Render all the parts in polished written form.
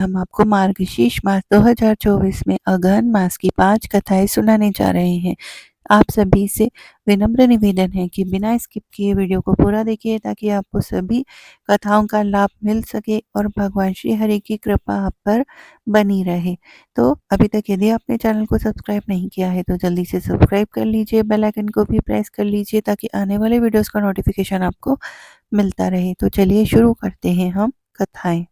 हम आपको मार्गशीर्ष मास 2024 में अगहन मास की 5 कथाएं सुनाने जा रहे हैं। आप सभी से विनम्र निवेदन है कि बिना स्किप किए वीडियो को पूरा देखिए ताकि आपको सभी कथाओं का लाभ मिल सके और भगवान श्री हरि की कृपा आप पर बनी रहे। तो अभी तक यदि आपने चैनल को सब्सक्राइब नहीं किया है तो जल्दी से सब्सक्राइब कर लीजिए, बेल आइकन को भी प्रेस कर लीजिए ताकि आने वाले वीडियोस का नोटिफिकेशन आपको मिलता रहे। तो चलिए शुरू करते हैं हम कथाएं।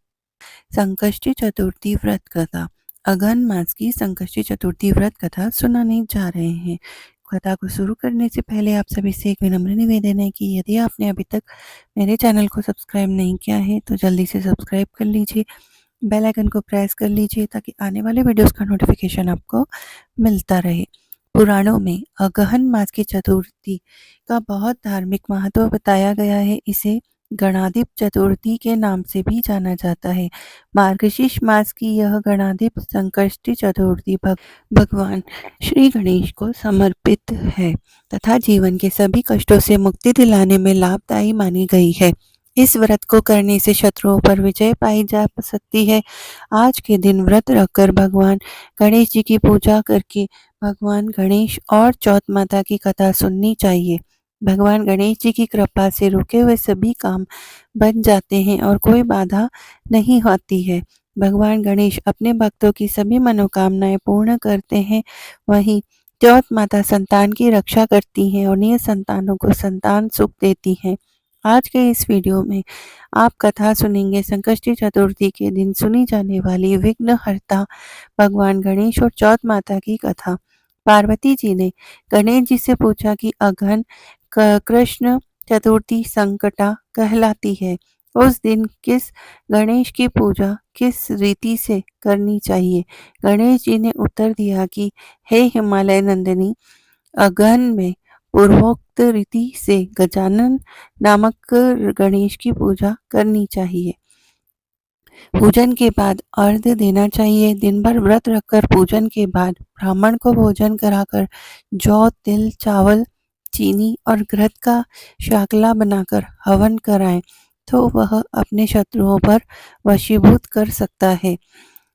संकष्टी चतुर्थी व्रत कथा। अगहन मास की संकष्टी चतुर्थी व्रत कथा सुनाने जा रहे हैं। कथा को शुरू करने से पहले आप सभी से एक विनम्र निवेदन है कि यदि आपने अभी तक मेरे चैनल को सब्सक्राइब नहीं किया है तो जल्दी से सब्सक्राइब कर लीजिए, बेल आइकन को प्रेस कर लीजिए ताकि आने वाले वीडियोस का नोटिफिकेशन आपको मिलता रहे। पुराणों में अगहन मास की चतुर्थी का बहुत धार्मिक महत्व बताया गया है। इसे गणाधिप चतुर्थी के नाम से भी जाना जाता है। मार्गशीर्ष मास की यह गणाधिप संकष्टी चतुर्थी भगवान श्री गणेश को समर्पित है तथा जीवन के सभी कष्टों से मुक्ति दिलाने में लाभदायी मानी गई है। इस व्रत को करने से शत्रुओं पर विजय पाई जा सकती है। आज के दिन व्रत रखकर भगवान गणेश जी की पूजा करके भगवान गणेश और चौथ माता की कथा सुननी चाहिए। भगवान गणेश जी की कृपा से रुके हुए सभी काम बन जाते हैं और कोई बाधा नहीं होती है। भगवान गणेश अपने भक्तों की सभी मनोकामनाएं पूर्ण करते हैं। वहीं चौथ माता संतान की रक्षा करती हैं और नियत संतानों को संतान सुख देती हैं। आज के इस वीडियो में आप कथा सुनेंगे संकष्टी चतुर्थी के दिन सुनी जाने वाली विघ्नहर्ता भगवान गणेश और चौथ माता की कथा। पार्वती जी ने गणेश जी से पूछा कि अगहन कृष्ण चतुर्थी संकटा कहलाती है। उस दिन किस गणेश की पूजा किस रीति से करनी चाहिए। गणेश जी ने उत्तर दिया कि हे हिमालय नंदिनी, अगहन में पूर्वोक्त रीति से गजानन नामक गणेश की पूजा करनी चाहिए। पूजन के बाद अर्घ्य देना चाहिए। दिन भर व्रत रखकर पूजन के बाद ब्राह्मण को भोजन कराकर जौ, तिल, चावल, चीनी और घृत का शाकला बनाकर हवन कराएं तो वह अपने शत्रुओं पर वशीभूत कर सकता है।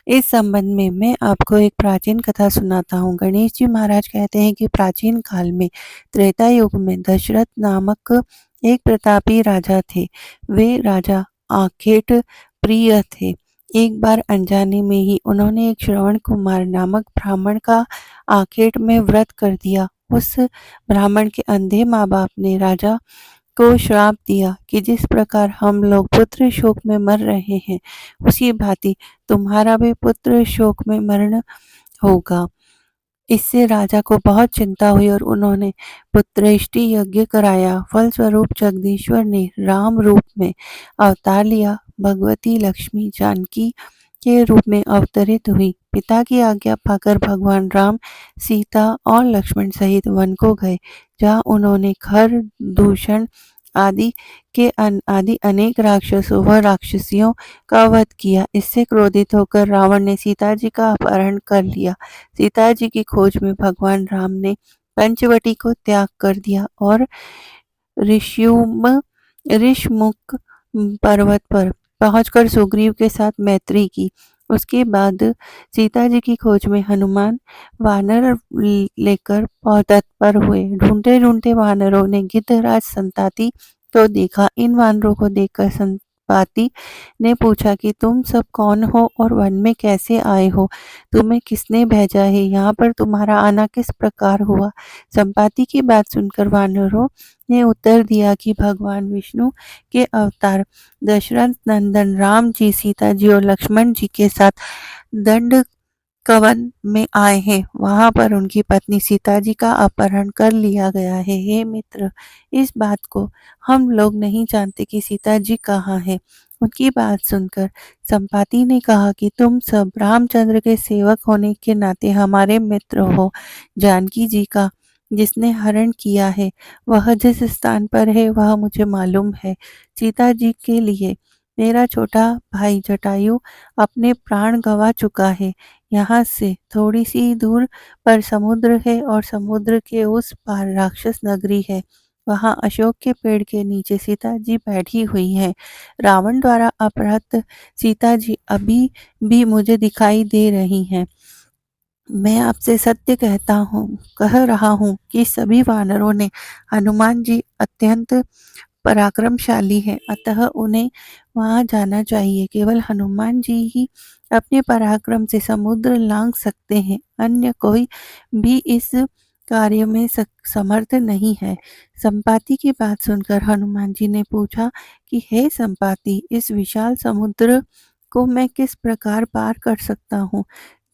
इस संबंध में मैं आपको एक प्राचीन कथा सुनाता हूँ। गणेश जी महाराज कहते हैं कि प्राचीन काल में त्रेता युग में दशरथ नामक एक प्रतापी राजा थे। वे राजा आखेट प्रिय थे। एक बार अनजाने में ही उन्होंने एक श्रवण कुमार नामक ब्राह्मण का आखेट में व्रत कर दिया। उस ब्राह्मण के अंधे माँ बाप ने राजा को श्राप दिया कि जिस प्रकार हम लोग पुत्र शोक में मर रहे हैं उसी भांति तुम्हारा भी पुत्र शोक में मरण होगा। इससे राजा को बहुत चिंता हुई और उन्होंने पुत्रेष्टि यज्ञ कराया। फलस्वरूप जगदीश्वर ने राम रूप में अवतार लिया। भगवती लक्ष्मी जानकी के रूप में अवतरित हुई। पिता की आज्ञा पाकर भगवान राम सीता और लक्ष्मण सहित वन को गए, जहाँ उन्होंने खर, दूषण आदि अनेक राक्षसों व राक्षसियों का वध किया। इससे क्रोधित होकर रावण ने सीता जी का अपहरण कर लिया। सीता जी की खोज में भगवान राम ने पंचवटी को त्याग कर दिया और ऋषमुख पर्वत पर पहुंचकर सुग्रीव के साथ मैत्री की। उसके बाद सीता जी की खोज में हनुमान वानर लेकर तत्पर हुए। ढूंढते ढूंढते वानरों ने गिद्धराज संताति को देखा। इन वानरों को देखकर संपाति ने पूछा कि तुम सब कौन हो और वन में कैसे आए हो? तुम्हें किसने भेजा है? यहाँ पर तुम्हारा आना किस प्रकार हुआ? संपाति की बात सुनकर वानरों ने उत्तर दिया कि भगवान विष्णु के अवतार दशरथ नंदन राम जी सीता जी और लक्ष्मण जी के साथ दंड कवन में आए हैं। वहां पर उनकी पत्नी सीता जी का अपहरण कर लिया गया है। हे मित्र, इस बात को हम लोग नहीं जानते कि सीता जी कहाँ है। उनकी बात सुनकर संपाति ने कहा कि तुम सब रामचंद्र के सेवक होने के नाते हमारे मित्र हो। जानकी जी का जिसने हरण किया है वह जिस स्थान पर है वह मुझे मालूम है। सीता जी के लिए मेरा छोटा भाई जटायु अपने प्राण गंवा चुका है। यहाँ से थोड़ी सी दूर पर समुद्र है और समुद्र के उस पार राक्षस नगरी है। वहाँ अशोक के पेड़ के नीचे सीता जी बैठी हुई हैं। रावण द्वारा अपहृत सीता जी अभी भी मुझे दिखाई दे रही हैं। मैं आपसे सत्य कह रहा हूँ कि सभी वानरों ने हनुमान जी अत्यंत पराक्रमशाली हैं, अतः उन्हें वहाँ जाना चाहिए। केवल हनुमान जी ही अपने पराक्रम से समुद्र लांघ सकते हैं, अन्य कोई भी इस कार्य में समर्थ नहीं है। संपाति की बात सुनकर हनुमान जी ने पूछा कि हे संपाति, इस विशाल समुद्र को मैं किस प्रकार पार कर सकता हूँ?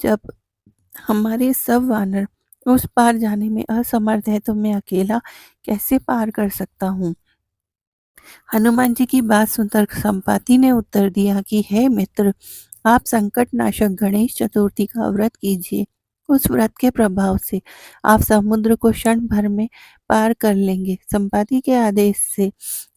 जब हमारे सब वानर उस पार जाने में असमर्थ है तो मैं अकेला कैसे पार कर सकता हूँ? हनुमान जी की बात सुनकर संपाति ने उत्तर दिया कि हे मित्र, आप संकट नाशक गणेश चतुर्थी का व्रत कीजिए। उस व्रत के प्रभाव से आप समुद्र को क्षण भर में पार कर लेंगे। संपाति के आदेश से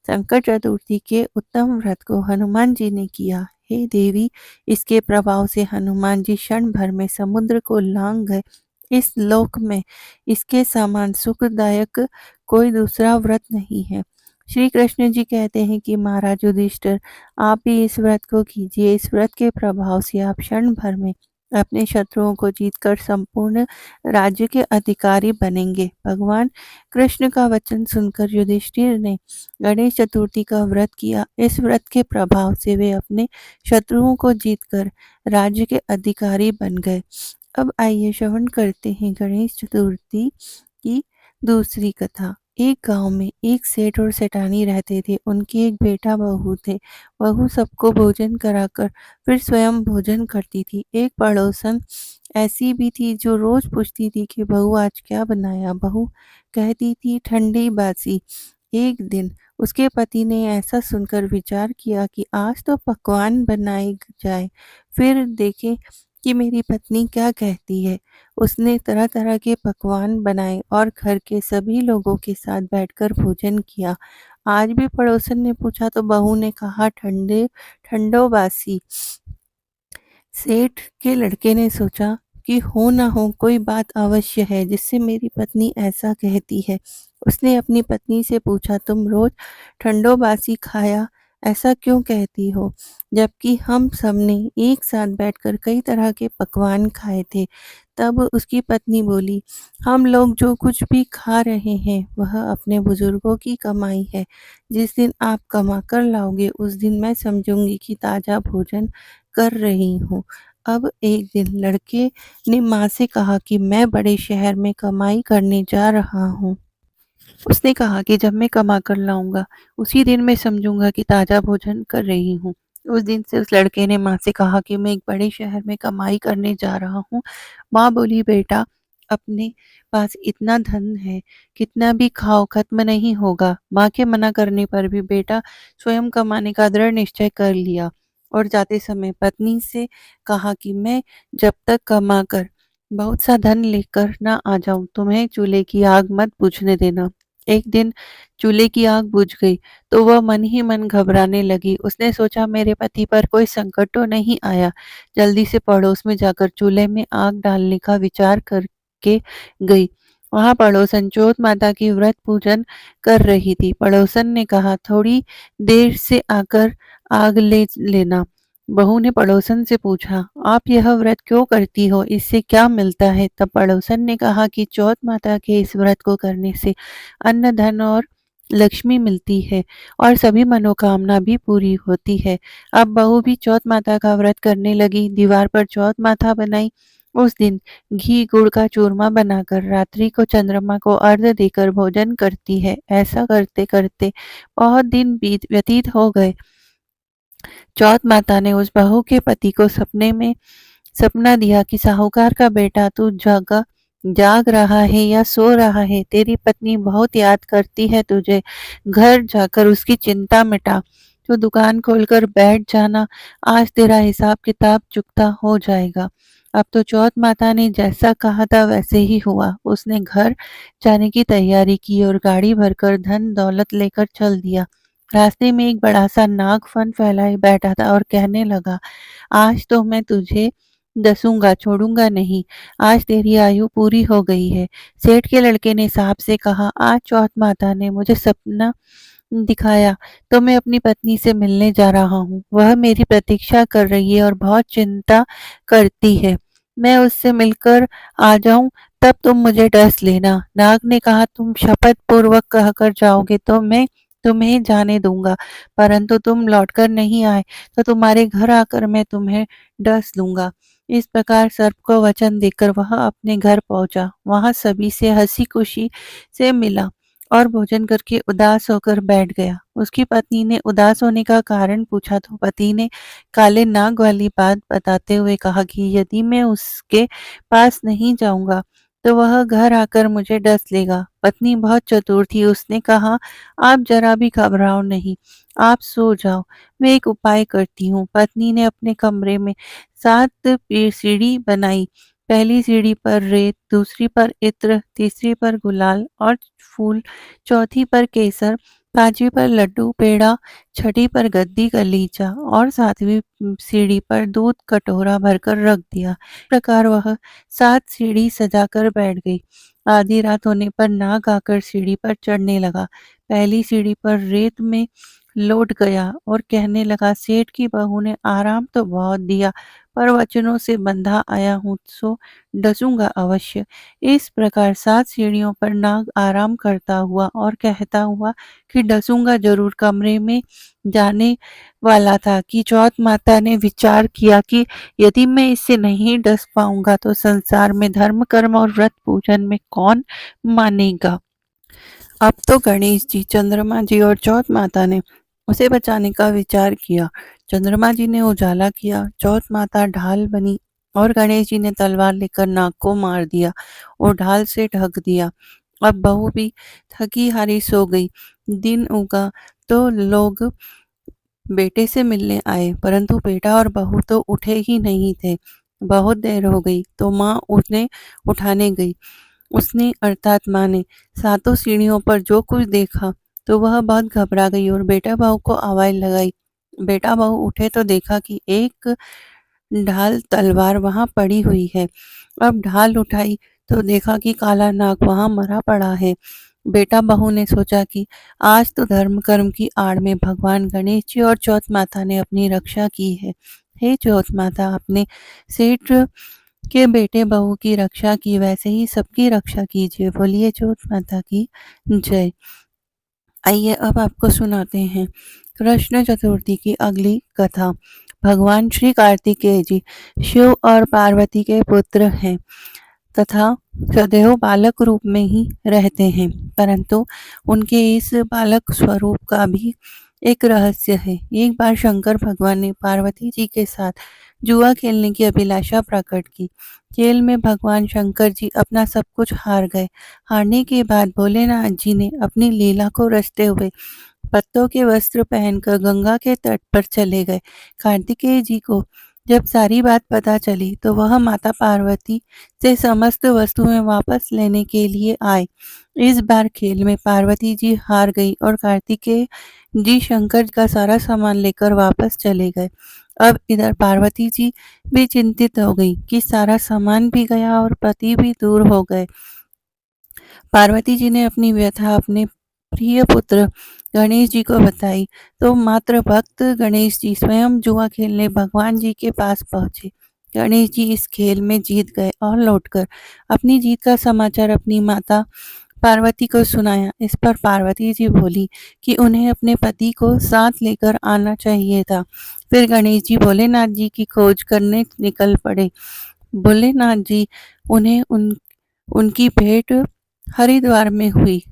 संकट चतुर्थी के उत्तम व्रत को हनुमान जी ने किया। हे देवी, इसके प्रभाव से हनुमान जी क्षण भर में समुद्र को लांघ गए। इस लोक में इसके समान सुखदायक कोई दूसरा व्रत नहीं है। श्री कृष्ण जी कहते हैं कि महाराज युधिष्ठिर, आप भी इस व्रत को कीजिए। इस व्रत के प्रभाव से आप क्षण भर में अपने शत्रुओं को जीतकर संपूर्ण राज्य के अधिकारी बनेंगे। भगवान कृष्ण का वचन सुनकर युधिष्ठिर ने गणेश चतुर्थी का व्रत किया। इस व्रत के प्रभाव से वे अपने शत्रुओं को जीतकर राज्य के अधिकारी बन गए। अब आइए श्रवण करते हैं गणेश चतुर्थी की दूसरी कथा। एक गांव में एक सेठ और सेठानी रहते थे। उनके एक बेटा बहू थे। बहू सबको भोजन कराकर फिर स्वयं भोजन करती थी। एक पड़ोसन ऐसी भी थी जो रोज पूछती थी कि बहू आज क्या बनाया। बहू कहती थी ठंडी बासी। एक दिन उसके पति ने ऐसा सुनकर विचार किया कि आज तो पकवान बनाए जाए, फिर देखें कि मेरी पत्नी क्या कहती है। उसने तरह तरह के पकवान बनाए और घर के सभी लोगों के साथ बैठकर भोजन किया। आज भी पड़ोसन ने पूछा तो बहू ने कहा ठंडो बासी। सेठ के लड़के ने सोचा कि हो ना हो कोई बात अवश्य है जिससे मेरी पत्नी ऐसा कहती है। उसने अपनी पत्नी से पूछा, तुम रोज ठंडो बासी खाया ऐसा क्यों कहती हो, जबकि हम सबने एक साथ बैठकर कई तरह के पकवान खाए थे। तब उसकी पत्नी बोली, हम लोग जो कुछ भी खा रहे हैं वह अपने बुजुर्गों की कमाई है। जिस दिन आप कमा कर लाओगे उस दिन मैं समझूंगी कि ताजा भोजन कर रही हूँ। अब एक दिन लड़के ने माँ से कहा कि मैं बड़े शहर में कमाई करने जा रहा हूँ। उसने कहा कि जब मैं कमा कर लाऊंगा उसी दिन मैं समझूंगा कि ताजा भोजन कर रही हूँ। उस दिन से उस लड़के ने माँ से कहा कि मैं एक बड़े शहर में कमाई करने जा रहा हूँ। माँ बोली, बेटा, अपने पास इतना धन है, कितना भी खाओ खत्म नहीं होगा। माँ के मना करने पर भी बेटा स्वयं कमाने का दृढ़ निश्चय कर लिया और जाते समय पत्नी से कहा कि मैं जब तक कमा कर बहुत सा धन लेकर ना आ जाऊं तुम्हें चूल्हे की आग मत बुझने देना। एक दिन चूल्हे की आग बुझ गई तो वह मन ही मन घबराने लगी। उसने सोचा मेरे पति पर कोई संकट तो नहीं आया। जल्दी से पड़ोस में जाकर चूल्हे में आग डालने का विचार करके गई। वहां पड़ोसन चौथ माता की व्रत पूजन कर रही थी। पड़ोसन ने कहा, थोड़ी देर से आकर आग ले लेना। बहू ने पड़ोसन से पूछा, आप यह व्रत क्यों करती हो, इससे क्या मिलता है? तब पड़ोसन ने कहा कि चौथ माता के इस व्रत को करने से अन्न धन और लक्ष्मी मिलती है और सभी मनोकामना भी पूरी होती है। अब बहू भी चौथ माता का व्रत करने लगी। दीवार पर चौथ माता बनाई। उस दिन घी गुड़ का चूरमा बनाकर रात्रि को चंद्रमा को अर्घ्य देकर भोजन करती है। ऐसा करते करते बहुत दिन बीत व्यतीत हो गए। चौथ माता ने उस बहू के पति को सपना दिया कि साहूकार का बेटा तू जाग रहा है या सो रहा है, तेरी पत्नी बहुत याद करती है तुझे। घर जाकर उसकी चिंता मिटा, तो दुकान खोलकर बैठ जाना, आज तेरा हिसाब किताब चुकता हो जाएगा। अब तो चौथ माता ने जैसा कहा था वैसे ही हुआ। उसने घर जाने की तैयारी की और गाड़ी भरकर धन दौलत लेकर चल दिया। रास्ते में एक बड़ा सा नाग फन फैलाए बैठा था और कहने लगा, आज तो मैं तुझे डसूंगा, छोड़ूंगा नहीं। आज तेरी आयु पूरी हो गई है। सेठ के लड़के ने साहब से कहा, आज चौथ माता ने मुझे सपना दिखाया तो मैं अपनी पत्नी से मिलने जा रहा हूँ। वह मेरी प्रतीक्षा कर रही है और बहुत चिंता करती है। मैं उससे मिलकर आ जाऊं तब तुम मुझे डस लेना। नाग ने कहा, तुम शपथ पूर्वक कहकर जाओगे तो मैं तुम्हें जाने दूंगा, परंतु तुम लौटकर नहीं आए तो तुम्हारे घर आकर मैं तुम्हें डस लूंगा। इस प्रकार सर्प को वचन देकर वह अपने घर पहुंचा। वहां सभी से हंसी खुशी से मिला और भोजन करके उदास होकर बैठ गया। उसकी पत्नी ने उदास होने का कारण पूछा तो पति ने काले नाग वाली बात बताते हुए कहा कि यदि मैं उसके पास नहीं जाऊंगा तो वह घर आकर मुझे डस लेगा। पत्नी बहुत चतुर थी, उसने कहा, आप जरा भी घबराओ नहीं, आप सो जाओ, मैं एक उपाय करती हूँ। पत्नी ने अपने कमरे में 7 सीढ़ी बनाई। पहली सीढ़ी पर रेत, दूसरी पर इत्र, तीसरी पर गुलाल और फूल, चौथी पर केसर, पांचवी पर लड्डू पेड़ा, छठी पर गद्दी गलीचा और सातवीं सीढ़ी पर दूध कटोरा भरकर रख दिया। इस प्रकार वह 7 सीढ़ी सजाकर बैठ गई। आधी रात होने पर नाग आकर सीढ़ी पर चढ़ने लगा। पहली सीढ़ी पर रेत में लौट गया और कहने लगा, सेठ की बहू ने आराम तो बहुत दिया, पर वचनों से बंधा आया हूँ सो डसूंगा अवश्य। इस प्रकार 7 सीढ़ियों पर नाग आराम करता हुआ और कहता हुआ कि डसूंगा जरूर कमरे में जाने वाला था कि चौथ माता ने विचार किया कि यदि मैं इससे नहीं डस पाऊंगा तो संसार में धर्म कर्म और व्रत पूजन में कौन मानेगा। अब तो गणेश जी, चंद्रमा जी और चौथ माता ने उसे बचाने का विचार किया। चंद्रमा जी ने उजाला किया, चौथ माता ढाल बनी और गणेश जी ने तलवार लेकर नाग को मार दिया और ढाल से ढक दिया। अब बहू भी थकी हारी सो गई। दिन उगा तो लोग बेटे से मिलने आए, परंतु बेटा और बहू तो उठे ही नहीं थे। बहुत देर हो गई तो माँ उन्हें उठाने गई। उसने अर्थात माँ ने सातों सीढ़ियों पर जो कुछ देखा तो वह बहुत घबरा गई और बेटा बहू को आवाज लगाई। बेटा बहू उठे तो देखा कि एक ढाल तलवार वहां पड़ी हुई है। अब ढाल उठाई तो देखा कि काला नाग वहां मरा पड़ा है। बेटा बहू ने सोचा कि आज तो धर्म कर्म की आड़ में भगवान गणेश जी और चौथ माता ने अपनी रक्षा की है। हे चौथ माता, अपने सेठ के बेटे बहू की रक्षा की वैसे ही सबकी रक्षा कीजिए। बोलिए चौथ माता की जय। आइए अब आपको सुनाते हैं कृष्ण चतुर्थी की अगली कथा। भगवान श्री कार्तिकेय जी शिव और पार्वती के पुत्र हैं तथा सदैव बालक रूप में ही रहते हैं, परंतु उनके इस बालक स्वरूप का भी एक रहस्य है। एक बार शंकर भगवान ने पार्वती जी के साथ जुआ खेलने की अभिलाषा प्रकट की। खेल में भगवान शंकर जी अपना सब कुछ हार गए। हारने के बाद भोलेनाथ जी ने अपनी लीला को रचते हुए पत्तों के वस्त्र पहनकर गंगा के तट पर चले गए। कार्तिकेय जी को जब सारी बात पता चली तो वह माता पार्वती से समस्त वस्तुएं वापस लेने के लिए आए। इस बार खेल में पार्वती जी हार गई और कार्तिकेय जी शंकर का सारा सामान लेकर वापस चले गए। अब इधर पार्वती जी भी चिंतित हो गई कि सारा सामान भी गया और पति भी दूर हो गए। पार्वती जी ने अपनी व्यथा अपने प्रिय पुत्र गणेश जी को बताई तो मात्र भक्त गणेश जी स्वयं जुआ खेलने भगवान जी के पास पहुंचे। गणेश जी इस खेल में जीत गए और लौटकर अपनी जीत का समाचार अपनी माता पार्वती को सुनाया। इस पर पार्वती जी बोली कि उन्हें अपने पति को साथ लेकर आना चाहिए था। फिर गणेश जी भोलेनाथ जी की खोज करने निकल पड़े। भोलेनाथ जी उन्हें उनकी भेंट हरिद्वार में हुई।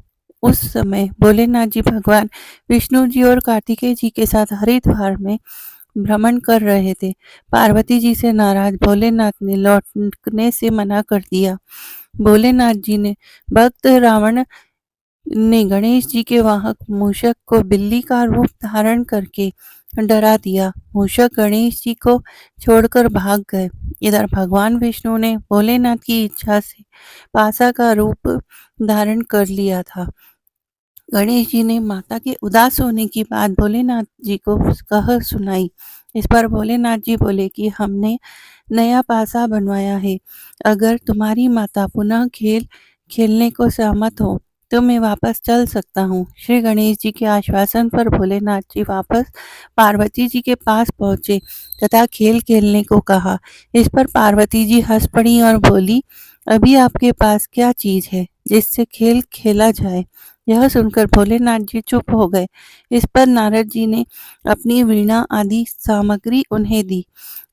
उस समय भोलेनाथ जी भगवान विष्णु जी और कार्तिकेय जी के साथ हरिद्वार में भ्रमण कर रहे थे। पार्वती जी से नाराज भोलेनाथ ने लौटने से मना कर दिया। भोलेनाथ जी ने भक्त रावण ने गणेश जी के वाहक मूषक को बिल्ली का रूप धारण करके डरा दिया। मूषक गणेश जी को छोड़कर भाग गए। इधर भगवान विष्णु ने भोलेनाथ की इच्छा से पासा का रूप धारण कर लिया था। गणेश जी ने माता के उदास होने की बात भोलेनाथ जी को कह सुनाई। इस पर भोलेनाथ जी बोले कि हमने नया पासा बनवाया है। अगर तुम्हारी माता पुनः खेलने को सहमत हो तो मैं वापस चल सकता हूँ। श्री गणेश जी के आश्वासन पर भोलेनाथ जी वापस पार्वती जी के पास पहुंचे तथा खेल खेलने को कहा। इस पर पार्वती जी हंस पड़ी और बोली, अभी आपके पास क्या चीज है जिससे खेल खेला जाए? यह सुनकर भोलेनाथ जी चुप हो गए। इस पर नारद जी ने अपनी वीणा आदि सामग्री उन्हें दी।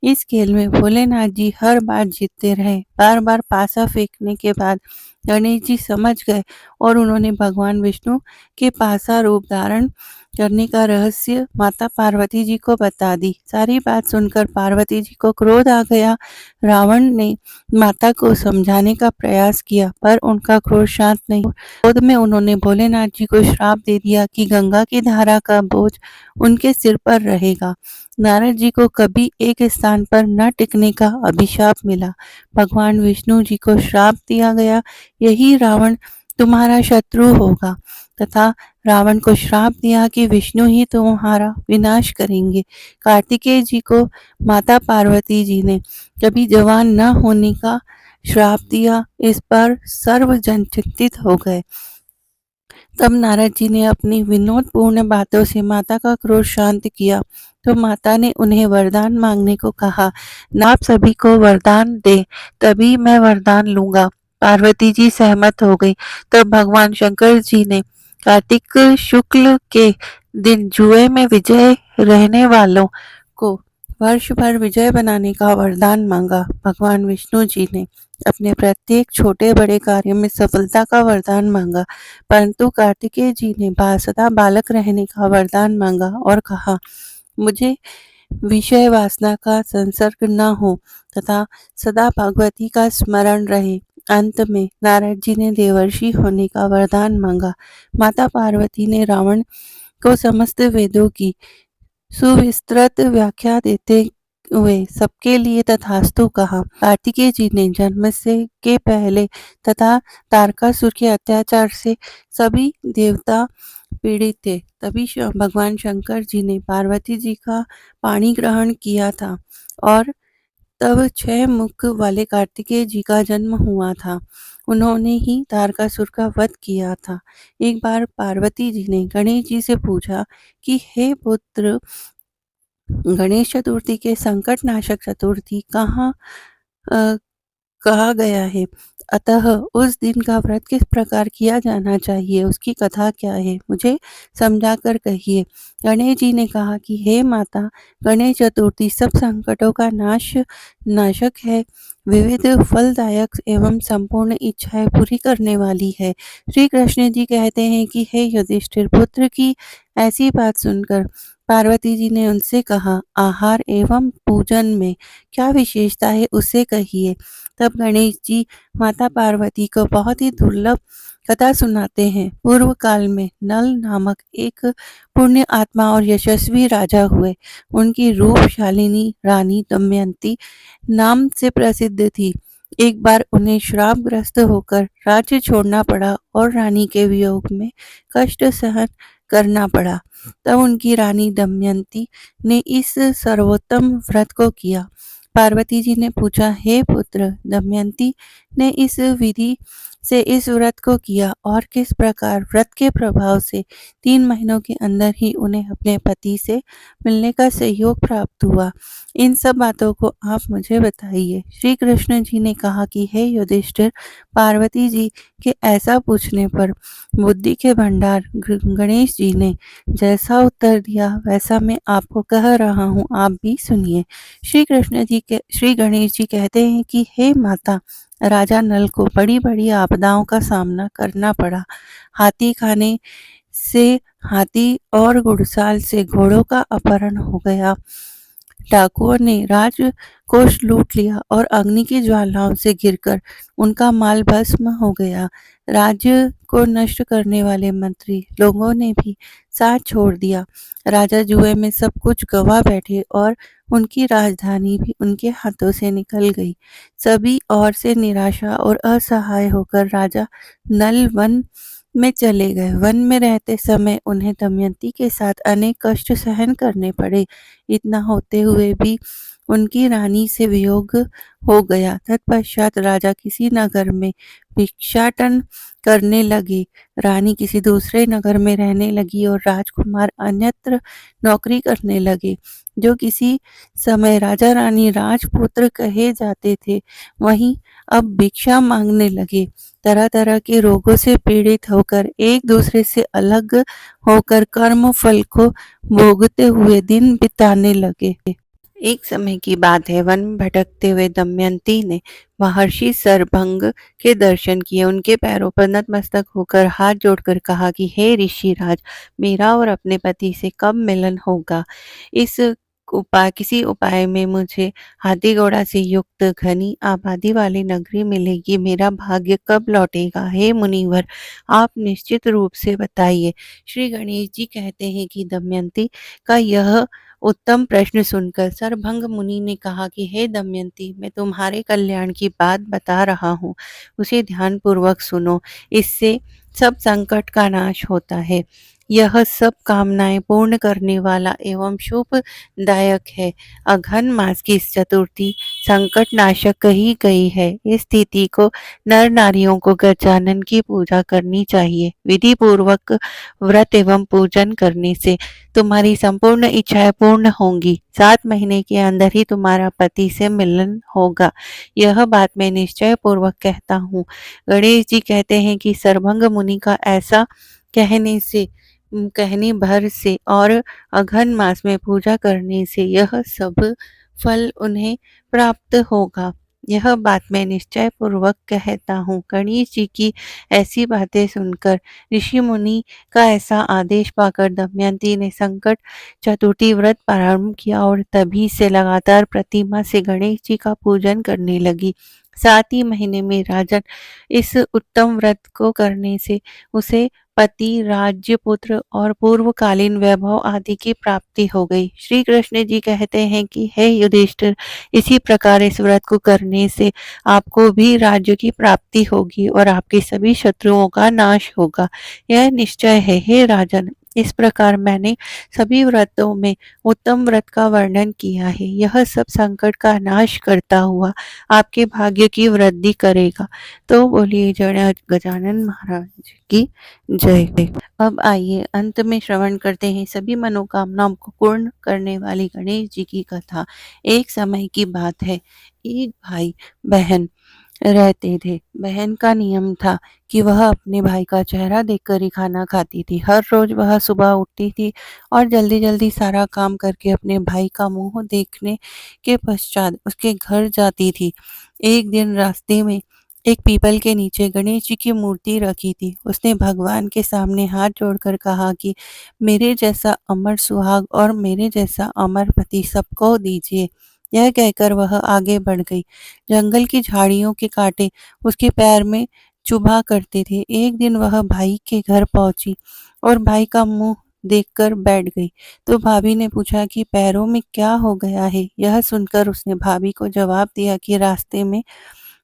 इस खेल में भोलेनाथ जी हर बार जीतते रहे। बार बार पासा फेंकने के बाद गणेश जी समझ गए और उन्होंने भगवान विष्णु के पासा रूप धारण करने का रहस्य माता पार्वती जी को बता दी। सारी बात सुनकर पार्वती जी को क्रोध आ गया। रावण ने माता को समझाने का प्रयास किया पर उनका क्रोध शांत नहीं। क्रोध में उन्होंने भोलेनाथ जी को श्राप दे दिया कि गंगा की धारा का बोझ उनके सिर पर रहेगा। नारद जी को कभी एक स्थान पर न टिकने का अभिशाप मिला। भगवान विष्णु जी को श्राप दिया गया, यही रावण तुम्हारा शत्रु होगा, तथा रावण को श्राप दिया कि विष्णु ही तुम्हारा विनाश करेंगे। कार्तिकेय जी को माता पार्वती जी ने कभी जवान न होने का श्राप दिया। इस पर सर्व जन चिंतित हो गए। तब नारद जी ने अपनी विनोदपूर्ण बातों से माता का क्रोध शांत किया तो माता ने उन्हें वरदान मांगने को कहा। आप सभी को वरदान दे तभी मैं वरदान लूंगा। पार्वती जी सहमत हो गई। तब भगवान शंकर जी ने कार्तिक शुक्ल के दिन जुए में विजय रहने वालों को वर्ष भर विजय बनाने का वरदान मांगा। भगवान विष्णु जी ने अपने प्रत्येक छोटे बड़े कार्य में सफलता का वरदान मांगा, परंतु कार्तिकेय जी ने सदा बालक रहने का वरदान मांगा और कहा, मुझे विषय वासना का संसर्ग न हो तथा सदा भगवती का स्मरण रहे। अंत में नारद जी ने देवर्षि होने का वरदान मांगा। माता पार्वती ने रावण को समस्त वेदों की सुविस्तृत व्याख्या देते हुए सबके लिए तथास्तु कहा। कार्तिकेय जी ने जन्म से के पहले तथा तारकासुर के अत्याचार से सभी देवता पीड़ित थे। तभी भगवान शंकर जी ने पार्वती जी का पाणी ग्रहण किया था और तब 6 मुख वाले कार्तिकेय जी का जन्म हुआ था। उन्होंने ही तारकासुर का वध किया था। एक बार पार्वती जी ने गणेश जी से पूछा कि हे पुत्र, गणेश चतुर्थी के संकट नाशक चतुर्थी अ, कहा गया है, अतः उस दिन का व्रत किस प्रकार किया जाना चाहिए, उसकी कथा क्या है, मुझे समझाकर कहिए। गणेश जी ने कहा कि हे माता, गणेश चतुर्थी सब संकटों का नाशक है, विविध फलदायक एवं संपूर्ण इच्छाएं पूरी करने वाली है। श्री कृष्ण जी कहते हैं कि हे युधिष्ठिर पुत्र की ऐसी बात सुनकर पार्वती जी ने उनसे कहा, आहार एवं पूजन में क्या विशेषता है उसे कहिए। तब गणेश जी माता पार्वती को बहुत ही दुर्लभ कथा सुनाते हैं। पूर्व काल में नल नामक एक पुण्य आत्मा और यशस्वी राजा हुए। उनकी रूपशालिनी रानी दमयंती नाम से प्रसिद्ध थी। एक बार उन्हें श्रापग्रस्त होकर राज्य छोड़ना पड़ा और रानी के वियोग में कष्ट सहन करना पड़ा। तब उनकी रानी दमयंती ने इस सर्वोत्तम व्रत को किया। पार्वती जी ने पूछा, हे पुत्र, दमयंती ने इस विधि से इस व्रत को किया और किस प्रकार व्रत के प्रभाव से 3 महीनों के अंदर ही उन्हें अपने पति से मिलने का सहयोग प्राप्त हुआ। इन सब बातों को आप मुझे बताइए। श्री कृष्ण जी ने कहा कि हे युधिष्ठिर, पार्वती जी के ऐसा पूछने पर बुद्धि के भंडार गणेश जी ने जैसा उत्तर दिया वैसा मैं आपको कह रहा हूँ, आप भी सुनिए। श्री गणेश जी कहते हैं कि हे माता, राजा नल को बड़ी बड़ी आपदाओं का सामना करना पड़ा। हाथी खाने से हाथी और घुड़साल से घोड़ों का अपहरण हो गया। डाकुओं ने राजकोष लूट लिया और अग्नि की ज्वालाओं से घिरकर उनका माल भस्म हो गया। राज्य को नष्ट करने वाले मंत्री लोगों ने भी साथ छोड़ दिया। राजा जुए में सब कुछ गवा बैठे और उनकी राजधानी भी उनके हाथों से निकल गई। सभी ओर से निराशा और असहाय होकर राजा नल वन में चले गए। वन में रहते समय उन्हें दमयंती के साथ अनेक कष्ट सहन करने पड़े। इतना होते हुए भी उनकी रानी से वियोग हो गया। तत्पश्चात राजा किसी नगर में भिक्षाटन करने लगे, रानी किसी दूसरे नगर में रहने लगी और राजकुमार अन्यत्र नौकरी करने लगे। जो किसी समय राजा रानी राजपुत्र कहे जाते थे, वहीं अब भिक्षा मांगने लगे। तरह तरह के रोगों से पीड़ित होकर एक दूसरे से अलग होकर कर्म फल को भोगते हुए दिन बिताने लगे। एक समय की बात है, वन में भटकते हुए दमयंती ने महर्षि सरभंग के दर्शन किए। उनके पैरों पर नतमस्तक होकर हाथ जोड़कर कहा कि हे ऋषिराज, मेरा और अपने पति से कब मिलन होगा। इस किसी उपाय में मुझे हाथी घोड़ा से युक्त घनी आबादी वाली नगरी मिलेगी। मेरा भाग्य कब लौटेगा। हे मुनिवर, आप निश्चित रूप से बताइए। श्री गणेश जी कहते हैं कि दमयंती का यह उत्तम प्रश्न सुनकर सरभंग मुनि ने कहा कि हे दमयंती, मैं तुम्हारे कल्याण की बात बता रहा हूँ, उसे ध्यान पूर्वक सुनो। इससे सब संकट का नाश होता है। यह सब कामनाएं पूर्ण करने वाला एवं शुभदायक है। अघन मास की इस चतुर्थी संकट नाशक कही गई है। इस तिथि को नर नारियों को गजानन की पूजा करनी चाहिए। विधि पूर्वक व्रत एवं पूजन करने से तुम्हारी संपूर्ण इच्छाएं पूर्ण होंगी। 7 महीने के अंदर ही तुम्हारा पति से मिलन होगा। यह बात मैं निश्चय पूर्वक कहता हूँ। गणेश जी कहते हैं कि सरभंग मुनि का ऐसा कहने भर से और अघन मास में पूजा करने से यह सब फल उन्हें प्राप्त होगा। यह बात मैं निश्चय पूर्वक कहता हूँ। गणेश जी की ऐसी बातें सुनकर ऋषि मुनि का ऐसा आदेश पाकर दमयंती ने संकट चतुर्थी व्रत प्रारंभ किया और तभी से लगातार प्रतिमा से गणेश जी का पूजन करने लगी। 7 ही महीने में राजन इस उत्तम व्रत को करने से उसे पति, राज्य, पुत्र और पूर्वकालीन वैभव आदि की प्राप्ति हो गई। श्री कृष्ण जी कहते हैं कि हे युधिष्ठिर, इसी प्रकार इस व्रत को करने से आपको भी राज्य की प्राप्ति होगी और आपके सभी शत्रुओं का नाश होगा। यह निश्चय है। हे राजन, इस प्रकार मैंने सभी व्रतों में उत्तम व्रत का वर्णन किया है। यह सब संकट का नाश करता हुआ आपके भाग्य की वृद्धि करेगा। तो बोलिए जय गजानन महाराज की जय। अब आइए अंत में श्रवण करते हैं सभी मनोकामनाओं को पूर्ण करने वाली गणेश जी की कथा। एक समय की बात है, एक भाई बहन रहते थे। बहन का नियम था कि वह अपने भाई का चेहरा देखकर ही खाना खाती थी। हर रोज वह सुबह उठती थी और जल्दी जल्दी सारा काम करके अपने भाई का मुंह देखने के पश्चात उसके घर जाती थी। एक दिन रास्ते में एक पीपल के नीचे गणेश जी की मूर्ति रखी थी। उसने भगवान के सामने हाथ जोड़कर कहा कि मेरे जैसा अमर सुहाग और मेरे जैसा अमर पति सबको दीजिए। यह कहकर वह आगे बढ़ गई। जंगल की झाड़ियों के कांटे उसके पैर में चुभा करते थे। एक दिन वह भाई के घर पहुंची और भाई का मुंह देखकर बैठ गई। तो भाभी ने पूछा कि पैरों में क्या हो गया है। यह सुनकर उसने भाभी को जवाब दिया कि रास्ते में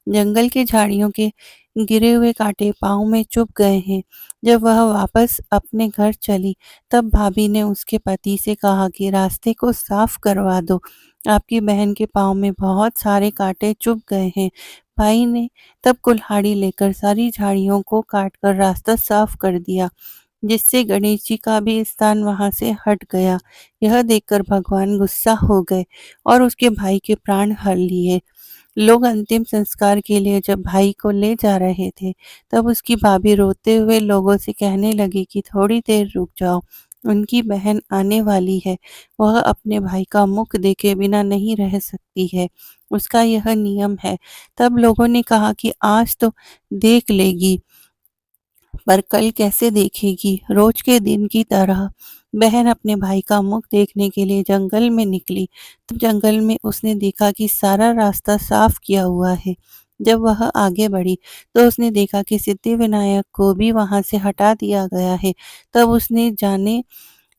जंगल की झाड़ियों के गिरे हुए कांटे पाँव में चुभ गए हैं। जब वह वापस अपने घर चली तब भाभी ने उसके पति से कहा कि रास्ते को साफ करवा दो, आपकी बहन के पाँव में बहुत सारे कांटे चुभ गए हैं। भाई ने तब कुल्हाड़ी लेकर सारी झाड़ियों को काटकर रास्ता साफ कर दिया, जिससे गणेश जी का भी स्थान वहां से हट गया। यह देखकर भगवान गुस्सा हो गए और उसके भाई के प्राण हर लिए। लोग अंतिम संस्कार के लिए जब भाई को ले जा रहे थे तब उसकी भाभी रोते हुए लोगों से कहने लगी कि थोड़ी देर रुक जाओ, उनकी बहन आने वाली है। वह अपने भाई का मुख देखे बिना नहीं रह सकती है, उसका यह नियम है। तब लोगों ने कहा कि आज तो देख लेगी, पर कल कैसे देखेगी। रोज के दिन की तरह बहन अपने भाई का मुख देखने के लिए जंगल में निकली। तब जंगल में उसने देखा कि सारा रास्ता साफ किया हुआ है। जब वह आगे बढ़ी तो उसने देखा कि सिद्धि विनायक को भी वहां से हटा दिया गया है। तब उसने जाने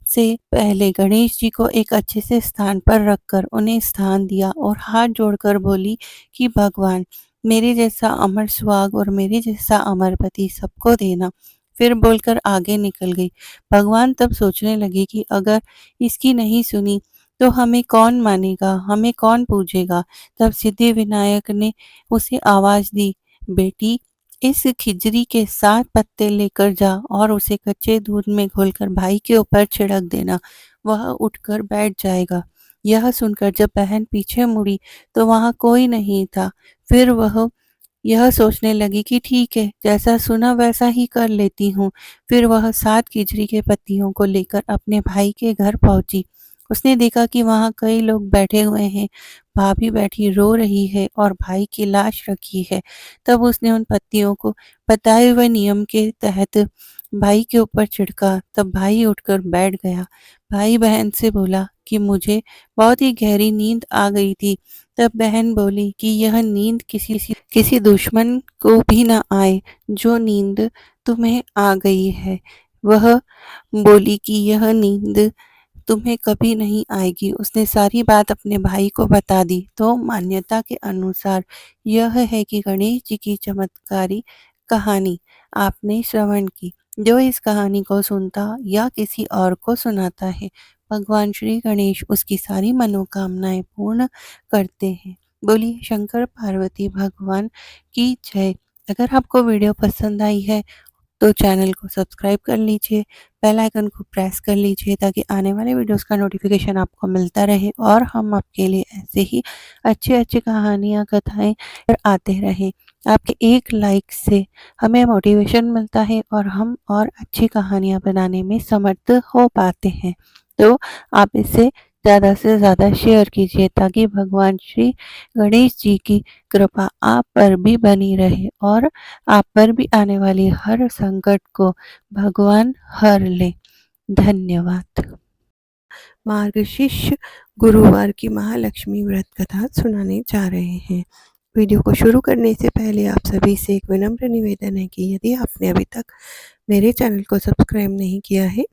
से पहले गणेश जी को एक अच्छे से स्थान पर रखकर उन्हें स्थान दिया और हाथ जोड़कर बोली कि भगवान, मेरे जैसा अमर सुहाग और मेरे जैसा अमर पति सबको देना। फिर बोलकर आगे निकल गई। भगवान तब सोचने लगे कि अगर इसकी नहीं सुनी तो हमें कौन मानेगा, हमें कौन पूजेगा। तब सिद्धिविनायक ने उसे आवाज दी, बेटी इस खिचड़ी के 7 पत्ते लेकर जा और उसे कच्चे दूध में घोलकर भाई के ऊपर छिड़क देना, वह उठकर बैठ जाएगा। यह सुनकर जब बहन पीछे मुड़ी तो वहां कोई नहीं था। फिर वह यह सोचने लगी कि ठीक है, जैसा सुना वैसा ही कर लेती हूँ। फिर वह 7 खिचड़ी के पत्तियों को लेकर अपने भाई के घर पहुंची। उसने देखा कि वहां कई लोग बैठे हुए हैं, भाभी बैठी रो रही है और भाई की लाश रखी है। तब उसने उन पत्तियों को बताए हुए नियम के तहत भाई के ऊपर छिड़का। तब भाई उठकर बैठ गया। भाई बहन से बोला कि मुझे बहुत ही गहरी नींद आ गई थी। तब बहन बोली कि यह नींद किसी दुश्मन को भी ना आए जो नींद तुम्हें आ गई है। वह बोली कि यह नींद तुम्हें कभी नहीं आएगी। उसने सारी बात अपने भाई को बता दी। तो मान्यता के अनुसार यह है कि गणेश जी की चमत्कारी कहानी आपने श्रवण की। जो इस कहानी को सुनता या किसी और को सुनाता है, भगवान श्री गणेश उसकी सारी मनोकामनाएं पूर्ण करते हैं। बोलिए शंकर पार्वती भगवान की जय। अगर आपको वीडियो पसंद आई है तो चैनल को सब्सक्राइब कर लीजिए, बेल आइकन को प्रेस कर लीजिए ताकि आने वाले वीडियोस का नोटिफिकेशन आपको मिलता रहे और हम आपके लिए ऐसे ही अच्छी-अच्छी कहानियाँ, कथाएँ आते रहें। आपके एक लाइक से हमें मोटिवेशन मिलता है और हम और अच्छी कहानियाँ बनाने में समर्थ हो पाते हैं। तो आप इसे ज़्यादा से ज़्यादा शेयर कीजिए ताकि भगवान श्री गणेश जी की कृपा आप पर भी बनी रहे और आप पर भी आने वाली हर संकट को भगवान हर ले। धन्यवाद। मार्गशीर्ष गुरुवार की महालक्ष्मी व्रत कथा सुनाने जा रहे हैं। वीडियो को शुरू करने से पहले आप सभी से एक विनम्र निवेदन है कि यदि आपने अभी तक मेरे चैनल को सब्सक्राइब नहीं किया है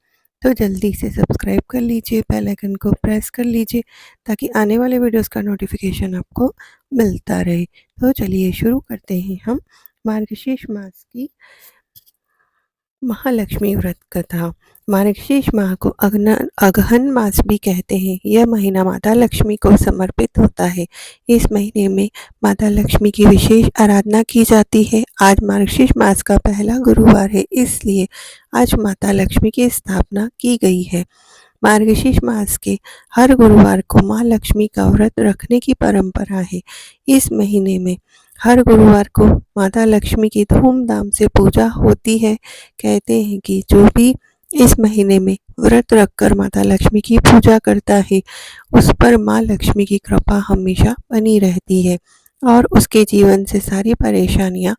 तो जल्दी से सब्सक्राइब कर लीजिए, बेल आइकन को प्रेस कर लीजिए ताकि आने वाले वीडियोस का नोटिफिकेशन आपको मिलता रहे। तो चलिए शुरू करते हैं हम मार्गशीर्ष मास की महालक्ष्मी व्रत कथा। मार्गशीर्ष माह को अगहन मास भी कहते हैं। यह महीना माता लक्ष्मी को समर्पित होता है। इस महीने में माता लक्ष्मी की विशेष आराधना की जाती है। आज मार्गशीर्ष मास का पहला गुरुवार है, इसलिए आज माता लक्ष्मी की स्थापना की गई है। मार्गशीर्ष मास के हर गुरुवार को माँ लक्ष्मी का व्रत रखने की परंपरा है। इस महीने में हर गुरुवार को माता लक्ष्मी की धूमधाम से पूजा होती है। कहते हैं कि जो भी इस महीने में व्रत रखकर माता लक्ष्मी की पूजा करता है, उस पर माँ लक्ष्मी की कृपा हमेशा बनी रहती है और उसके जीवन से सारी परेशानियां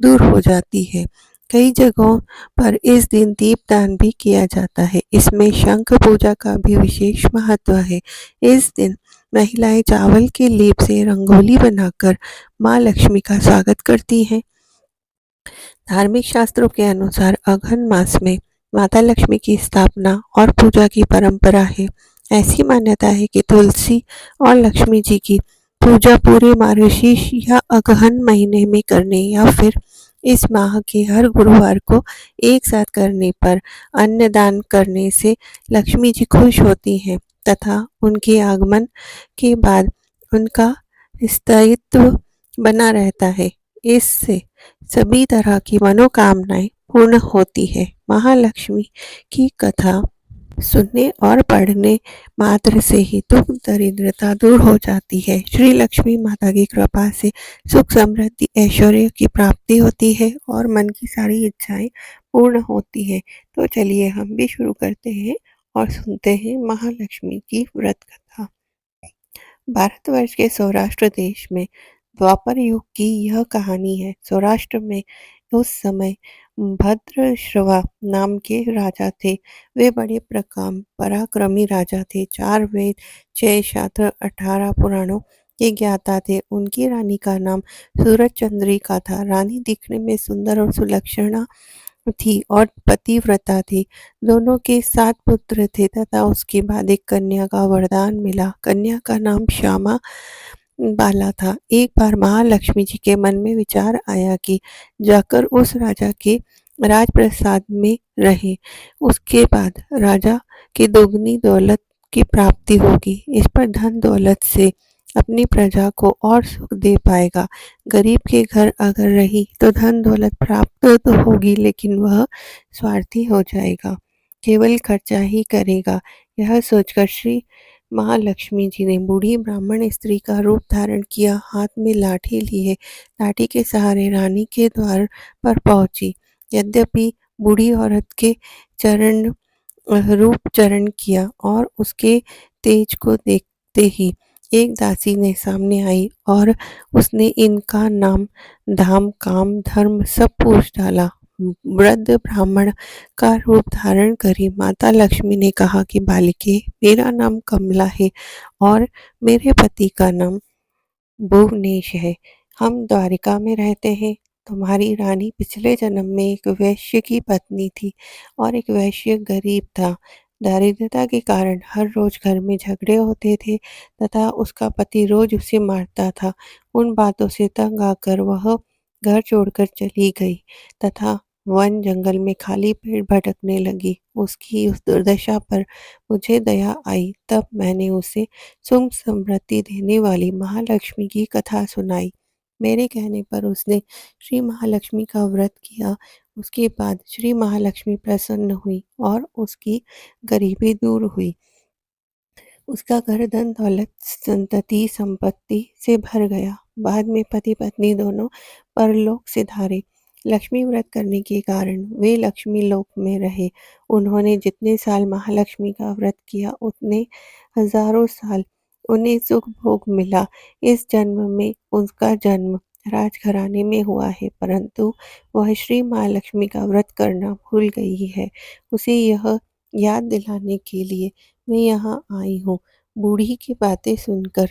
दूर हो जाती है। कई जगहों पर इस दिन दीपदान भी किया जाता है। इसमें शंख पूजा का भी विशेष महत्व है। इस दिन महिलाएं चावल के लेप से रंगोली बनाकर माँ लक्ष्मी का स्वागत करती हैं। धार्मिक शास्त्रों के अनुसार अगहन मास में माता लक्ष्मी की स्थापना और पूजा की परंपरा है। ऐसी मान्यता है कि तुलसी और लक्ष्मी जी की पूजा पूरे मार्गशीर्ष या अगहन महीने में करने या फिर इस माह के हर गुरुवार को एक साथ करने पर अन्नदान करने से लक्ष्मी जी खुश होती हैं तथा उनके आगमन के बाद उनका स्थायित्व बना रहता है। इससे सभी तरह की मनोकामनाएं पूर्ण होती है। महालक्ष्मी की कथा सुनने और पढ़ने मात्र से ही दुख दरिद्रता दूर हो जाती है। श्री लक्ष्मी माता की कृपा से सुख समृद्धि ऐश्वर्य की प्राप्ति होती है और मन की सारी इच्छाएं पूर्ण होती है। तो चलिए हम भी शुरू करते हैं और सुनते हैं महालक्ष्मी की व्रत कथा। भारतवर्ष के सौराष्ट्र देश में द्वापर युग की यह कहानी है। सौराष्ट्र में उस समय भद्रश्रवा नाम के राजा थे। वे बड़े पराक्रमी राजा थे। 4 वेद, 6 शास्त्र, 18 पुराणों के ज्ञाता थे। उनकी रानी का नाम सूरज चंद्रिका था। रानी दिखने में सुंदर और सुलक्षणा थी और पतिव्रता थी। दोनों के 7 पुत्र थे तथा उसके बाद एक कन्या का वरदान मिला। कन्या का नाम श्यामा बाला था। एक बार महालक्ष्मी जी के मन में विचार आया कि जाकर उस राजा के राजप्रसाद में रहे। उसके बाद राजा की दोगुनी दौलत की प्राप्ति होगी। इस पर धन दौलत से अपनी प्रजा को और सुख दे पाएगा। गरीब के घर अगर रही तो धन दौलत प्राप्त तो होगी, लेकिन वह स्वार्थी हो जाएगा, केवल खर्चा ही करेगा। यह सोचकर श्री महालक्ष्मी जी ने बूढ़ी ब्राह्मण स्त्री का रूप धारण किया। हाथ में लाठी लिए लाठी के सहारे रानी के द्वार पर पहुंची। यद्यपि बूढ़ी औरत के चरण रूप चरण किया और उसके तेज को देखते ही एक दासी ने सामने आई और उसने इनका नाम धाम काम धर्म सब पूछ डाला। वृद्ध ब्राह्मण का रूप धारण करी माता लक्ष्मी ने कहा कि बालिके, मेरा नाम कमला है और मेरे पति का नाम भुवनेश है। हम द्वारिका में रहते हैं। तुम्हारी रानी पिछले जन्म में एक वैश्य की पत्नी थी और एक वैश्य गरीब था। दारिद्रता के कारण हर रोज घर में झगड़े होते थे तथा उसका पति रोज उसे मारता था। उन बातों से तंग आकर वह घर छोड़कर चली गई तथा वन जंगल में खाली पेड़ भटकने लगी। उसकी उस दुर्दशा पर मुझे दया आई, तब मैंने उसे सुख समृद्धि देने वाली महालक्ष्मी की कथा सुनाई। मेरे कहने पर उसने श्री महालक्ष्मी का व्रत किया। उसके बाद श्री महालक्ष्मी प्रसन्न हुई और उसकी गरीबी दूर हुई। उसका घर धन दौलत संतति संपत्ति से भर गया। बाद में पति पत्नी दोनों परलोक सिधारे। लक्ष्मी व्रत करने के कारण वे लक्ष्मी लोक में रहे। उन्होंने जितने साल महालक्ष्मी का व्रत किया उतने हजारों साल उन्हें सुख भोग मिला। इस जन्म में उसका जन्म राजघराने में हुआ है, परंतु वह श्री महालक्ष्मी का व्रत करना भूल गई है। उसे यह याद दिलाने के लिए मैं यहाँ आई हूँ। बूढ़ी की बातें सुनकर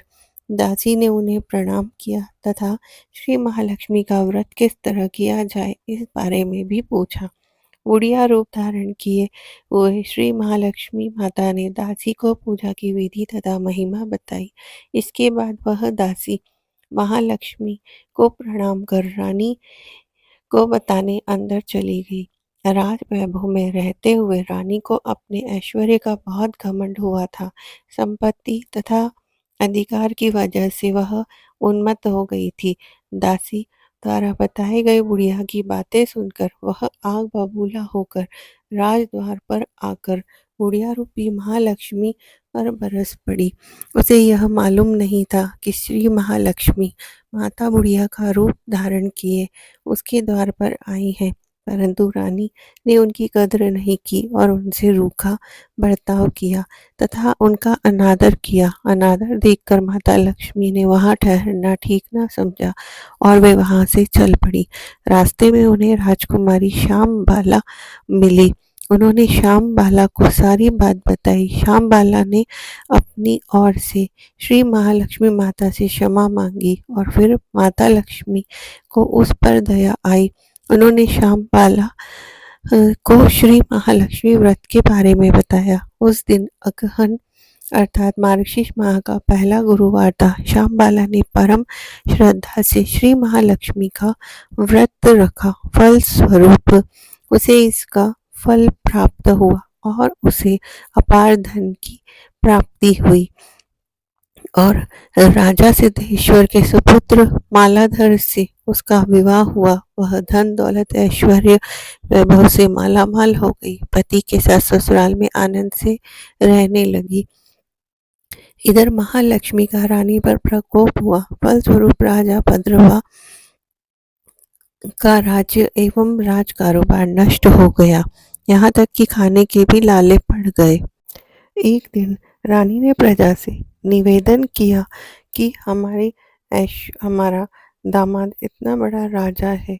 दासी ने उन्हें प्रणाम किया तथा श्री महालक्ष्मी का व्रत किस तरह किया जाए इस बारे में भी पूछा। बुढ़िया रूप धारण किए हुए श्री महालक्ष्मी माता ने दासी को पूजा की विधि तथा महिमा बताई। इसके बाद वह दासी महालक्ष्मी को प्रणाम कर रानी को बताने अंदर चली गई। राज वैभव में रहते हुए रानी को अपने ऐश्वर्य का बहुत घमंड हुआ था। संपत्ति तथा अधिकार की वजह से वह उन्मत्त हो गई थी। दासी द्वारा बताए गए बुढ़िया की बातें सुनकर वह आग बबूला होकर राजद्वार पर आकर बुढ़िया रूपी महालक्ष्मी पर बरस पड़ी। उसे यह मालूम नहीं था कि श्री महालक्ष्मी माता बुढ़िया का रूप धारण किए उसके द्वार पर आई है, परंतु रानी ने उनकी कद्र नहीं की और उनसे रूखा बर्ताव किया तथा उनका अनादर किया। अनादर देखकर माता लक्ष्मी ने वहां ठहरना ठीक न समझा और वे वहां से चल पड़ी। रास्ते में उन्हें राजकुमारी श्याम बाला मिली। उन्होंने श्याम बाला को सारी बात बताई। श्याम बाला ने अपनी ओर से श्री महालक्ष्मी माता से क्षमा मांगी और फिर माता लक्ष्मी को उस पर दया आई। उन्होंने श्याम बाला को श्री महालक्ष्मी व्रत के बारे में बताया। उस दिन अगहन अर्थात मार्गशीर्ष माह का पहला गुरुवार था। श्याम बाला ने परम श्रद्धा से श्री महालक्ष्मी का व्रत रखा। फल स्वरूप उसे इसका फल प्राप्त हुआ और उसे अपार धन की प्राप्ति हुई और राजा सिद्धेश्वर के सुपुत्र मालाधर से उसका विवाह हुआ। वह धन दौलत ऐश्वर्य वैभव से मालामाल हो गई। पति के साथ ससुराल में आनंद से रहने लगी। इधर महालक्ष्मी का रानी पर प्रकोप हुआ। फलस्वरूप राजा भद्रवा का राज्य एवं राज कारोबार नष्ट हो गया। यहाँ तक कि खाने के भी लाले पड़ गए। एक दिन रानी ने प्रजा से निवेदन किया कि हमारा दामाद इतना बड़ा राजा है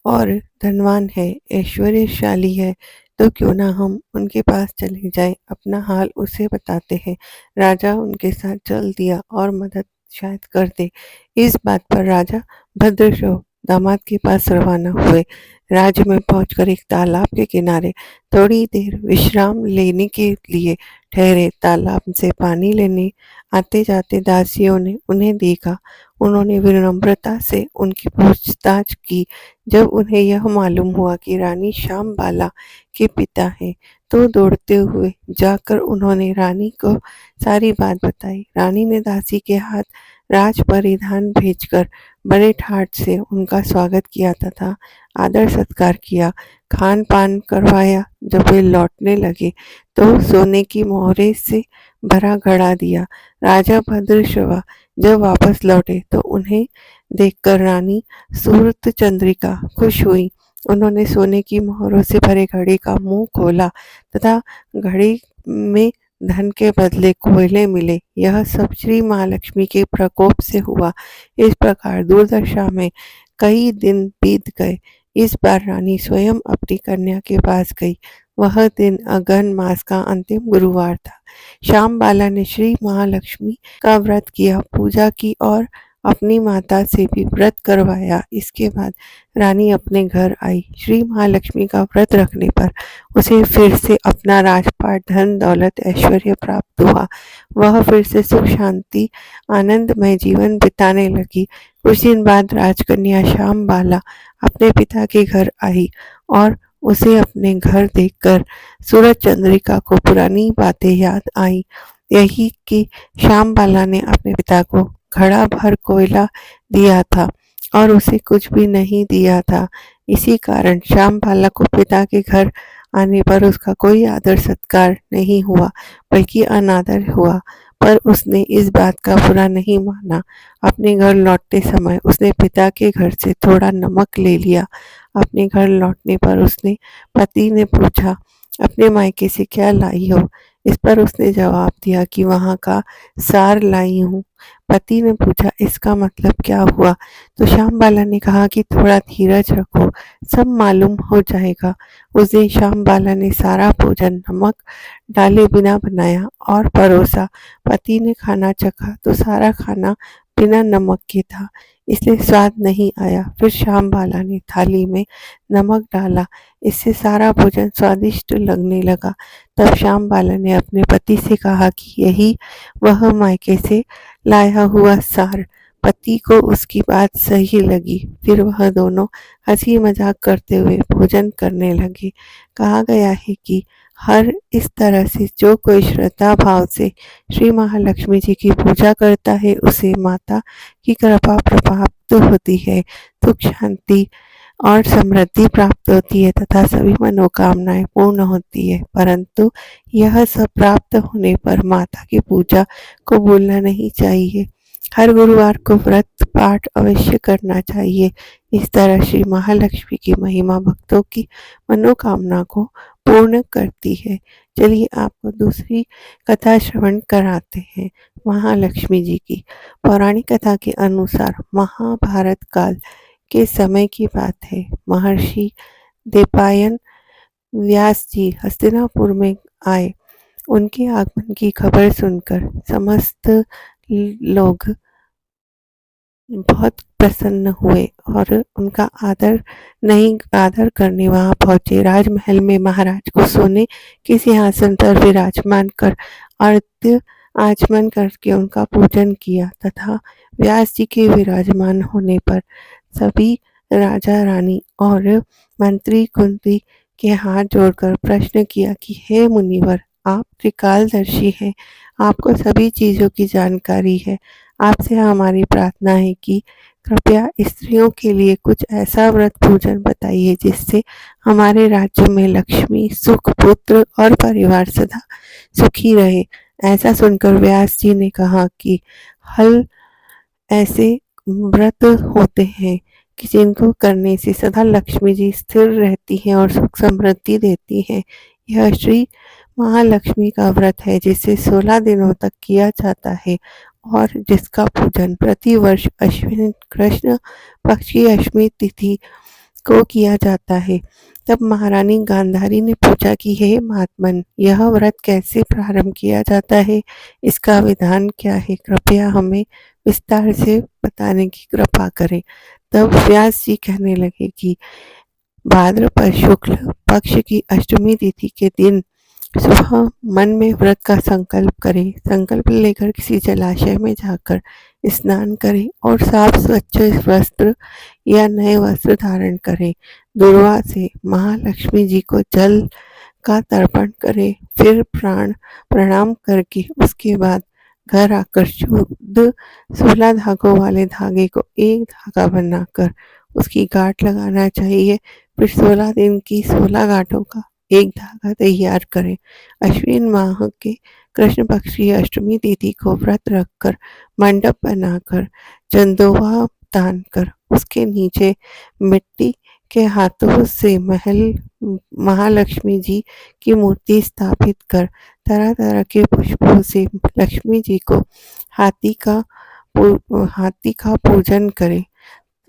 और धनवान है, ऐश्वर्यशाली है, तो क्यों ना हम उनके पास चले जाएं, अपना हाल उसे बताते हैं। राजा उनके साथ चल दिया और मदद शायद कर दे। इस बात पर राजा भद्रशव दामाद के पास रवाना हुए। राज्य में पहुंचकर एक तालाब के किनारे थोड़ी देर विश्राम लेने के लिए ठहरे। तालाब से पानी लेने आते जाते दासियों ने उन्हें देखा। उन्होंने विनम्रता से उनकी पूछताछ की। जब उन्हें यह मालूम हुआ कि रानी श्यामबाला के पिता हैं, तो दौड़ते हुए जाकर उन्होंने रानी को सारी बात बताई। रानी ने दासी के हाथ राज परिधान भेजकर बड़े ठाट से उनका स्वागत किया तथा आदर सत्कार किया, खान पान करवाया। जब वे लौटने लगे तो सोने की मोहरे से भरा घड़ा दिया। राजा भद्रश्रवा जब वापस लौटे तो उन्हें देखकर रानी सूरत चंद्रिका खुश हुई। उन्होंने सोने की मोहरों से भरे घड़े का मुंह खोला तथा घड़ी में धन के बदले कोयले मिले। यह सब श्री महालक्ष्मी के प्रकोप से हुआ। इस प्रकार दुर्दशा में कई दिन बीत गए। इस बार रानी स्वयं अपनी कन्या के पास गई। वह दिन अगहन मास का अंतिम गुरुवार था। श्यामबाला ने श्री महालक्ष्मी का व्रत किया, पूजा की और अपनी माता से भी व्रत करवाया। इसके बाद रानी अपने घर आई। श्री महालक्ष्मी का व्रत रखने पर उसे फिर से अपना राजपाट, धन दौलत, ऐश्वर्य प्राप्त हुआ। वह फिर से सुख शांति आनंदमय जीवन बिताने लगी। कुछ दिन बाद राजकन्या श्यामबाला अपने पिता के घर आई और उसे अपने घर देखकर सूरज चंद्रिका को पुरानी बातें याद आई। यही कि श्यामबाला ने अपने पिता को घड़ा भर कोयला दिया था और उसे कुछ भी नहीं दिया था। इसी कारण श्यामबाला को पिता के घर आने पर उसका कोई आदर सत्कार नहीं हुआ, बल्कि अनादर हुआ। पर उसने इस बात का बुरा नहीं माना। अपने घर लौटते समय उसने पिता के घर से थोड़ा नमक ले लिया। अपने घर लौटने पर उसने पति ने पूछा, अपने मायके से क्या लाई हो? इस पर उसने जवाब दिया कि वहाँ का सार लाई हूँ। पति ने पूछा, इसका मतलब क्या हुआ? तो श्यामबाला ने कहा कि थोड़ा धीरज रखो, सब मालूम हो जाएगा। उस दिन श्यामबाला ने सारा भोजन नमक डाले बिना बनाया और परोसा। पति ने खाना चखा तो सारा खाना बिना नमक के था, इसलिए स्वाद नहीं आया। फिर श्यामबाला ने थाली में नमक डाला, इससे सारा भोजन स्वादिष्ट लगने लगा। तब श्यामबाला ने अपने पति से कहा कि यही वह मायके से लाया हुआ सार। पति को उसकी बात सही लगी। फिर वह दोनों हंसी मजाक करते हुए भोजन करने लगे। कहा गया है कि हर इस तरह से जो कोई श्रद्धा भाव से श्री महालक्ष्मी जी की पूजा करता है, उसे माता की कृपा प्राप्त होती है, सुख शांति और समृद्धि प्राप्त होती है तथा सभी मनोकामनाएं पूर्ण होती है। परंतु यह सब प्राप्त होने पर माता की पूजा को भूलना नहीं चाहिए। हर गुरुवार को व्रत पाठ अवश्य करना चाहिए। इस तरह श्री महालक्ष्मी की महिमा भक्तों की मनोकामना को पूर्ण करती है। चलिए आपको दूसरी कथा श्रवण कराते हैं। महालक्ष्मी जी की पौराणिक कथा के अनुसार महाभारत काल के समय की बात है। महर्षि देवपायन व्यास जी हस्तिनापुर में आए। उनके आगमन की खबर सुनकर समस्त लोग बहुत प्रसन्न हुए और उनका आदर करने वहां पहुंचे। राजमहल में महाराज को सोने के सिंहासन पर विराजमान कर अर्घ्य आचमन करके उनका पूजन किया तथा व्यास जी के विराजमान होने पर सभी राजा रानी और मंत्री कुंती के हाथ जोड़कर प्रश्न किया कि हे मुनिवर, आप त्रिकालदर्शी हैं, आपको सभी चीजों की जानकारी है। आपसे हमारी प्रार्थना है कि कृपया स्त्रियों के लिए कुछ ऐसा व्रत पूजन बताइए जिससे हमारे राज्य में लक्ष्मी, सुख, पुत्र और परिवार सदा सुखी रहे। ऐसा सुनकर व्यास जी ने कहा कि हल ऐसे व्रत होते हैं कि जिनको करने से सदा लक्ष्मी जी स्थिर रहती हैं और सुख समृद्धि देती हैं। यह श्री महालक्ष्मी का व्रत है जिसे 16 दिनों तक किया जाता है और जिसका पूजन प्रति वर्ष अश्विन कृष्ण पक्ष की अष्टमी तिथि को किया जाता है। तब महारानी गांधारी ने पूछा कि हे महात्मन, यह व्रत कैसे प्रारंभ किया जाता है, इसका विधान क्या है, कृपया हमें विस्तार से बताने की कृपा करें। तब व्यास जी कहने लगे कि भाद्रपद शुक्ल पक्ष की अष्टमी तिथि के दिन सुबह मन में व्रत का संकल्प करें। संकल्प लेकर किसी जलाशय में जाकर स्नान करें और साफ स्वच्छ वस्त्र या नए वस्त्र धारण करें। दुर्वा से महालक्ष्मी जी को जल का तर्पण करें। फिर प्रणाम करके उसके बाद घर आकर शुद्ध 16 धागों वाले धागे को एक धागा बनाकर उसकी गांठ लगाना चाहिए। फिर 16 दिन की 16 गांठों का एक धागा तैयार करें। अश्विन माह के कृष्ण पक्ष की अष्टमी तिथि को व्रत रखकर मंडप बनाकर चंदोवा दान कर उसके नीचे मिट्टी के हाथों से महालक्ष्मी जी की मूर्ति स्थापित कर तरह तरह के पुष्पों से लक्ष्मी जी को हाथी का पूजन करें।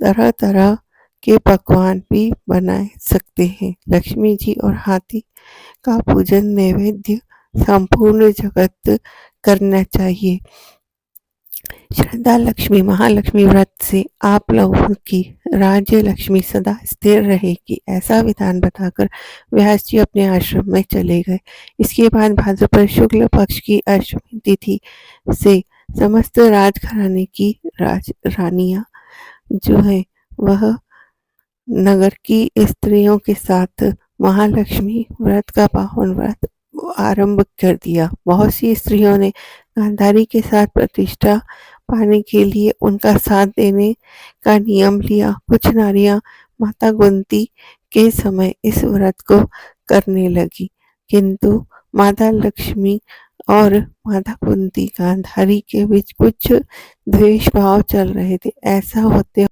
तरह तरह के पकवान भी बना सकते हैं। लक्ष्मी जी और हाथी का पूजन नैवेद्य संपूर्ण जगत करना चाहिए। श्रद्धा लक्ष्मी महालक्ष्मी व्रत से आप लोगों की राज्य लक्ष्मी सदा स्थिर रहेगी, ऐसा विधान बताकर व्यास जी अपने आश्रम में चले गए। इसके बाद भाद्रपद शुक्ल पक्ष की अष्टमी तिथि से समस्त राजघराने की रानियां जो है वह नगर की स्त्रियों के साथ महालक्ष्मी व्रत का पावन व्रत आरंभ कर दिया। बहुत सी स्त्रियों ने गांधारी के साथ प्रतिष्ठा पाने के लिए उनका साथ देने का नियम लिया। कुछ नारियां माता कुंती के समय इस व्रत को करने लगी, किंतु माता लक्ष्मी और माता कुंती गांधारी के बीच कुछ द्वेष भाव चल रहे थे। ऐसा होते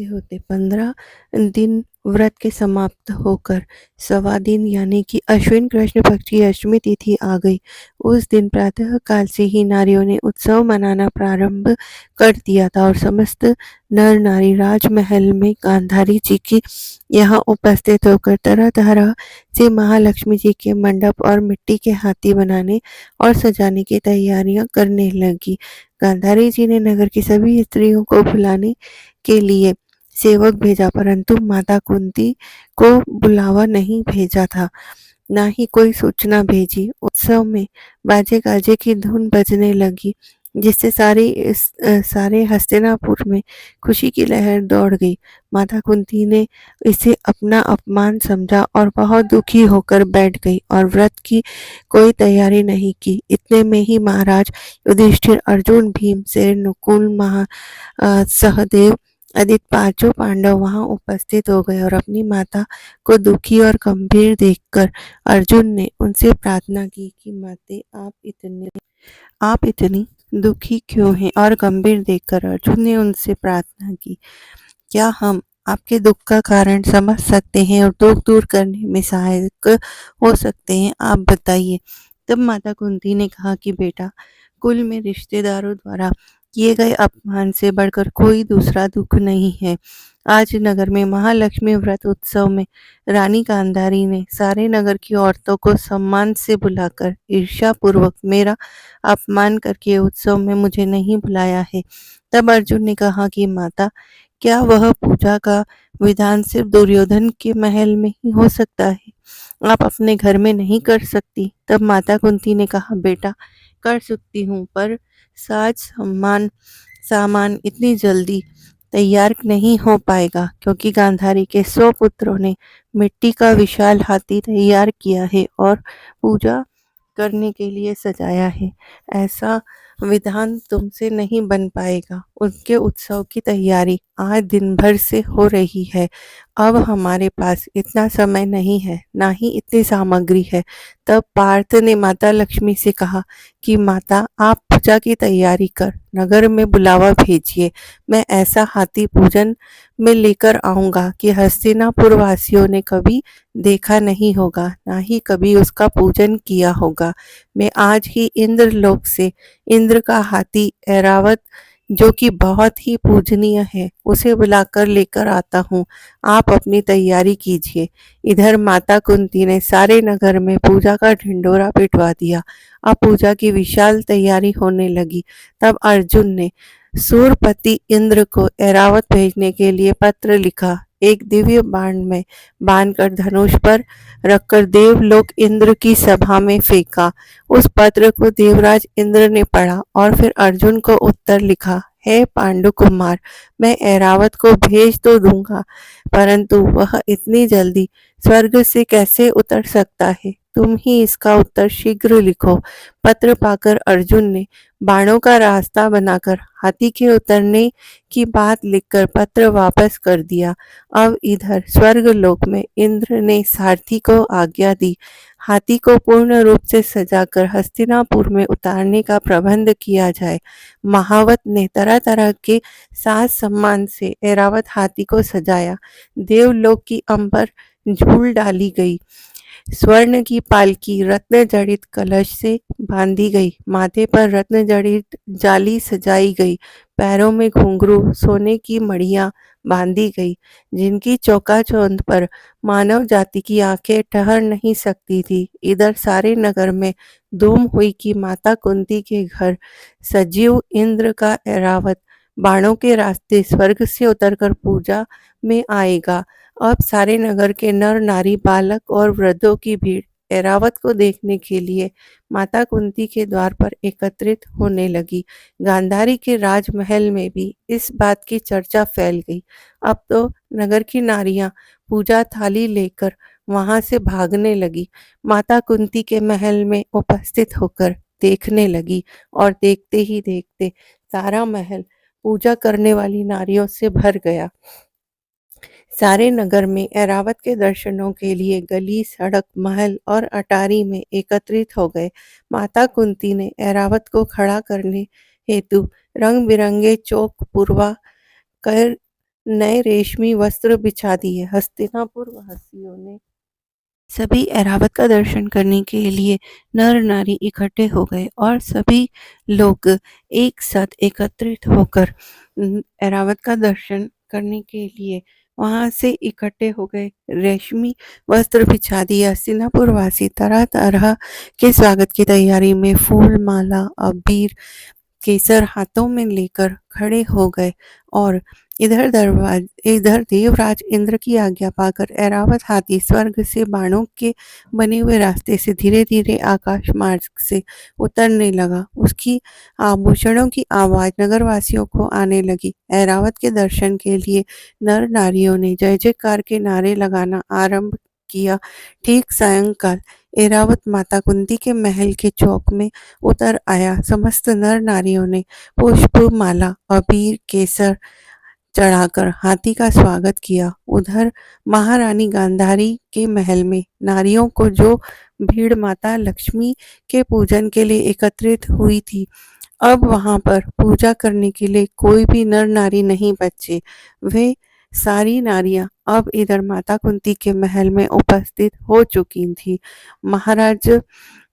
होते 15 दिन व्रत के समाप्त होकर सवा दिन यानी कि अश्विन कृष्ण पक्ष की अष्टमी तिथि आ गई। उस दिन प्रातः काल से ही नारियों ने उत्सव मनाना प्रारंभ कर दिया था और समस्त नर नारी राजमहल में गांधारी जी की यहाँ उपस्थित होकर तरह तरह से महालक्ष्मी जी के मंडप और मिट्टी के हाथी बनाने और सजाने की तैयारियां करने लगी। गांधारी जी ने नगर की सभी स्त्रियों को बुलाने के लिए सेवक भेजा, परंतु माता कुंती को बुलावा नहीं भेजा था, ना ही कोई सूचना भेजी। उत्सव में बाजे गाजे की धुन बजने लगी, जिससे सारे हस्तिनापुर में खुशी की लहर दौड़ गई। माता कुंती ने इसे अपना अपमान समझा और बहुत दुखी होकर बैठ गई और व्रत की कोई तैयारी नहीं की। इतने में ही महाराज युधिष्ठिर, अर्जुन, भीमसेन, नकुल, सहदेव आदित्य पांचों पांडव वहां उपस्थित हो गए और अपनी माता को दुखी और गंभीर देखकर अर्जुन ने उनसे प्रार्थना की कि माते आप इतनी दुखी क्यों हैं? और गंभीर देखकर अर्जुन ने उनसे प्रार्थना की, क्या हम आपके दुख का कारण समझ सकते हैं और दुख दूर करने में सहायक हो सकते हैं? आप बताइए। तब माता कुंती ने कहा कि बेटा, कुल में रिश्तेदारों द्वारा किए गए अपमान से बढ़कर कोई दूसरा दुख नहीं है। आज नगर में महालक्ष्मी व्रत उत्सव में रानी गांधारी ने सारे नगर की औरतों को सम्मान से बुलाकर ईर्ष्या पूर्वक मेरा अपमान करके उत्सव में मुझे नहीं बुलाया है। तब अर्जुन ने कहा कि माता, क्या वह पूजा का विधान सिर्फ दुर्योधन के महल में ही हो सकता है? आप अपने घर में नहीं कर सकती? तब माता कुंती ने कहा, बेटा, कर सकती हूँ, पर सामान इतनी जल्दी तैयार नहीं हो पाएगा, क्योंकि गांधारी के 100 पुत्रों ने मिट्टी का विशाल हाथी तैयार किया है और पूजा करने के लिए सजाया है। ऐसा विधान तुमसे नहीं बन पाएगा। उनके उत्सव की तैयारी आज दिन भर से हो रही है। अब हमारे पास इतना समय नहीं है, ना ही इतनी सामग्री है। तब पार्थ ने माता लक्ष्मी से कहा कि माता, आप पूजा की तैयारी कर नगर में बुलावा भेजिए। मैं ऐसा हाथी पूजन में लेकर आऊंगा कि हस्तिनापुर वासियों ने कभी देखा नहीं होगा, ना ही कभी उसका पूजन किया होगा। मैं आज ही इंद्रलोक से इंद्र का हाथी ऐरावत, जो कि बहुत ही पूजनीय है, उसे बुलाकर लेकर आता हूँ। आप अपनी तैयारी कीजिए। इधर माता कुंती ने सारे नगर में पूजा का ढिंढोरा पिटवा दिया। अब पूजा की विशाल तैयारी होने लगी। तब अर्जुन ने सूरपति इंद्र को ऐरावत भेजने के लिए पत्र लिखा। एक दिव्य बाण में बांधकर धनुष पर रखकर देवलोक इंद्र की सभा में फेंका। उस पत्र को देवराज इंद्र ने पढ़ा और फिर अर्जुन को उत्तर लिखा, हे पांडु कुमार, मैं ऐरावत को भेज तो दूंगा, परंतु वह इतनी जल्दी स्वर्ग से कैसे उतर सकता है? तुम ही इसका उत्तर शीघ्र लिखो। पत्र पाकर अर्जुन ने बाणों का रास्ता बनाकर हाथी के उतरने की बात लिखकर पत्र वापस कर दिया। अब इधर स्वर्ग लोक में इंद्र ने सारथी को आज्ञा दी, हाथी को पूर्ण रूप से सजाकर हस्तिनापुर में उतारने का प्रबंध किया जाए। महावत ने तरह तरह के साज सम्मान से ऐरावत हाथी को सजाया। देवलोक की अंबर झूल डाली गई। स्वर्ण की पालकी रत्न जड़ित कलश से बांधी गई। माथे पर रत्न जड़ित जाली सजाई गई। पैरों में घुंघरू सोने की मड़ियां बांधी गई, जिनकी चौकाचौंध पर मानव जाति की आंखें ठहर नहीं सकती थी। इधर सारे नगर में धूम हुई कि माता कुंती के घर सजीव इंद्र का ऐरावत बाणों के रास्ते स्वर्ग से उतरकर पूजा में आएगा। अब सारे नगर के नर नारी बालक और वृद्धों की भीड़ ऐरावत को देखने के लिए माता कुंती के द्वार पर एकत्रित होने लगी। गांधारी के राजमहल में भी इस बात की चर्चा फैल गई। अब तो नगर की नारियां पूजा थाली लेकर वहां से भागने लगी। माता कुंती के महल में उपस्थित होकर देखने लगी और देखते ही देखते सारा महल पूजा करने वाली नारियों से भर गया। सारे नगर में ऐरावत के दर्शनों के लिए गली, सड़क, महल और अटारी में एकत्रित हो गए। माता कुंती ने ऐरावत को खड़ा करने हेतु रंग बिरंगे चौक पुरवा कर नए रेशमी वस्त्र बिछा दिए। हस्तिनापुर वासियों ने सभी ऐरावत का दर्शन करने के लिए नर नारी इकट्ठे हो गए और सभी लोग एक साथ एकत्रित होकर ऐरावत का दर्शन करने के लिए वहां से इकट्ठे हो गए। रेशमी वस्त्र बिछा दिए। हस्तिनापुर वासी तरह तरह के स्वागत की तैयारी में फूल, माला, अबीर, केसर हाथों में लेकर खड़े हो गए और इधर देवराज इंद्र की आज्ञा पाकर ऐरावत हाथी स्वर्ग से बाणों के बने हुए रास्ते से धीरे धीरे आकाश मार्ग से उतरने लगा। उसकी आभूषणों की आवाज नगरवासियों को आने लगी। ऐरावत के दर्शन के लिए नर नारियों ने जय जयकार के नारे लगाना आरंभ किया। ठीक सायंकाल ऐरावत माता कुंती के महल के चौक में उतर आया। समस्त नर नारियों ने पुष्प, माला, अबीर, केसर चढ़ाकर हाथी का स्वागत किया। उधर महारानी गांधारी के महल में नारियों को जो भीड़ माता लक्ष्मी के पूजन के लिए एकत्रित हुई थी, अब वहां पर पूजा करने के लिए कोई भी नर नारी नहीं बचे। वे सारी नारियां अब इधर माता कुंती के महल में उपस्थित हो चुकी थी। महाराज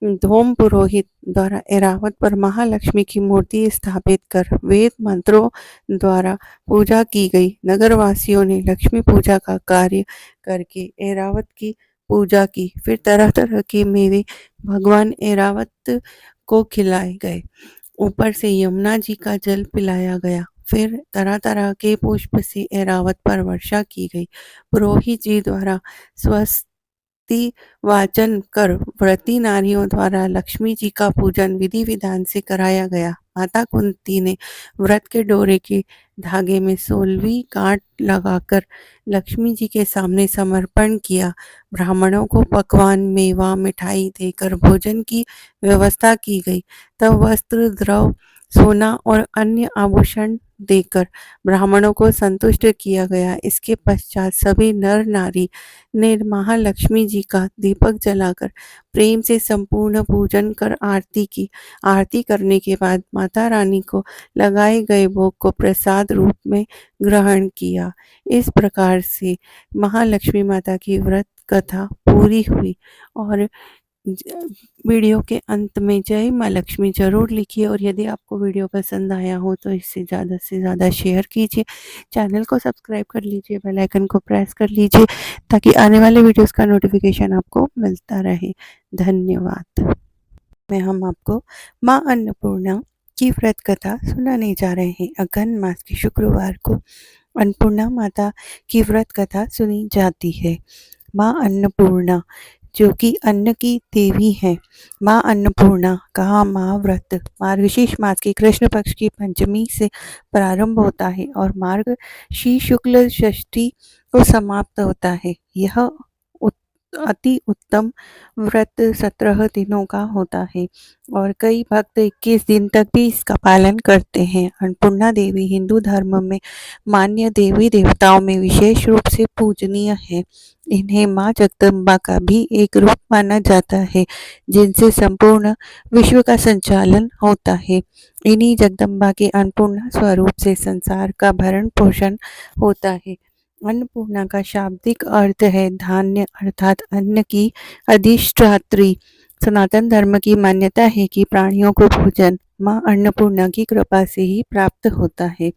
धोम पुरोहित द्वारा ऐरावत पर महालक्ष्मी की मूर्ति स्थापित कर वेद मंत्रों द्वारा पूजा की गई। नगरवासियों ने लक्ष्मी पूजा का कार्य करके ऐरावत की पूजा की। फिर तरह तरह के मेवे भगवान ऐरावत को खिलाए गए। ऊपर से यमुना जी का जल पिलाया गया। फिर तरह तरह के पुष्प से ऐरावत पर वर्षा की गई। पुरोहित जी द्वारा स्वस्ति वाचन कर व्रती नारियों द्वारा लक्ष्मी जी का पूजन विधि विधान से कराया गया। माता कुंती ने व्रत के डोरे के धागे में 16वीं गांठ लगाकर लक्ष्मी जी के सामने समर्पण किया। ब्राह्मणों को पकवान, मेवा, मिठाई देकर भोजन की व्यवस्था की गई। तब वस्त्र, द्रव, सोना और अन्य आभूषण देकर ब्राह्मणों को संतुष्ट किया गया। इसके पश्चात सभी नर नारी ने महालक्ष्मी जी का दीपक जलाकर प्रेम से संपूर्ण पूजन कर आरती की। आरती करने के बाद माता रानी को लगाए गए भोग को प्रसाद रूप में ग्रहण किया। इस प्रकार से महालक्ष्मी माता की व्रत कथा पूरी हुई। और वीडियो के अंत में जय माँ लक्ष्मी जरूर लिखिए और यदि आपको वीडियो पसंद आया हो तो इसे ज़्यादा से ज़्यादा शेयर कीजिए। चैनल को सब्सक्राइब कर लीजिए, बेल आइकन को प्रेस कर लीजिए ताकि आने वाले वीडियोस का नोटिफिकेशन आपको मिलता रहे। धन्यवाद। में हम आपको माँ अन्नपूर्णा की व्रत कथा सुनाने जा रहे हैं। अगहन मास के शुक्रवार को अन्नपूर्णा माता की व्रत कथा सुनी जाती है। माँ अन्नपूर्णा जो कि अन्न की देवी है। माँ अन्नपूर्णा का महाव्रत मार्गशीर्ष मास की कृष्ण पक्ष की पंचमी से प्रारंभ होता है और मार्गशीर्ष शुक्ल षष्ठी को समाप्त होता है। यह अति उत्तम व्रत 17 दिनों का होता है और कई भक्त 21 दिन तक भी इसका पालन करते हैं। अन्नपूर्णा देवी हिंदू धर्म में मान्य देवी देवताओं में विशेष रूप से पूजनीय है। इन्हें माँ जगदम्बा का भी एक रूप माना जाता है, जिनसे संपूर्ण विश्व का संचालन होता है। इन्हीं जगदम्बा के अन्नपूर्णा स्वरूप से संसार का भरण पोषण होता है। अन्नपूर्णा का शाब्दिक अर्थ है धान्य अर्थात अन्न की अधिष्ठात्री। सनातन धर्म की मान्यता है कि प्राणियों को भोजन माँ अन्नपूर्णा की कृपा से ही प्राप्त होता है।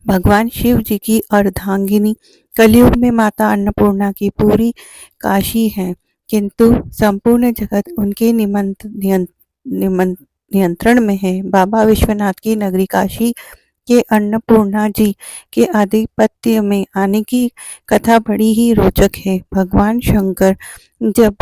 भगवान शिव जी की अर्धांगिनी कलयुग में माता अन्नपूर्णा की पूरी काशी है, किंतु संपूर्ण जगत उनके नियंत्रण में है। बाबा विश्वनाथ की नगरी काशी के अन्नपूर्णा जी के आधिपत्य में आने की कथा बड़ी ही रोचक है। भगवान शंकर जब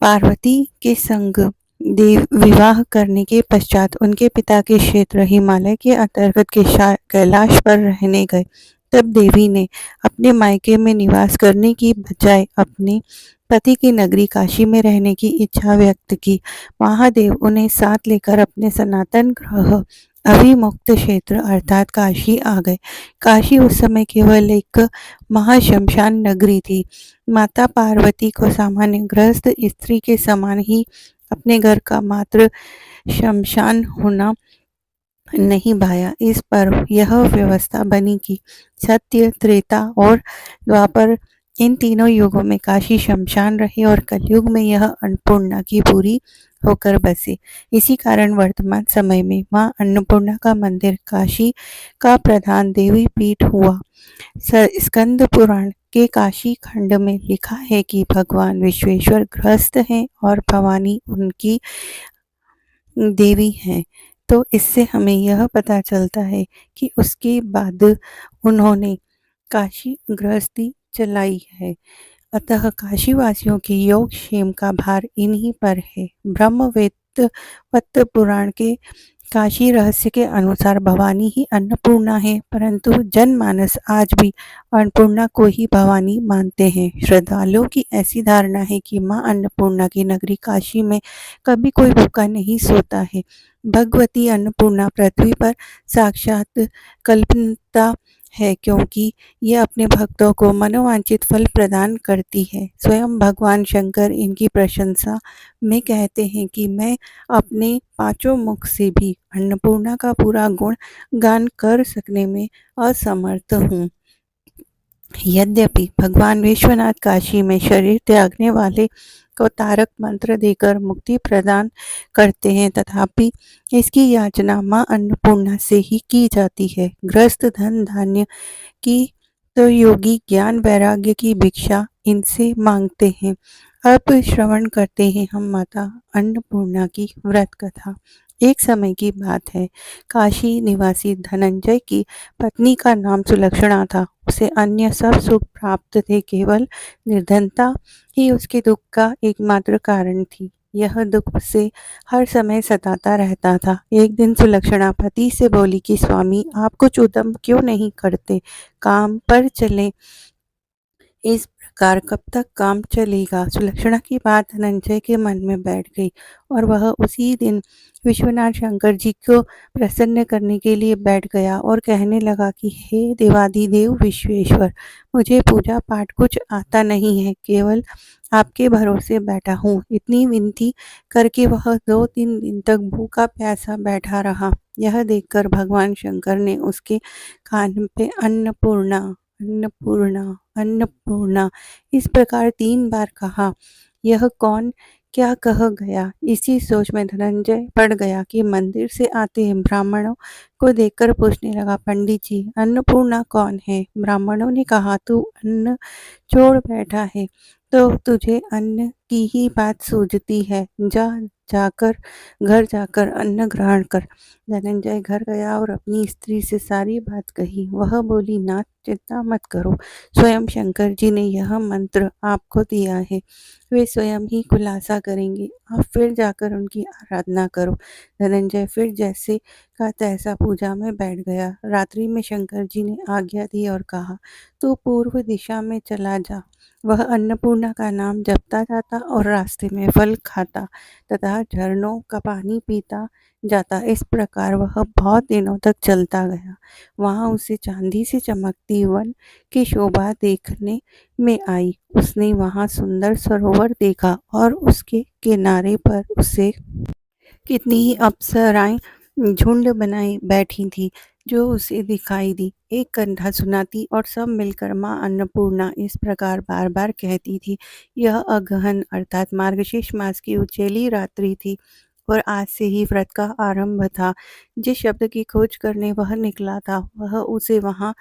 पार्वती के संग देव विवाह करने के पश्चात उनके पिता के क्षेत्र हिमालय के अंतर्गत के कैलाश पर रहने गए, तब देवी ने अपने मायके में निवास करने की बजाय अपने पति की नगरी काशी में रहने की इच्छा व्यक्त की। महादेव उन्हें साथ लेकर अपने सनातन ग्रह अभिमुक्त क्षेत्र अर्थात काशी आ गए। काशी उस समय केवल एक महाशमशान नगरी थी। माता पार्वती को सामान्य गृहस्थ स्त्री के समान ही अपने घर का मात्र शमशान होना नहीं भाया। इस पर यह व्यवस्था बनी कि सत्य, त्रेता और द्वापर इन तीनों युगों में काशी शमशान रहे और कलयुग में यह अन्नपूर्णा की पूरी होकर बसे। इसी कारण वर्तमान समय में मां अन्नपूर्णा का मंदिर काशी का प्रधान देवी पीठ हुआ। स्कंद पुराण के काशी खंड में लिखा है कि भगवान विश्वेश्वर गृहस्थ हैं और भवानी उनकी देवी हैं। तो इससे हमें यह पता चलता है कि उसके बाद उन्होंने काशी गृहस्थी चलाई है। अतः काशीवासियों के योग क्षेम का भार इन्हीं पर है। ब्रह्मवेत्त पुराण के काशी रहस्य के अनुसार भवानी ही अन्नपूर्णा है, परंतु जनमानस आज भी अन्नपूर्णा को ही भवानी मानते हैं। श्रद्धालुओं की ऐसी धारणा है कि मां अन्नपूर्णा की नगरी काशी में कभी कोई भूखा नहीं सोता है। भगवती अन्नपूर्णा पृथ्वी पर साक्षात कल्पना है, क्योंकि ये अपने भक्तों को मनोवांछित फल प्रदान करती है। स्वयं भगवान शंकर इनकी प्रशंसा में कहते हैं कि मैं अपने पांचों मुख से भी अन्नपूर्णा का पूरा गुण गान कर सकने में असमर्थ हूँ। यद्यपि भगवान विश्वनाथ काशी में शरीर त्यागने वाले को तारक मंत्र देकर मुक्ति प्रदान करते हैं, तथापि इसकी याचना मां अन्नपूर्णा से ही की जाती है। गृहस्थ धन धान्य की तो योगी ज्ञान वैराग्य की भिक्षा इनसे मांगते हैं। अब श्रवण करते हैं हम माता अन्नपूर्णा की व्रत कथा। एक समय की बात है, काशी निवासी धनंजय की पत्नी का नाम सुलक्षणा था। उसे अन्य सब सुख प्राप्त थे, केवल निर्धनता ही उसके दुख का एकमात्र कारण थी। यह दुख उसे हर समय सताता रहता था। एक दिन सुलक्षणा पति से बोली कि स्वामी, आप कुछ उद्यम क्यों नहीं करते, काम पर चलें। इस प्रकार कब तक काम चलेगा? सुलक्षणा की बात धनंजय के मन में बैठ गई और वह उसी दिन विश्वनाथ शंकर जी को प्रसन्न करने के लिए बैठ गया और कहने लगा कि हे देवाधिदेव विश्वेश्वर, मुझे पूजा पाठ कुछ आता नहीं है, केवल आपके भरोसे बैठा हूँ। इतनी विनती करके वह 2-3 दिन तक भूखा प्यासा बैठा रहा। यह देखकर भगवान शंकर ने उसके कान पे अन्नपूर्णा अन्नपूर्णा अन्नपूर्णा इस प्रकार 3 बार कहा। यह कौन क्या कह गया? इसी सोच में धनंजय पड़ गया कि मंदिर से आते हैं ब्राह्मणों को देखकर पूछने लगा, पंडित जी, अन्नपूर्णा कौन है? ब्राह्मणों ने कहा, तू अन्न छोड़ बैठा है तो तुझे अन्न की ही बात सूझती है। जा घर जाकर अन्न ग्रहण कर। धनंजय घर गया और अपनी स्त्री से सारी बात कही। वह बोली, नाथ चिंता मत करो, स्वयं शंकर जी ने यह मंत्र आपको दिया है, वे स्वयं ही खुलासा करेंगे, आप फिर जाकर उनकी आराधना करो। धनंजय फिर जैसे का तैसा पूजा में बैठ गया। रात्रि में शंकर जी ने आज्ञा दी और कहा, तू पूर्व दिशा में चला जा। वह अन्नपूर्णा का नाम जपता जाता और रास्ते में फल खाता तथा झरनों का पानी पीता जाता। इस प्रकार वह बहुत दिनों तक चलता गया। वहां उसे चांदी से चमकती वन की शोभा देखने में आई। उसने वहां सुंदर सरोवर देखा और उसके किनारे पर उसे कितनी ही अप्सराएं झुंड बनाई बैठी थी जो उसे दिखाई दी। एक कंधा सुनाती और सब मिलकर माँ अन्नपूर्णा इस प्रकार बार बार कहती थी। यह अगहन अर्थात मार्गशीर्ष मास की उचेली रात्रि थी और आज से ही व्रत का आरंभ था। जिस शब्द की खोज करने वह निकला था वह उसे वहां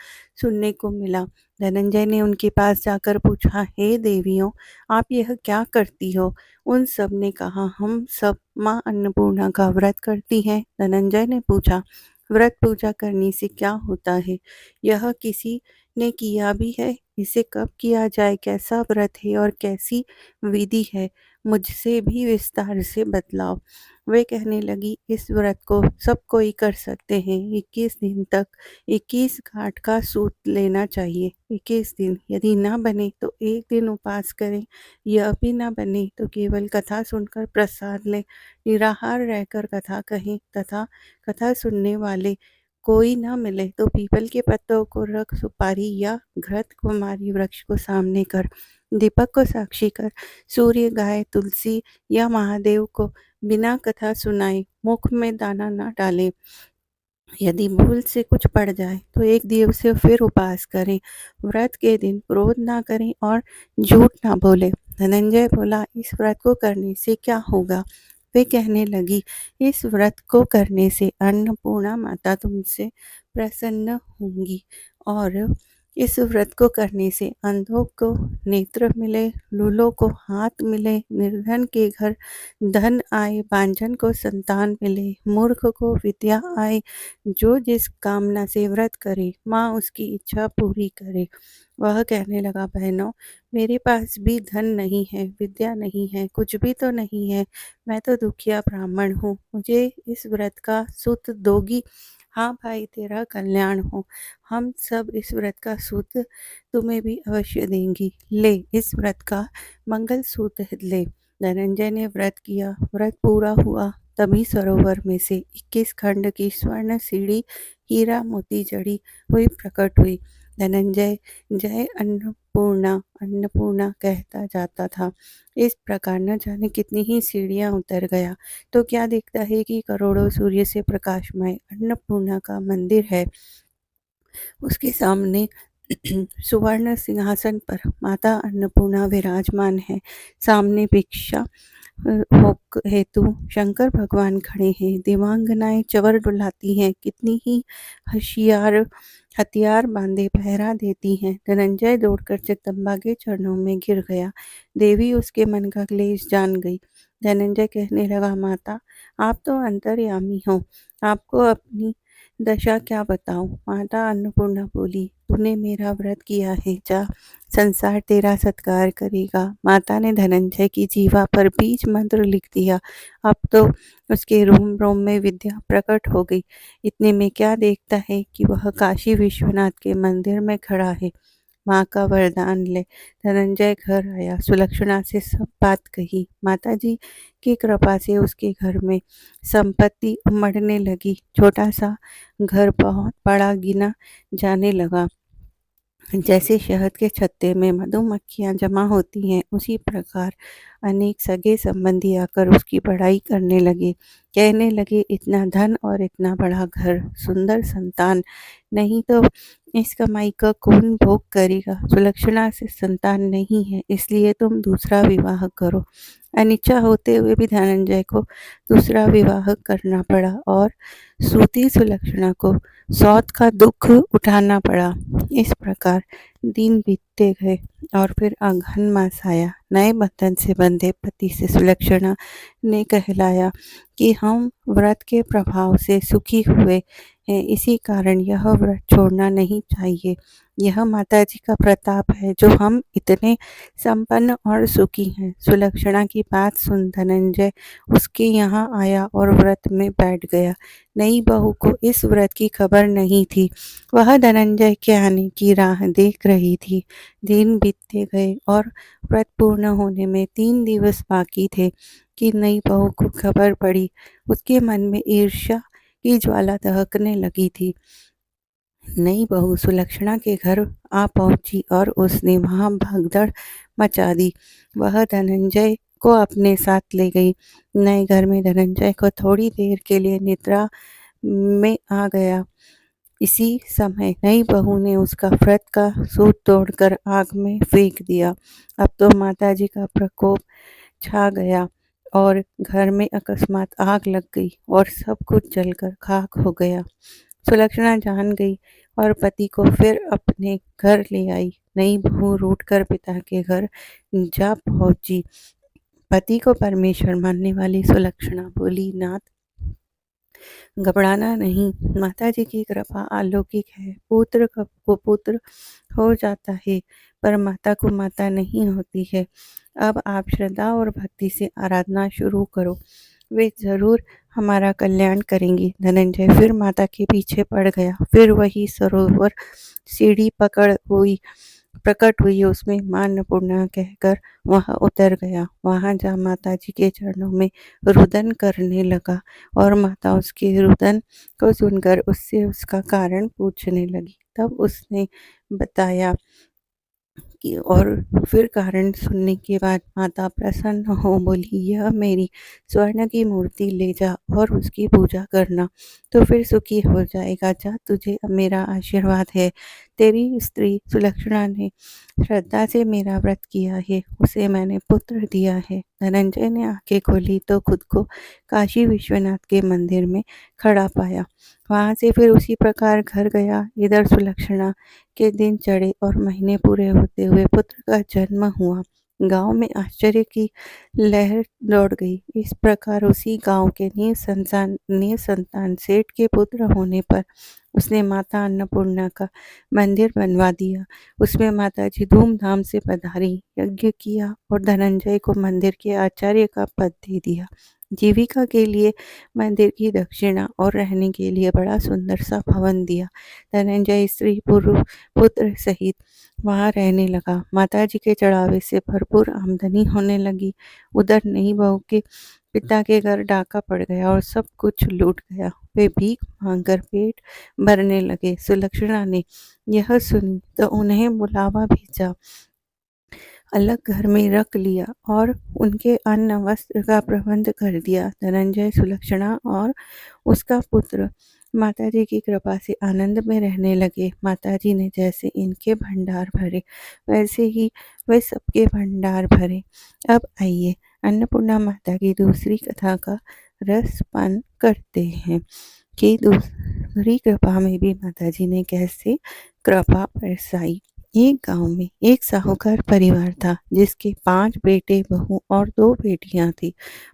सुनने को मिला। धनंजय ने उनके पास जाकर पूछा, हे देवियों, आप यह क्या करती हो? उन सब ने कहा, हम सब माँ अन्नपूर्णा का व्रत करती हैं। धनंजय ने पूछा, व्रत पूजा करने से क्या होता है? यह किसी ने किया भी है? इसे कब किया जाए? कैसा व्रत है और कैसी विधि है? मुझसे भी विस्तार से बतलाओ। वे कहने लगी, इस व्रत को सब कोई कर सकते हैं। 21 दिन तक 21 घाट का सूत लेना चाहिए। 21 दिन यदि न बने तो एक दिन उपवास करें। यह भी न बने तो केवल कथा सुनकर प्रसाद लें। निराहार रहकर कथा कहें तथा कथा सुनने वाले कोई न मिले तो पीपल के पत्तों को रख सुपारी या घृत कुमारी वृक्ष को सामने कर दीपक को साक्षी कर सूर्य गाय तुलसी या महादेव को बिना कथा सुनाए मुख में दाना न डालें। यदि भूल से कुछ पड़ जाए तो एक दिवसीय फिर उपवास करें। व्रत के दिन क्रोध ना करें और झूठ ना बोले। धनंजय बोला, इस व्रत को करने से क्या होगा? वे कहने लगी, इस व्रत को करने से अन्नपूर्णा माता तुमसे प्रसन्न होंगी और इस व्रत को करने से अंधों को नेत्र मिले, लूलों को हाथ मिले, निर्धन के घर धन आए, बांझन को संतान मिले, मूर्ख को विद्या आए। जो जिस कामना से व्रत करे माँ उसकी इच्छा पूरी करे। वह कहने लगा, बहनों, मेरे पास भी धन नहीं है, विद्या नहीं है, कुछ भी तो नहीं है। मैं तो दुखिया ब्राह्मण हूँ, मुझे इस व्रत का सूत दोगी? हाँ भाई, तेरा कल्याण हो, हम सब इस व्रत का सूत तुम्हें भी अवश्य देंगी। ले, इस व्रत का मंगल सूत्र ले। धनंजय ने व्रत किया। व्रत पूरा हुआ तभी सरोवर में से 21 खंड की स्वर्ण सीढ़ी हीरा मोती जड़ी हुई प्रकट हुई। धनंजय जय अन्नपूर्णा अन्नपूर्णा कहता जाता था। इस प्रकार न जाने कितनी ही सीढ़ियां उतर गया तो क्या देखता है कि करोड़ों सूर्य से प्रकाशमय अन्नपूर्णा का मंदिर है। उसके सामने सुवर्ण सिंहासन पर माता अन्नपूर्णा विराजमान है। सामने भिक्षा हेतु शंकर भगवान खड़े हैं। देवांगनाएं चवर डुलाती हैं। कितनी ही हथियार बांधे पहरा देती हैं। धनंजय दौड़कर जगदम्बा के चरणों में गिर गया। देवी उसके मन का क्लेश जान गई। धनंजय कहने लगा, माता, आप तो अंतर्यामी हो, आपको अपनी दशा क्या बताऊं? माता अन्नपूर्णा बोली, तूने मेरा व्रत किया है, जा, संसार तेरा सत्कार करेगा। माता ने धनंजय की जीवा पर बीज मंत्र लिख दिया। अब तो उसके रोम रोम में विद्या प्रकट हो गई। इतने में क्या देखता है कि वह काशी विश्वनाथ के मंदिर में खड़ा है। माँ का वरदान ले धनंजय घर आया। सुलक्षणा से सब बात कही। माताजी की कृपा से उसके घर में संपत्ति उमड़ने लगी। छोटा सा घर बहुत बड़ा गिना जाने लगा। जैसे शहद के छत्ते में मधुमक्खियां जमा होती हैं, उसी प्रकार अनेक सगे संबंधी आकर उसकी बड़ाई करने लगे। कहने लगे, इतना धन और इतना बड़ा घर, सुंदर संतान, नहीं तो इस कमाई का कौन भोग करेगा? सुलक्षणा से संतान नहीं है, इसलिए तुम दूसरा विवाह करो। अनिच्छा होते हुए भी धनंजय को दूसरा विवाह करना पड़ा और सूती सुलक्षणा को सौत का दुख उठाना पड़ा। इस प्रकार दिन बीतते गए और फिर अगहन मास आया। नए बंधन से बंधे पति से सुलक्षणा ने कहलाया कि हम व्रत के प्रभाव से सुखी हुए हैं, इसी कारण यह व्रत छोड़ना नहीं चाहिए। यह माताजी का प्रताप है जो हम इतने संपन्न और सुखी हैं। सुलक्षणा की बात सुन धनंजय उसके यहाँ आया और व्रत में बैठ गया। नई बहू को इस व्रत की खबर नहीं थी। वह धनंजय के आने की राह देख रही थी। दिन बीतते गए और व्रत पूर्ण होने में 3 दिवस बाकी थे कि नई बहू को खबर पड़ी। उसके मन में ईर्ष्या की ज्वाला दहकने लगी थी। नई बहू सुलक्षणा के घर आ पहुंची और उसने वहां भगदड़ मचा दी। वह धनंजय को अपने साथ ले गई। नए घर में धनंजय को थोड़ी देर के लिए निद्रा में आ गया। इसी समय नई बहू ने उसका व्रत का सूत तोड़कर आग में फेंक दिया। अब तो माताजी का प्रकोप छा गया और घर में अकस्मात आग लग गई और सब कुछ जलकर खाक हो गया। सुलक्षणा जान गई और पति को फिर अपने घर ले आई। नई बहू रूठकर पिता के घर जा पहुंची। पति को परमेश्वर मानने वाली सुलक्षणा बोली, नाथ घबराना नहीं, माताजी की कृपा अलौकिक है। पुत्र को पुत्र हो जाता है पर माता को माता नहीं होती है। अब आप श्रद्धा और भक्ति से आराधना शुरू करो, वे जरूर हमारा कल्याण करेंगी। धनंजय फिर माता के पीछे पड़ गया। फिर वही सरोवर सीढ़ी प्रकट हुई, उसमें मां अन्नपूर्णा कहकर वहां उतर गया। वहां जा माता जी के चरणों में रुदन करने लगा और माता उसके रुदन को सुनकर उससे उसका कारण पूछने लगी। तब उसने बताया कि और फिर कारण सुनने के बाद माता प्रसन्न हो बोली, यह मेरी स्वर्ण की मूर्ति ले जा और उसकी पूजा करना, तो फिर सुखी हो जाएगा। जा, तुझे मेरा आशीर्वाद है। तेरी स्त्री सुलक्षणा ने श्रद्धा से मेरा व्रत किया है, उसे मैंने पुत्र दिया है। धनंजय ने आंखें खोली तो खुद को काशी विश्वनाथ के मंदिर में खड़ा पाया। वहां से फिर उसी प्रकार घर गया। इधर सुलक्षणा के दिन चढ़े और महीने पूरे होते हुए पुत्र का जन्म हुआ। गांव में आश्चर्य की लहर दौड़ गई। इस प्रकार उसी गांव के निसंतान सेठ के पुत्र होने पर उसने माता अन्नपूर्णा का मंदिर बनवा दिया। उसमें माताजी धूमधाम से पधारी, यज्ञ किया और धनंजय को मंदिर के आचार्य का पद दे दिया। जीविका के लिए मंदिर की दक्षिणा और रहने के लिए बड़ा सुंदर सा भवन दिया। धनंजय स्त्री पुत्र सहित वहां रहने लगा। माताजी के चढ़ावे से भरपूर आमदनी होने लगी। उधर नई बहू के पिता के घर डाका पड़ गया और सब कुछ लूट गया। वे भीख मांगकर पेट भरने लगे। सुलक्षणा ने यह सुनी तो उन्हें बुलावा भेजा, अलग घर में रख लिया और उनके अन्न वस्त्र का प्रबंध कर दिया। धनंजय, सुलक्षणा और उसका पुत्र माताजी की कृपा से आनंद में रहने लगे। माताजी ने जैसे इनके भंडार भरे वैसे ही वे सबके भंडार भरे। अब आइए अन्नपूर्णा माता की दूसरी कथा का रसपान करते हैं कि दूसरी कृपा में भी माताजी ने कैसे कृपा बरसाई। एक गांव में एक साहूकार परिवार था जिसके 5 बेटे, बहू और 2 बेटियां थी।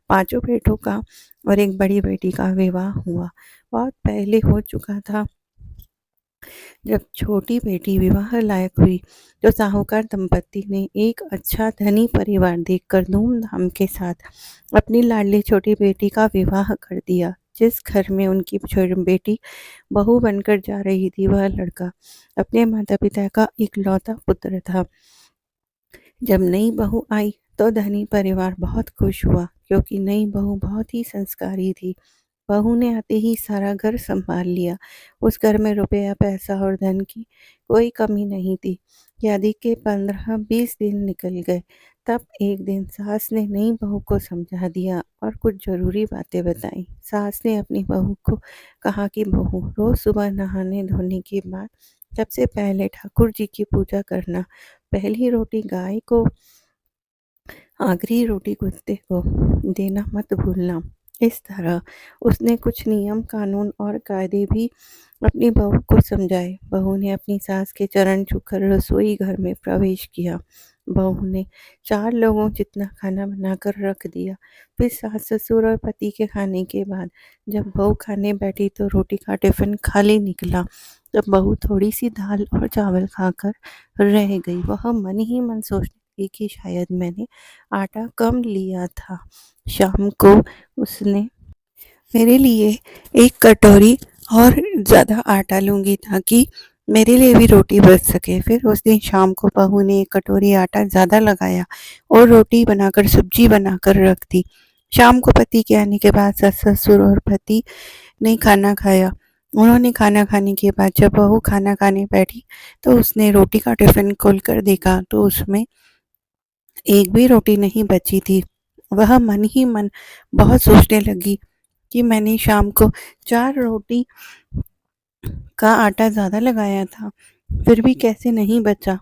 पांचों बेटों का और एक बड़ी बेटी का विवाह हुआ बहुत पहले हो चुका था। जब छोटी बेटी विवाह लायक हुई तो साहूकार दंपति ने एक अच्छा धनी परिवार देखकर धूमधाम के साथ अपनी लाडली छोटी बेटी का विवाह कर दिया। जिस घर में उनकी छोटी बेटी बहू बनकर जा रही थी वह लड़का अपने माता पिता का इकलौता पुत्र था। जब नई बहू आई तो धनी परिवार बहुत खुश हुआ क्योंकि नई बहू बहुत ही संस्कारी थी। बहू ने आते ही सारा घर संभाल लिया। उस घर में रुपया पैसा और धन की कोई कमी नहीं थी। शादी के 15-20 दिन निकल गए। तब एक दिन सास ने नई बहू को समझा दिया और कुछ जरूरी बातें बताई। सास ने अपनी बहू को कहा कि बहू, रोज सुबह नहाने धोने के बाद सबसे पहले ठाकुर जी की पूजा करना। पहली रोटी गाय को, आखिरी रोटी कुत्ते को देना मत भूलना। इस तरह उसने कुछ नियम, कानून और कायदे भी अपनी बहू को समझाए। बहू ने अपनी सास के चरण छूकर रसोई घर में प्रवेश किया। बहू ने 4 लोगों जितना खाना बनाकर रख दिया। फिर सास-ससुर और पति के खाने के बाद जब बहू खाने बैठी तो रोटी का टिफ़िन खाली निकला। तब बहू थोड़ी-सी दाल और चावल खाकर रह गई। वह मन ही मन सोचने लगी कि शायद मैंने आटा कम लिया था। शाम को उसने मेरे लिए एक कटोरी और ज़्यादा आटा लूँगी ताकि मेरे लिए भी रोटी बच सके। फिर उस दिन शाम को बहू ने 1 कटोरी आटा ज़्यादा लगाया और रोटी बनाकर सब्जी बनाकर रख दी। शाम को पति के आने के बाद सास-ससुर और पति ने खाना खाया। उन्होंने खाना खाने के बाद जब बहू खाना खाने बैठी तो उसने रोटी का टिफ़िन खोलकर देखा तो उसमें एक भी रोटी नहीं बची थी। वह मन ही मन बहुत सोचने लगी कि मैंने शाम को 4 रोटी का आटा ज़्यादा लगाया था, फिर भी कैसे नहीं बचा?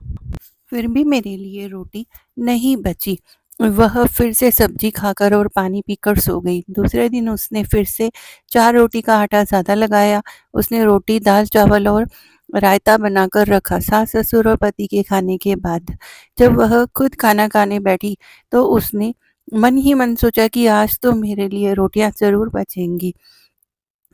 फिर भी मेरे लिए रोटी नहीं बची। वह फिर से सब्जी खाकर और पानी पीकर सो गई। दूसरे दिन उसने फिर से 4 रोटी का आटा ज़्यादा लगाया। उसने रोटी, दाल, चावल और रायता बनाकर रखा। सास-ससुर और पति के खाने के बाद जब वह खुद खाना खाने बैठी, तो उसने मन ही मन सोचा कि आज तो मेरे लिए रोटियाँ ज़रूर बचेंगी,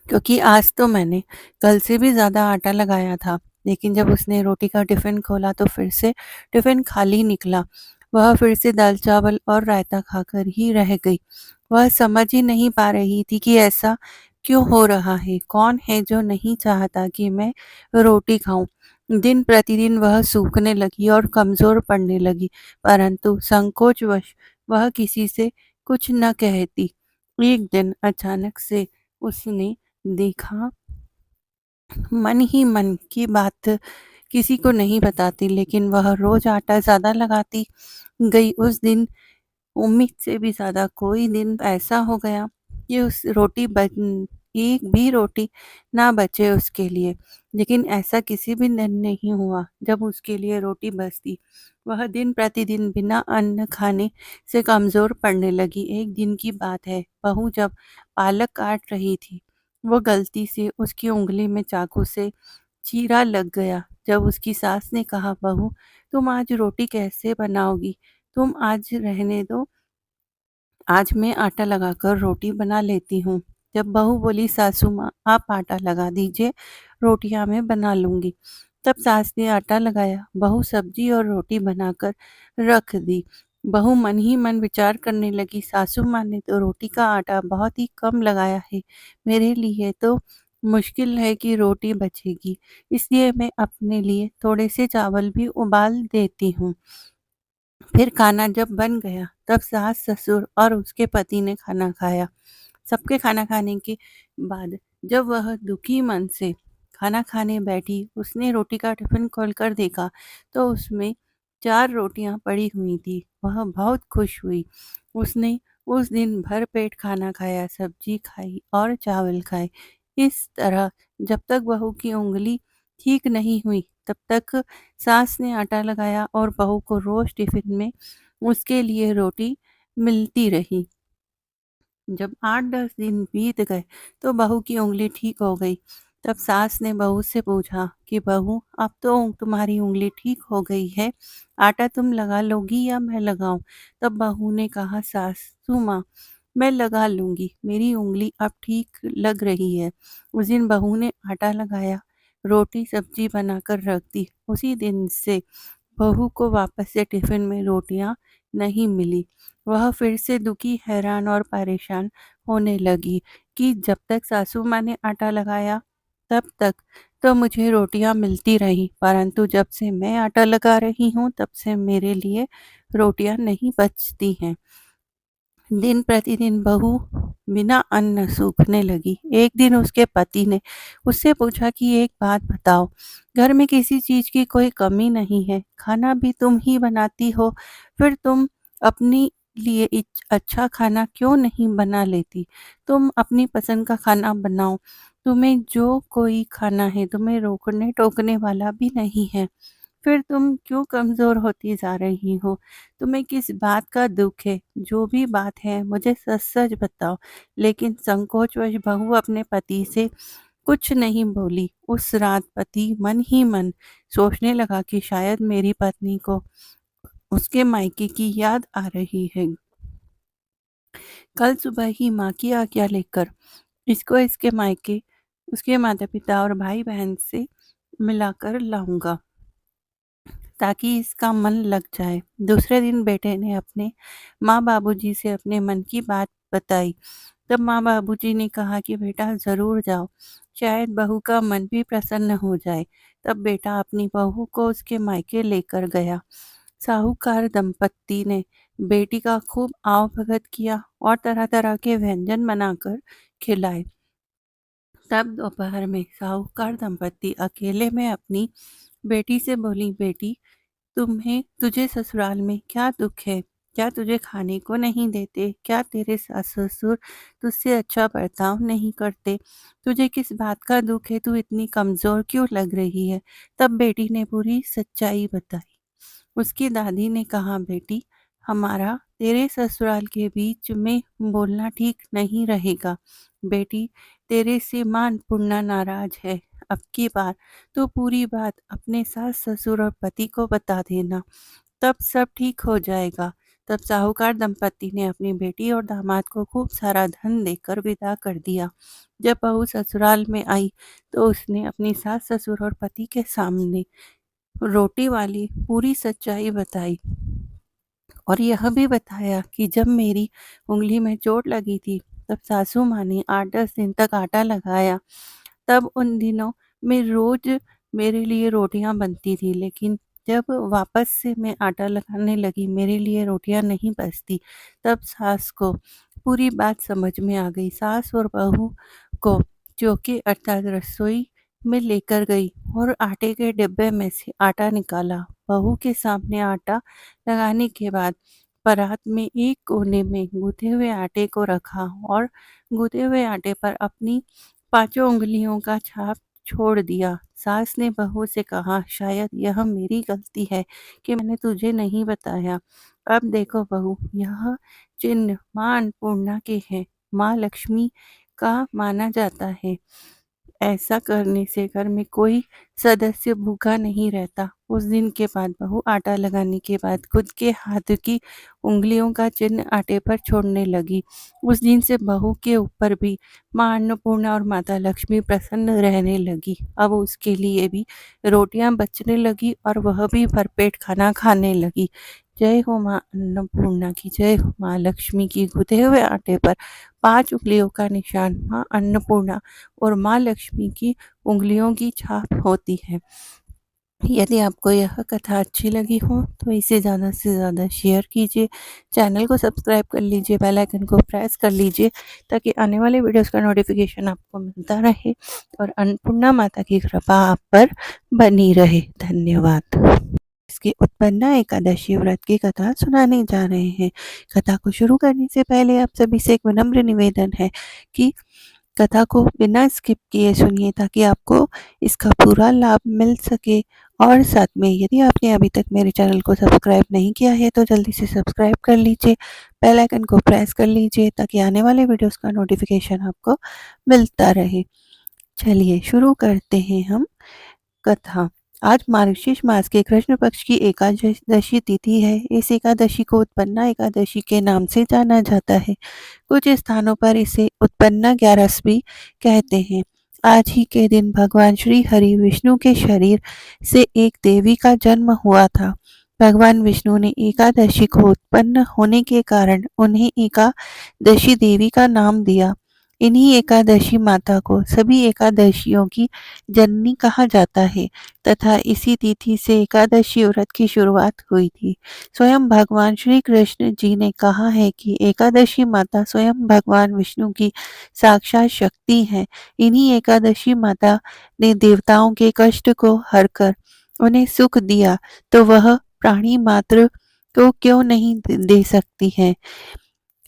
क्योंकि आज तो मैंने कल से भी ज़्यादा आटा लगाया था। लेकिन जब उसने रोटी का टिफ़िन खोला तो फिर से टिफ़िन खाली निकला। वह फिर से दाल-चावल और रायता खाकर ही रह गई। वह समझ ही नहीं पा रही थी कि ऐसा क्यों हो रहा है? कौन है जो नहीं चाहता कि मैं रोटी खाऊँ? दिन प्रतिदिन वह सूखने लगी और कमज़ोर पड़ने लगी, परंतु संकोचवश वह किसी से कुछ न कहती। एक दिन अचानक से उसने देखा, मन ही मन की बात किसी को नहीं बताती, लेकिन वह रोज़ आटा ज़्यादा लगाती गई। उस दिन उम्मीद से भी ज़्यादा कोई दिन ऐसा हो गया कि उस रोटी बन एक भी रोटी ना बचे उसके लिए। लेकिन ऐसा किसी भी दिन नहीं हुआ जब उसके लिए रोटी बचती। वह दिन प्रतिदिन बिना अन्न खाने से कमज़ोर पड़ने लगी। एक दिन की बात है, बहू जब पालक काट रही थी, वो गलती से उसकी उँगली में चाकू से चीरा लग गया। जब उसकी सास ने कहा, "बहू, तुम आज रोटी कैसे बनाओगी? तुम आज रहने दो, आज मैं आटा लगाकर रोटी बना लेती हूँ।" जब बहू बोली, "सासू माँ, आप आटा लगा दीजिए, रोटियाँ मैं बना लूँगी।" तब सास ने आटा लगाया, बहू सब्जी और रोटी बनाकर रख दी। बहू मन ही मन विचार करने लगी, सासू माँ ने तो रोटी का आटा बहुत ही कम लगाया है, मेरे लिए तो मुश्किल है कि रोटी बचेगी, इसलिए मैं अपने लिए थोड़े से चावल भी उबाल देती हूँ। फिर खाना जब बन गया, तब सास-ससुर और उसके पति ने खाना खाया। सबके खाना खाने के बाद जब वह दुखी मन से खाना खाने बैठी, उसने रोटी का टिफ़िन खोलकर देखा, तो उसमें 4 रोटियाँ पड़ी हुई थी। वह बहुत खुश हुई। उसने उस दिन भर पेट खाना खाया, सब्जी खाई और चावल खाए। इस तरह जब तक बहू की उँगली ठीक नहीं हुई, तब तक सास ने आटा लगाया और बहू को रोज़ टिफ़िन में उसके लिए रोटी मिलती रही। जब 8-10 दिन बीत गए तो बहू की उँगली ठीक हो गई। तब सास ने बहू से पूछा कि बहू, अब तो तुम्हारी उँगली ठीक हो गई है, आटा तुम लगा लोगी या मैं लगाऊँ? तब बहू ने कहा, सासू माँ, मैं लगा लूँगी, मेरी उँगली अब ठीक लग रही है। उस दिन बहू ने आटा लगाया, रोटी सब्जी बनाकर रख दी। उसी दिन से बहू को वापस से टिफ़िन में रोटियाँ नहीं मिली। वह फिर से दुखी, हैरान और परेशान होने लगी कि जब तक सासू माँ ने आटा लगाया, तब तक तो मुझे रोटियाँ मिलती रहीं, परंतु जब से मैं आटा लगा रही हूँ, तब से मेरे लिए रोटियाँ नहीं बचती हैं। दिन प्रतिदिन बहू बिना अन्न सूखने लगी। एक दिन उसके पति ने उससे पूछा कि एक बात बताओ, घर में किसी चीज़ की कोई कमी नहीं है, खाना भी तुम ही बनाती हो, फिर तुम अपनी लिए अच्छा खाना क्यों नहीं बना लेती? तुम अपनी पसंद का खाना बनाओ, तुम्हें जो कोई खाना है, तुम्हें रोकने टोकने वाला भी नहीं है। फिर तुम क्यों कमज़ोर होती जा रही हो? तुम्हें किस बात का दुःख है? जो भी बात है मुझे सच-सच बताओ। लेकिन संकोचवश बहू अपने पति से कुछ नहीं बोली। उस रात पति मन ही मन सोचने लगा कि शायद मेरी पत्नी को उसके मायके की याद आ रही है। कल सुबह ही माँ की आज्ञा लेकर इसको इसके मायके, उसके माता-पिता और भाई-बहन से मिलाकर लाऊँगा, ताकि इसका मन लग जाए। दूसरे दिन बेटे ने अपने माँ बाबूजी से अपने मन की बात बताई। तब माँ बाबूजी ने कहा कि बेटा ज़रूर जाओ, शायद बहू का मन भी प्रसन्न हो जाए। तब बेटा अपनी बहू को उसके मायके लेकर गया। साहूकार दंपत्ति ने बेटी का खूब आव भगत किया और तरह-तरह के व्यंजन बनाकर खिलाए। तब दोपहर में साहूकार दंपत्ति अकेले में अपनी बेटी से बोली, बेटी तुझे ससुराल में क्या दुःख है? क्या तुझे खाने को नहीं देते? क्या तेरे सास-ससुर तुझसे अच्छा बर्ताव नहीं करते? तुझे किस बात का दुःख है? तू इतनी कमज़ोर क्यों लग रही है? तब बेटी ने पूरी सच्चाई बताई। उसकी दादी ने कहा, बेटी, हमारा तेरे ससुराल के बीच में बोलना ठीक नहीं रहेगा। बेटी, तेरे से माँ अन्नपूर्णा नाराज़ है। अब की बार तो पूरी बात अपने सास ससुर और पति को बता देना, तब सब ठीक हो जाएगा। तब साहूकार दंपत्ति ने अपनी बेटी और दामाद को खूब सारा धन देकर विदा कर दिया। जब बहू ससुराल में आई तो उसने अपनी सास ससुर और पति के सामने रोटी वाली पूरी सच्चाई बताई और यह भी बताया कि जब मेरी उँगली में चोट लगी थी, तब सासू माँ ने 8-10 दिन तक आटा लगाया। तब उन दिनों में रोज़ मेरे लिए रोटियाँ बनती थी, लेकिन जब वापस से मैं आटा लगाने लगी, मेरे लिए रोटियाँ नहीं बचती। तब सास को पूरी बात समझ में आ गई। सास और बहू को चौके अर्थात रसोई में लेकर गई और आटे के डिब्बे में से आटा निकाला। बहू के सामने आटा लगाने के बाद परात में एक कोने में गूँथे हुए आटे को रखा और गूँथे हुए आटे पर अपनी पाँचों उँगलियों का छाप छोड़ दिया। सास ने बहू से कहा, शायद यह मेरी गलती है कि मैंने तुझे नहीं बताया। अब देखो बहू, यह चिन्ह माँ अन्नपूर्णा के हैं। माँ लक्ष्मी का माना जाता है। ऐसा करने से घर में कोई सदस्य भूखा नहीं रहता। उस दिन के बाद बहू आटा लगाने के बाद खुद के हाथ की उँगलियों का चिन्ह आटे पर छोड़ने लगी। उस दिन से बहू के ऊपर भी माँ अन्नपूर्णा और माता लक्ष्मी प्रसन्न रहने लगी। अब उसके लिए भी रोटियां बचने लगी और वह भी भरपेट खाना खाने लगी। जय हो माँ अन्नपूर्णा की, जय हो माँ लक्ष्मी की। गूँथे हुए आटे पर 5 उँगलियों का निशान माँ अन्नपूर्णा और माँ लक्ष्मी की उँगलियों की छाप होती है। यदि आपको यह कथा अच्छी लगी हो तो इसे ज़्यादा से ज़्यादा शेयर कीजिए, चैनल को सब्सक्राइब कर लीजिए, बेल आइकन को प्रेस कर लीजिए, ताकि आने वाले वीडियोस का नोटिफिकेशन आपको मिलता रहे और अन्नपूर्णा माता की कृपा आप पर बनी रहे। धन्यवाद। इसकी उत्पन्ना एकादशी व्रत की कथा सुनाने जा रहे हैं। कथा को शुरू करने से पहले आप सभी से एक विनम्र निवेदन है कि कथा को बिना स्किप किए सुनिए, ताकि आपको इसका पूरा लाभ मिल सके। और साथ में यदि आपने अभी तक मेरे चैनल को सब्सक्राइब नहीं किया है तो जल्दी से सब्सक्राइब कर लीजिए, बेल आइकन को प्रेस कर लीजिए, ताकि आने वाले वीडियोस का नोटिफिकेशन आपको मिलता रहे। चलिए शुरू करते हैं हम कथा। आज मार्गशीर्ष मास के कृष्ण पक्ष की एकादशी तिथि है। इस एकादशी को उत्पन्ना एकादशी के नाम से जाना जाता है। कुछ स्थानों पर इसे उत्पन्ना ग्यारस भी कहते हैं। आज ही के दिन भगवान श्री हरि विष्णु के शरीर से एक देवी का जन्म हुआ था। भगवान विष्णु ने एकादशी को उत्पन्न होने के कारण उन्हें एकादशी देवी का नाम दिया। इन्हीं एकादशी माता को सभी एकादशियों की जननी कहा जाता है तथा इसी तिथि से एकादशी व्रत की शुरुआत हुई थी। स्वयं भगवान श्री कृष्ण जी ने कहा है कि एकादशी माता स्वयं भगवान विष्णु की साक्षात शक्ति है। इन्हीं एकादशी माता ने देवताओं के कष्ट को हरकर उन्हें सुख दिया, तो वह प्राणी मात्र को क्यों नहीं दे सकती है।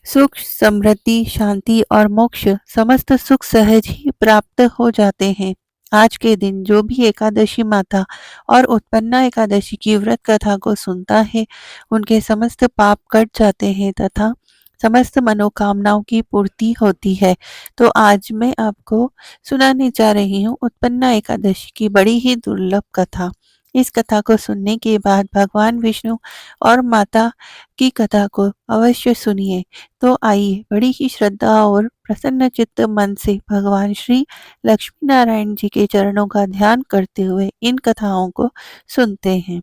सुख, समृद्धि, शांति और मोक्ष समस्त सुख सहज ही प्राप्त हो जाते हैं। आज के दिन जो भी एकादशी माता और उत्पन्ना एकादशी की व्रत कथा को सुनता है, उनके समस्त पाप कट जाते हैं तथा समस्त मनोकामनाओं की पूर्ति होती है। तो आज मैं आपको सुनाने जा रही हूँ उत्पन्ना एकादशी की बड़ी ही दुर्लभ कथा। इस कथा को सुनने के बाद भगवान विष्णु और माता की कथा को अवश्य सुनिए। तो आइए बड़ी ही श्रद्धा और प्रसन्न चित्त मन से भगवान श्री लक्ष्मी नारायण जी के चरणों का ध्यान करते हुए इन कथाओं को सुनते हैं।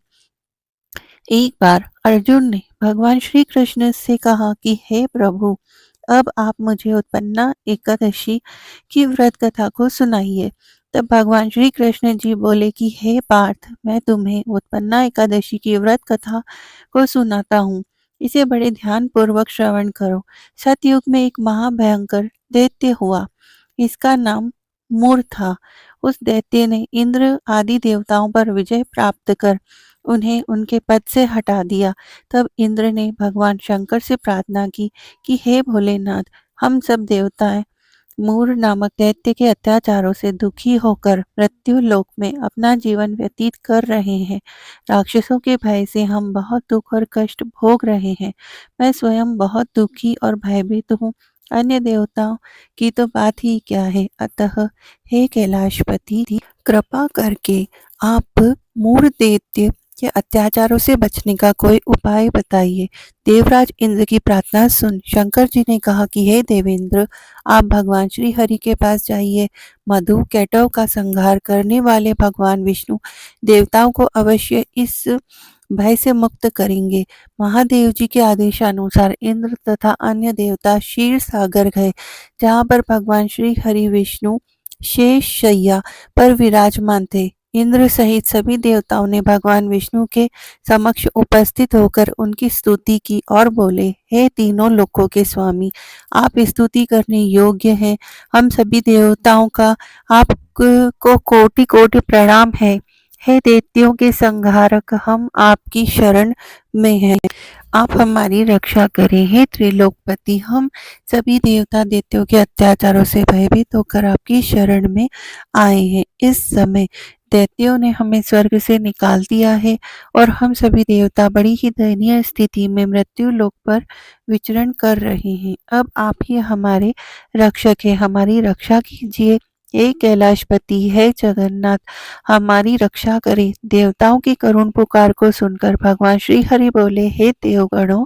एक बार अर्जुन ने भगवान श्री कृष्ण से कहा कि हे प्रभु, अब आप मुझे उत्पन्ना एकादशी की व्रत कथा को सुनाइए। तब भगवान श्री कृष्ण जी बोले कि हे पार्थ, मैं तुम्हें उत्पन्ना एकादशी की व्रत कथा को सुनाता हूँ। इसे बड़े ध्यान पूर्वक श्रवण करो। सतयुग में एक महाभयंकर दैत्य हुआ। इसका नाम मूर था। उस दैत्य ने इंद्र आदि देवताओं पर विजय प्राप्त कर उन्हें उनके पद से हटा दिया। तब इंद्र ने भगवान शंकर से प्रार्थना की कि हे भोलेनाथ, हम सब देवताएं मूर नामक दैत्य के अत्याचारों से दुखी होकर मृत्यु लोक में अपना जीवन व्यतीत कर रहे हैं। राक्षसों के भय से हम बहुत दुख और कष्ट भोग रहे हैं। मैं स्वयं बहुत दुखी और भयभीत हूँ। अन्य देवताओं की तो बात ही क्या है। अतः हे कैलाशपति, कृपा करके आप मूर दैत्य के अत्याचारों से बचने का कोई उपाय बताइए। देवराज इंद्र की प्रार्थना सुन शंकर जी ने कहा कि हे देवेंद्र, आप भगवान श्री हरि के पास जाइए। मधु कैटव का संहार करने वाले भगवान विष्णु देवताओं को अवश्य इस भय से मुक्त करेंगे। महादेव जी के आदेशानुसार इंद्र तथा अन्य देवता क्षीर सागर गए, जहाँ पर भगवान श्री हरि विष्णु शेष शैया पर विराजमान थे। इंद्र सहित सभी देवताओं ने भगवान विष्णु के समक्ष उपस्थित होकर उनकी स्तुति की और बोले, हे तीनों लोकों के स्वामी, आप स्तुति करने योग्य हैं। हम सभी देवताओं का आपको कोटि कोटि प्रणाम है। हे दैत्यों के संहारक, हम आपकी शरण में हैं। आप हमारी रक्षा करें। हे त्रिलोकपति, हम सभी देवता दैत्यों के अत्याचारों से भयभीत होकर आपकी शरण में आए हैं। इस समय दैत्यों ने हमें स्वर्ग से निकाल दिया है और हम सभी देवता बड़ी ही दयनीय स्थिति में मृत्यु लोक पर विचरण कर रहे हैं। अब आप ही हमारे रक्षक हैं, हमारी रक्षा कीजिए। हे कैलाशपति, हे जगन्नाथ, हमारी रक्षा करें। देवताओं की करुण पुकार को सुनकर भगवान श्री हरि बोले, हे देवगणों,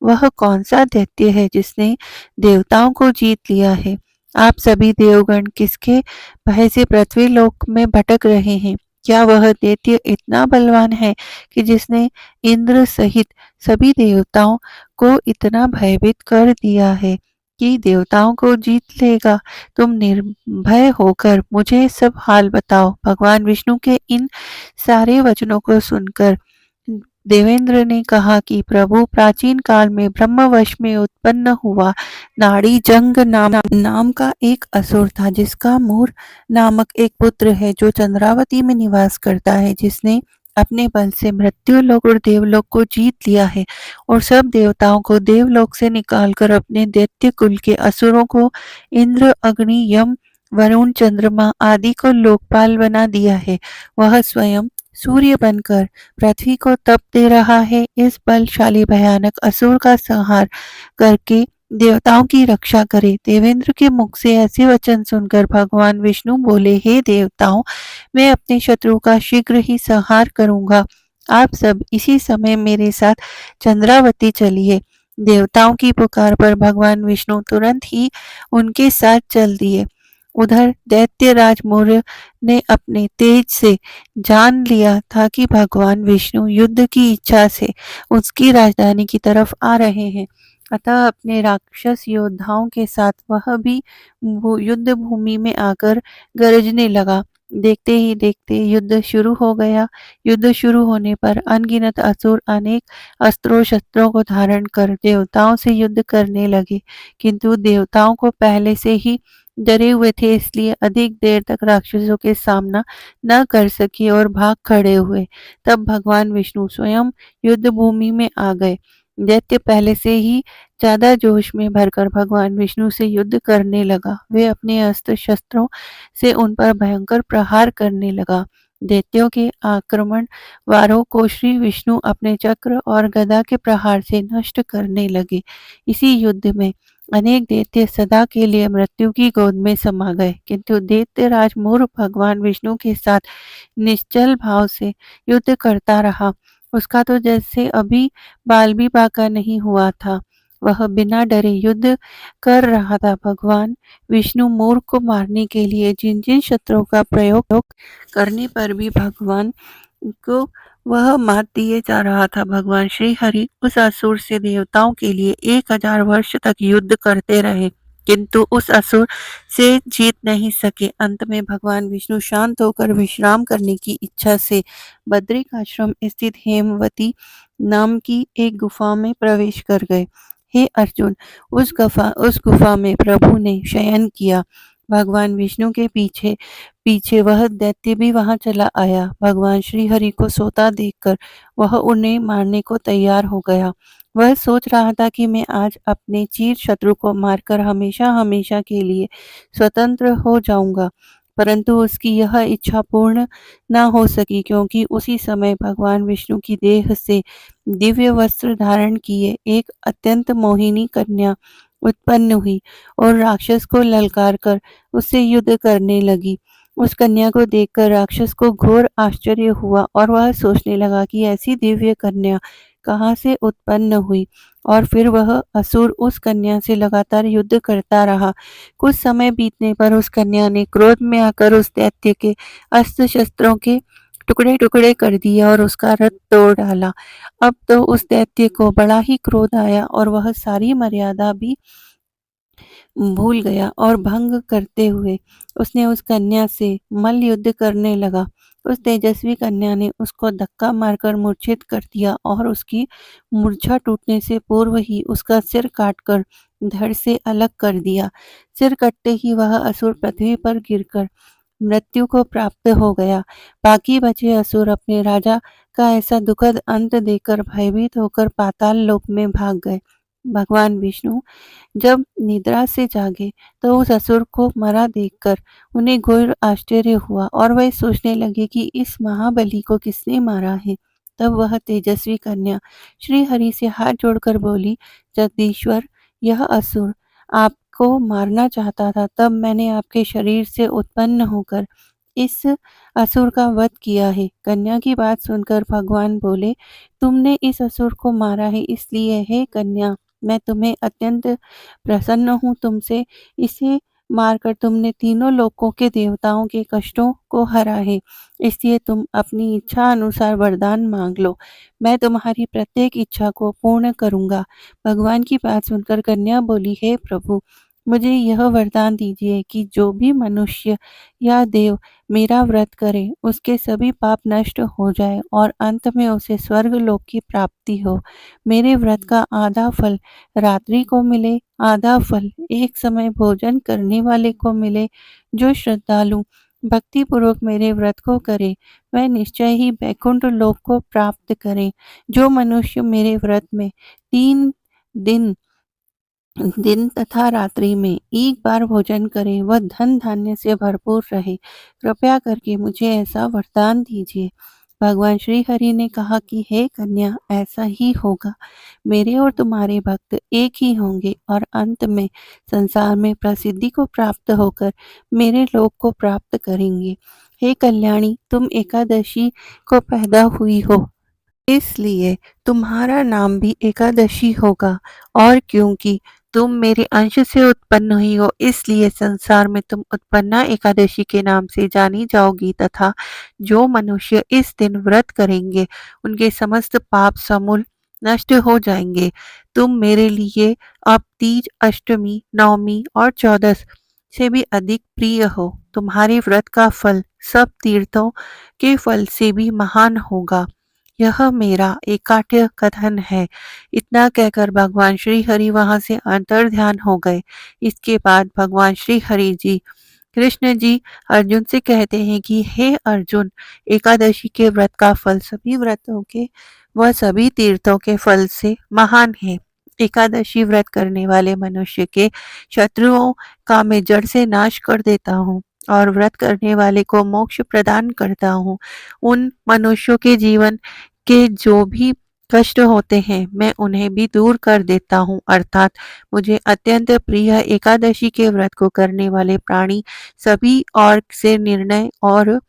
वह कौन सा दैत्य है जिसने देवताओं को जीत लिया है? आप सभी देवगण किसके भय से पृथ्वी लोक में भटक रहे हैं? क्या वह दैत्य इतना बलवान है कि जिसने इंद्र सहित सभी देवताओं को इतना भयभीत कर दिया है कि देवताओं को जीत लेगा? तुम निर्भय होकर मुझे सब हाल बताओ। भगवान विष्णु के इन सारे वचनों को सुनकर देवेंद्र ने कहा कि प्रभु, प्राचीन काल में ब्रह्मवश में उत्पन्न हुआ नाड़ी जंग नाम का एक असुर था, जिसका मूर नामक एक पुत्र है जो चंद्रावती में निवास करता है, जिसने अपने बल से मृत्यु लोक और देवलोक को जीत लिया है और सब देवताओं को देवलोक से निकालकर अपने दैत्य कुल के असुरों को इंद्र, अग्नि, यम, वरुण, चंद्रमा आदि को लोकपाल बना दिया है। वह स्वयं सूर्य बनकर पृथ्वी को तप दे रहा है। इस बलशाली भयानक असुर का संहार करके देवताओं की रक्षा करे। देवेंद्र के मुख से ऐसे वचन सुनकर भगवान विष्णु बोले, हे देवताओं, मैं अपने शत्रु का शीघ्र ही संहार करूंगा। आप सब इसी समय मेरे साथ चंद्रावती चलिए। देवताओं की पुकार पर भगवान विष्णु तुरंत ही उनके साथ चल दिए। उधर दैत्यराज मौर्य ने अपने तेज से जान लिया था कि भगवान विष्णु युद्ध की इच्छा से उसकी राजधानी की तरफ आ रहे हैं। अतः अपने राक्षस योद्धाओं के साथ वह भी युद्ध भूमि में आकर गरजने लगा। देखते ही देखते युद्ध शुरू हो गया। युद्ध शुरू होने पर अनगिनत असुर अनेक अस्त्रों शस्त्रों को धारण कर देवताओं से युद्ध करने लगे, किंतु देवताओं को पहले से ही डरे हुए थे, इसलिए अधिक देर तक राक्षसों के सामना न कर सके और भाग खड़े हुए। तब भगवान विष्णु स्वयं युद्ध भूमि में आ गए। दैत्य पहले से ही ज्यादा जोश में भरकर भगवान विष्णु से युद्ध करने लगा। वे अपने अस्त्र शस्त्रों से उन पर भयंकर प्रहार करने लगा। दैत्यों के आक्रमण वारों को श्री विष्णु अपने चक्र और गदा के प्रहार से नष्ट करने लगे। इसी युद्ध में अनेक दैत्य सदा के लिए मृत्यु की गोद में समा गए, किंतु दैत्यराज मूर्ख भगवान विष्णु के साथ निश्चल भाव से युद्ध करता रहा। उसका तो जैसे अभी बाल भी पाका नहीं हुआ था। वह बिना डरे युद्ध कर रहा था। भगवान विष्णु मूर्ख को मारने के लिए जिन जिन शस्त्रों का प्रयोग करने पर भी भगवान को वह मात दिए जा रहा था। भगवान श्री हरि उस असुर से देवताओं के लिए 1000 वर्ष तक युद्ध करते रहे, किंतु उस असुर से जीत नहीं सके। अंत में भगवान विष्णु शांत होकर विश्राम करने की इच्छा से बद्रिक आश्रम स्थित हेमवती नाम की एक गुफा में प्रवेश कर गए। हे अर्जुन, उस गुफा में प्रभु ने शयन किया। भगवान विष्णु के पीछे पीछे वह दैत्य भी वहां चला आया। भगवान श्री हरि को सोता देखकर वह उन्हें मारने को तैयार हो गया। वह सोच रहा था कि मैं आज अपने चीर शत्रु को मारकर हमेशा हमेशा के लिए स्वतंत्र हो जाऊंगा, परंतु उसकी यह इच्छा पूर्ण न हो सकी, क्योंकि उसी समय भगवान विष्णु की देह से दिव्य वस्त्र धारण किए एक अत्यंत मोहिनी कन्या उत्पन्न हुई और राक्षस को ललकार कर उससे युद्ध करने लगी। उस कन्या को देखकर राक्षस को घोर आश्चर्य हुआ और वह सोचने लगा कि ऐसी दिव्य कन्या कहाँ से उत्पन्न हुई, और फिर वह असुर उस कन्या से लगातार युद्ध करता रहा। कुछ समय बीतने पर उस कन्या ने क्रोध में आकर उस दैत्य के अस्त्र शस्त्रों के टुकड़े टुकड़े कर दिए और उसका रथ तोड़ डाला। अब तो उस दैत्य को बड़ा ही क्रोध आया और वह सारी मर्यादा भी भूल गया और भंग करते हुए उसने उस कन्या से मल्ल युद्ध करने लगा। उस तेजस्वी कन्या ने उसको धक्का मारकर मूर्छित कर दिया और उसकी मूर्छा टूटने से पूर्व ही उसका सिर काटकर धड़ से अलग कर दिया। सिर कटते ही वह असुर पृथ्वी पर गिरकर मृत्यु को प्राप्त हो गया। बाकी बचे असुर अपने राजा का ऐसा दुखद अंत देखकर भयभीत होकर पाताल लोक में भाग गए। भगवान विष्णु जब निद्रा से जागे तो उस असुर को मरा देखकर उन्हें घोर आश्चर्य हुआ और वह सोचने लगे कि इस महाबली को किसने मारा है। तब वह तेजस्वी कन्या श्री हरि से हाथ जोड़कर बोली, जगदीश्वर, यह असुर आपको मारना चाहता था, तब मैंने आपके शरीर से उत्पन्न होकर इस असुर का वध किया है। कन्या की बात सुनकर भगवान बोले, तुमने इस असुर को मारा है, इसलिए हे कन्या, मैं तुम्हें अत्यंत प्रसन्न हूँ तुमसे। इसे मारकर तुमने तीनों लोकों के देवताओं के कष्टों को हरा है, इसलिए तुम अपनी इच्छा अनुसार वरदान मांग लो। मैं तुम्हारी प्रत्येक इच्छा को पूर्ण करूंगा। भगवान की बात सुनकर कन्या बोली, हे प्रभु, मुझे यह वरदान दीजिए कि जो भी मनुष्य या देव मेरा व्रत करे उसके सभी पाप नष्ट हो जाए और अंत में उसे स्वर्ग लोक की प्राप्ति हो। मेरे व्रत का आधा फल रात्रि को मिले, आधा फल एक समय भोजन करने वाले को मिले। जो श्रद्धालु भक्ति पूर्वक मेरे व्रत को करे वह निश्चय ही बैकुंठ लोक को प्राप्त करे। जो मनुष्य मेरे व्रत में 3 दिन दिन तथा रात्रि में एक बार भोजन करे वह धन धान्य से भरपूर रहे। कृपया करके मुझे ऐसा वरदान दीजिए। भगवान श्री हरि ने कहा कि हे कन्या, ऐसा ही होगा। मेरे और तुम्हारे भक्त एक ही होंगे और अंत में संसार में प्रसिद्धि को प्राप्त होकर मेरे लोक को प्राप्त करेंगे। हे कल्याणी, तुम एकादशी को पैदा हुई हो, इसलिए तुम्हारा नाम भी एकादशी होगा, और क्योंकि तुम मेरे अंश से उत्पन्न हुई हो इसलिए संसार में तुम उत्पन्ना एकादशी के नाम से जानी जाओगी, तथा जो मनुष्य इस दिन व्रत करेंगे उनके समस्त पाप समूल नष्ट हो जाएंगे। तुम मेरे लिए अब तीज, अष्टमी, नवमी और चौदस से भी अधिक प्रिय हो। तुम्हारे व्रत का फल सब तीर्थों के फल से भी महान होगा। यह मेरा एकाट्य कथन है। इतना कहकर भगवान श्री हरि वहां से अंतर्ध्यान हो गए। इसके बाद भगवान श्री हरि जी कृष्ण जी अर्जुन से कहते हैं कि हे अर्जुन, एकादशी के व्रत का फल सभी व्रतों के व सभी तीर्थों के फल से महान है। एकादशी व्रत करने वाले मनुष्य के शत्रुओं का मैं जड़ से नाश कर देता हूँ और व्रत करने वाले को मोक्ष प्रदान करता हूँ। उन मनुष्यों के जीवन के जो भी कष्ट होते हैं मैं उन्हें भी दूर कर देता हूँ। अर्थात मुझे अत्यंत प्रिय एकादशी के व्रत को करने वाले प्राणी सभी और से निर्णय और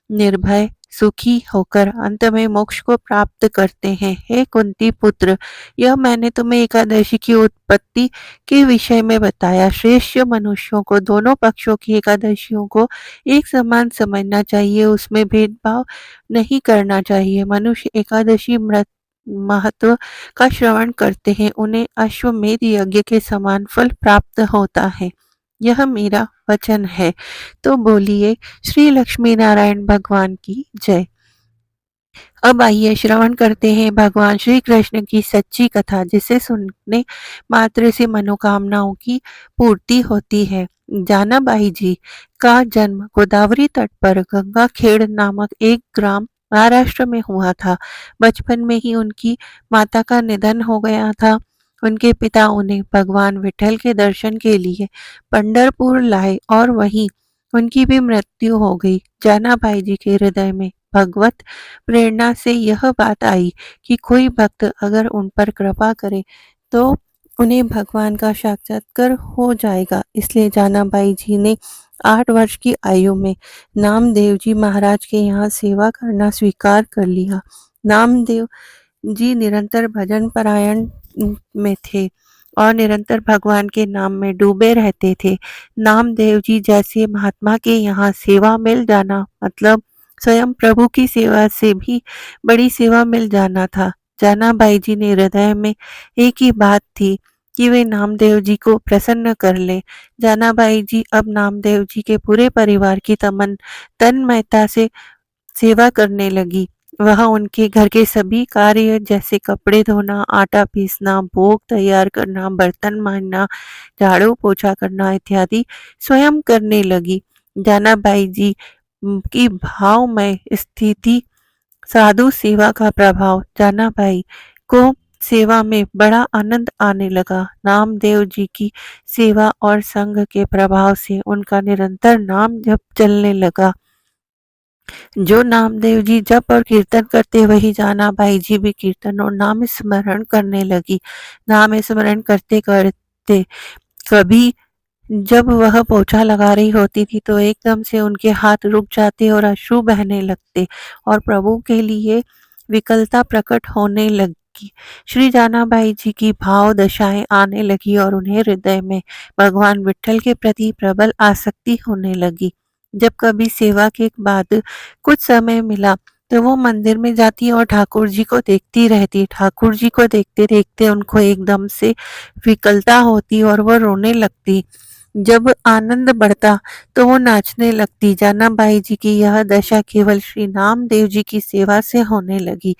निर्भय सुखी होकर अंत में मोक्ष को प्राप्त करते हैं। हे कुंती पुत्र, यह मैंने तुम्हें एकादशी की उत्पत्ति के विषय में बताया। श्रेष्ठ मनुष्यों को दोनों पक्षों की एकादशियों को एक समान समझना चाहिए, उसमें भेदभाव नहीं करना चाहिए। मनुष्य एकादशी व्रत महत्व का श्रवण करते हैं, उन्हें अश्वमेध यज्ञ के समान फल प्राप्त होता है। यह मेरा वचन है। तो बोलिए श्री लक्ष्मी नारायण भगवान की जय। अब आइए श्रवण करते हैं भगवान श्री कृष्ण की सच्ची कथा, जिसे सुनने मात्र से मनोकामनाओं की पूर्ति होती है। जानाबाई जी का जन्म गोदावरी तट पर गंगा खेड़ नामक एक ग्राम महाराष्ट्र में हुआ था। बचपन में ही उनकी माता का निधन हो गया था। उनके पिता उन्हें भगवान विठल के दर्शन के लिए पंढरपुर लाए और वहीं उनकी भी मृत्यु हो गई। जानाबाई जी के हृदय में भगवत प्रेरणा से यह बात आई कि कोई भक्त अगर उन पर कृपा करे तो उन्हें भगवान का साक्षात्कार हो जाएगा। इसलिए जानाबाई जी ने 8 वर्ष की आयु में नामदेव जी महाराज के यहाँ सेवा करना स्वीकार कर लिया। नामदेव जी निरंतर भजन परायण में थे और निरंतर भगवान के नाम में डूबे रहते थे। नामदेव जी जैसे महात्मा के यहाँ सेवा मिल जाना मतलब स्वयं प्रभु की सेवा से भी बड़ी सेवा मिल जाना था। जानाबाई जी ने हृदय में एक ही बात थी कि वे नामदेव जी को प्रसन्न कर ले। जानाबाई जी अब नामदेव जी के पूरे परिवार की तन्मयता से सेवा करने लगी। वह उनके घर के सभी कार्य जैसे कपड़े धोना, आटा पीसना, भोग तैयार करना, बर्तन मांजना, झाड़ू पोछा करना इत्यादि स्वयं करने लगी। जानाबाई जी की भावमय स्थिति, साधु सेवा का प्रभाव, जानाबाई को सेवा में बड़ा आनंद आने लगा। नामदेव जी की सेवा और संग के प्रभाव से उनका निरंतर नाम जप चलने लगा। जो नामदेव जी जप और कीर्तन करते वही जानाबाई जी भी कीर्तन और नाम स्मरण करने लगी। नाम स्मरण करते करते कभी जब वह पोछा लगा रही होती थी तो एकदम से उनके हाथ रुक जाते और अश्रु बहने लगते और प्रभु के लिए विकलता प्रकट होने लगी। श्री जानाबाई जी की भाव दशाएं आने लगी और उन्हें हृदय में भगवान विठल के प्रति प्रबल आसक्ति होने लगी। जब कभी सेवा के बाद कुछ समय मिला तो वो मंदिर में जाती और ठाकुर जी को देखती रहती। ठाकुर जी को देखते देखते उनको एकदम से विकलता होती और वो रोने लगती। जब आनंद बढ़ता तो वो नाचने लगती। जानाबाई जी की यह दशा केवल श्री नामदेव जी की सेवा से होने लगी।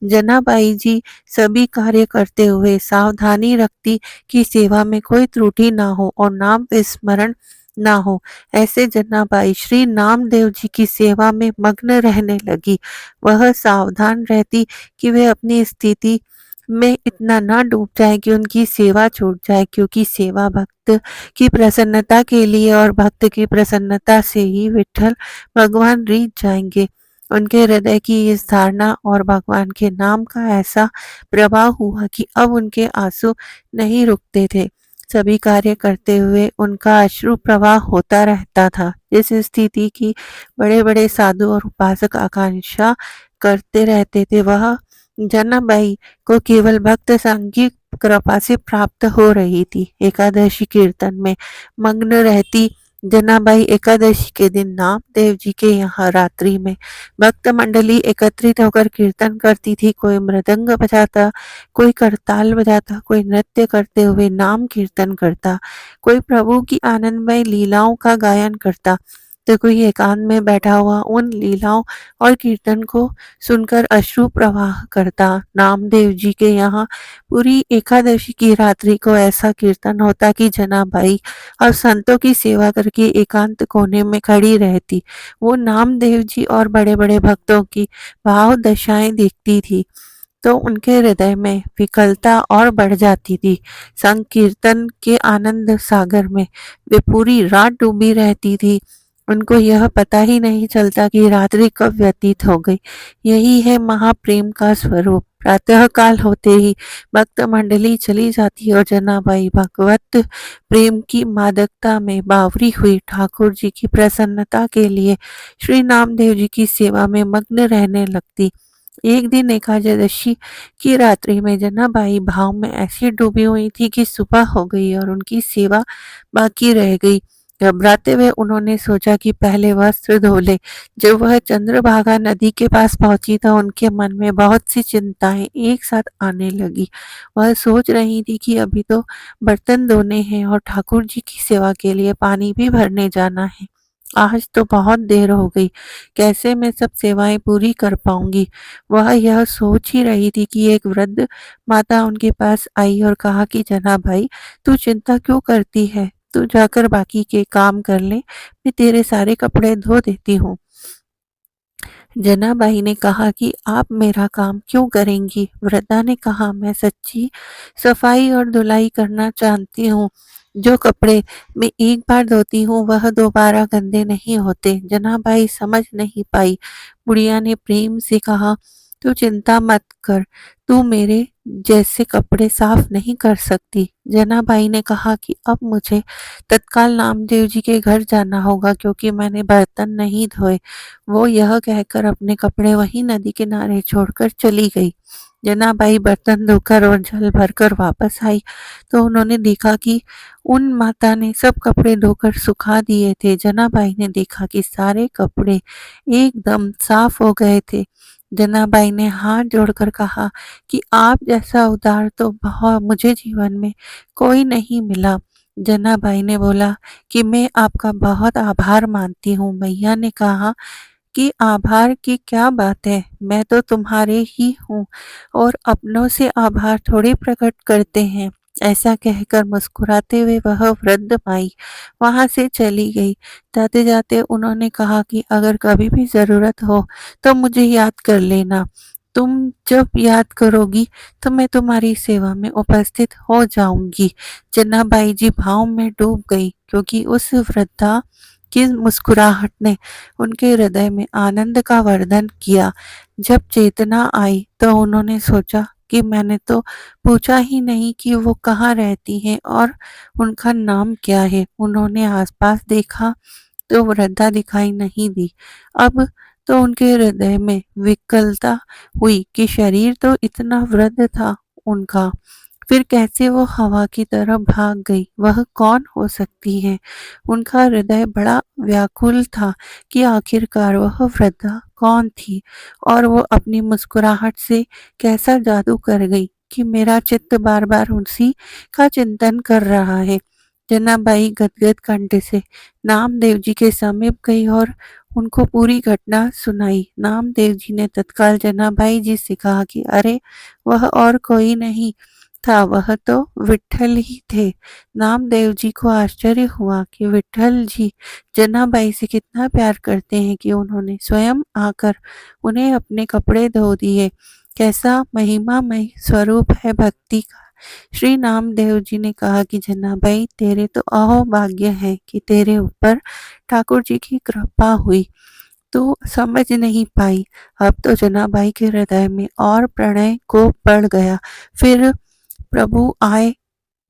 जनाबाई जी सभी कार्य करते हुए सावधानी रखती कि सेवा में कोई त्रुटि ना हो और नाम विस्मरण ना हो। ऐसे जनाबाई श्री नामदेव जी की सेवा में मग्न रहने लगी। वह सावधान रहती कि वे अपनी स्थिति में इतना ना डूब जाए कि उनकी सेवा छूट जाए, क्योंकि सेवा भक्त की प्रसन्नता के लिए और भक्त की प्रसन्नता से ही विठल भगवान रीझ जाएंगे। उनके हृदय की इस धारणा और भगवान के नाम का ऐसा प्रभाव हुआ कि अब उनके आंसू नहीं रुकते थे। सभी कार्य करते हुए उनका अश्रु प्रवाह होता रहता था। इस स्थिति की बड़े बड़े साधु और उपासक आकांक्षा करते रहते थे। वह जनाबाई को केवल भक्त संग की कृपा से प्राप्त हो रही थी। एकादशी कीर्तन में मग्न रहती जनाबाई एकादशी के दिन नामदेव जी के यहाँ रात्रि में भक्त मंडली एकत्रित होकर कीर्तन करती थी। कोई मृदंग बजाता, कोई करताल बजाता, कोई नृत्य करते हुए नाम कीर्तन करता, कोई प्रभु की आनंदमय लीलाओं का गायन करता, तो कोई एकांत में बैठा हुआ उन लीलाओं और कीर्तन को सुनकर अश्रु प्रवाह करता। नामदेव जी के यहाँ पूरी एकादशी की रात्रि को ऐसा कीर्तन होता कि जनाबाई अब संतों की सेवा करके एकांत कोने में खड़ी रहती। वो नामदेव जी और बड़े बड़े भक्तों की भाव दशाएं देखती थी। तो उनके हृदय में विकलता और बढ़ जाती थी। संकीर्तन के आनंद सागर में वे पूरी रात डूबी रहती थी। उनको यह पता ही नहीं चलता कि रात्रि कब व्यतीत हो गई। यही है महाप्रेम का स्वरूप। प्रातः काल होते ही भक्त मंडली चली जाती और जनाबाई भगवत प्रेम की मादकता में बावरी हुई ठाकुर जी की प्रसन्नता के लिए श्री नामदेव जी की सेवा में मग्न रहने लगती। एक दिन एकादशी की रात्रि में जनाबाई भाव में ऐसी डूबी हुई थी कि सुबह हो गई और उनकी सेवा बाकी रह गई। घबराते हुए उन्होंने सोचा कि पहले वस्त्र धो ले। जब वह चंद्रभागा नदी के पास पहुंची तो उनके मन में बहुत सी चिंताएं एक साथ आने लगी। वह सोच रही थी कि अभी तो बर्तन धोने हैं और ठाकुर जी की सेवा के लिए पानी भी भरने जाना है। आज तो बहुत देर हो गई, कैसे मैं सब सेवाएं पूरी कर पाऊंगी। वह यह सोच ही रही थी कि एक वृद्ध माता उनके पास आई और कहा कि जनाबाई, तू चिंता क्यों करती है, तू जाकर बाकी के काम कर ले, मैं तेरे सारे कपड़े धो देती हूँ। जनाबाई ने कहा कि आप मेरा काम क्यों करेंगी। वृद्धा ने कहा, मैं सच्ची सफाई और धुलाई करना जानती हूँ। जो कपड़े मैं एक बार धोती हूँ वह दोबारा गंदे नहीं होते। जनाबाई समझ नहीं पाई। बुढ़िया ने प्रेम से कहा, तू चिंता मत कर, तू मेरे जैसे कपड़े साफ नहीं कर सकती। जनाबाई ने कहा कि अब मुझे तत्काल नामदेव जी के घर जाना होगा क्योंकि मैंने बर्तन नहीं धोए। वो यह कहकर अपने कपड़े वहीं नदी किनारे छोड़कर चली गई। जनाबाई बर्तन धोकर और जल भरकर वापस आई तो उन्होंने देखा कि उन माता ने सब कपड़े धोकर सुखा दिए थे। जनाबाई ने देखा कि सारे कपड़े एकदम साफ हो गए थे। जनाबाई ने हाथ जोड़कर कहा कि आप जैसा उदार तो बहुत मुझे जीवन में कोई नहीं मिला। जनाबाई ने बोला कि मैं आपका बहुत आभार मानती हूँ। मैया ने कहा कि आभार की क्या बात है, मैं तो तुम्हारे ही हूँ और अपनों से आभार थोड़ी प्रकट करते हैं। ऐसा कहकर मुस्कुराते हुए वह वृद्ध माई वहां से चली गई। जाते जाते उन्होंने कहा कि अगर कभी भी जरूरत हो तो मुझे याद कर लेना। तुम जब याद करोगी तो मैं तुम्हारी सेवा में उपस्थित हो जाऊंगी। जनाबाई जी भाव में डूब गई क्योंकि उस वृद्धा की मुस्कुराहट ने उनके हृदय में आनंद का वर्धन किया। जब चेतना आई तो उन्होंने सोचा कि मैंने तो पूछा ही नहीं कि वो कहाँ रहती हैं और उनका नाम क्या है। उन्होंने आसपास देखा तो वृद्धा दिखाई नहीं दी। अब तो उनके हृदय में विकलता हुई कि शरीर तो इतना वृद्ध था उनका, फिर कैसे वो हवा की तरह भाग गई। वह कौन हो सकती है। उनका हृदय बड़ा व्याकुल था कि आखिरकार वह वृद्धा कौन थी और वो अपनी मुस्कुराहट से कैसा जादू कर गई कि मेरा चित्त बार बार उसी का चिंतन कर रहा है। जनाबाई गदगद कंठ से नामदेव जी के समीप गई और उनको पूरी घटना सुनाई। नामदेव जी ने तत्काल जनाबाई जी से कहा कि अरे, वह और कोई नहीं था, वह तो विट्ठल ही थे। नामदेव जी को आश्चर्य हुआ कि विट्ठल जी जनाबाई से कितना प्यार करते हैं कि उन्होंने स्वयं आकर उन्हें अपने कपड़े धो दिए। कैसा महिमामय स्वरूप है भक्ति का। श्री नामदेव जी ने कहा कि जनाबाई, तेरे तो अहोभाग्य है कि तेरे ऊपर ठाकुर जी की कृपा हुई। तू समझ नहीं पाई। अब तो जनाबाई के हृदय में और प्रणय को बढ़ गया। फिर प्रभु आए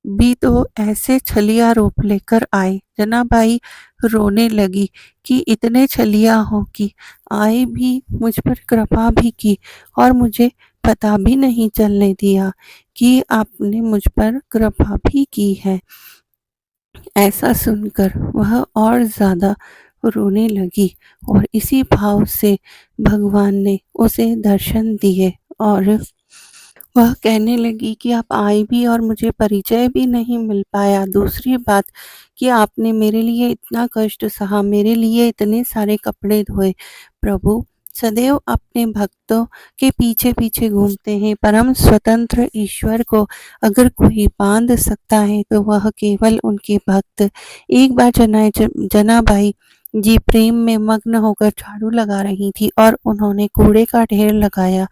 भी तो ऐसे छलिया रूप लेकर आए। जनाबाई रोने लगी कि इतने छलिया हो कि आए भी, मुझ पर कृपा भी की और मुझे पता भी नहीं चलने दिया कि आपने मुझ पर कृपा भी की है। ऐसा सुनकर वह और ज्यादा रोने लगी और इसी भाव से भगवान ने उसे दर्शन दिए और वह कहने लगी कि आप आई भी और मुझे परिचय भी नहीं मिल पाया। दूसरी बात कि आपने मेरे लिए इतना कष्ट सहा, मेरे लिए इतने सारे कपड़े धोए। प्रभु सदैव अपने भक्तों के पीछे पीछे घूमते हैं। परम स्वतंत्र ईश्वर को अगर कोई बांध सकता है तो वह केवल उनके भक्त। एक बार जनाबाई जी प्रेम में मग्न होकर झाड़ू लगा रही थी और उन्होंने कूड़े का ढेर लगाया।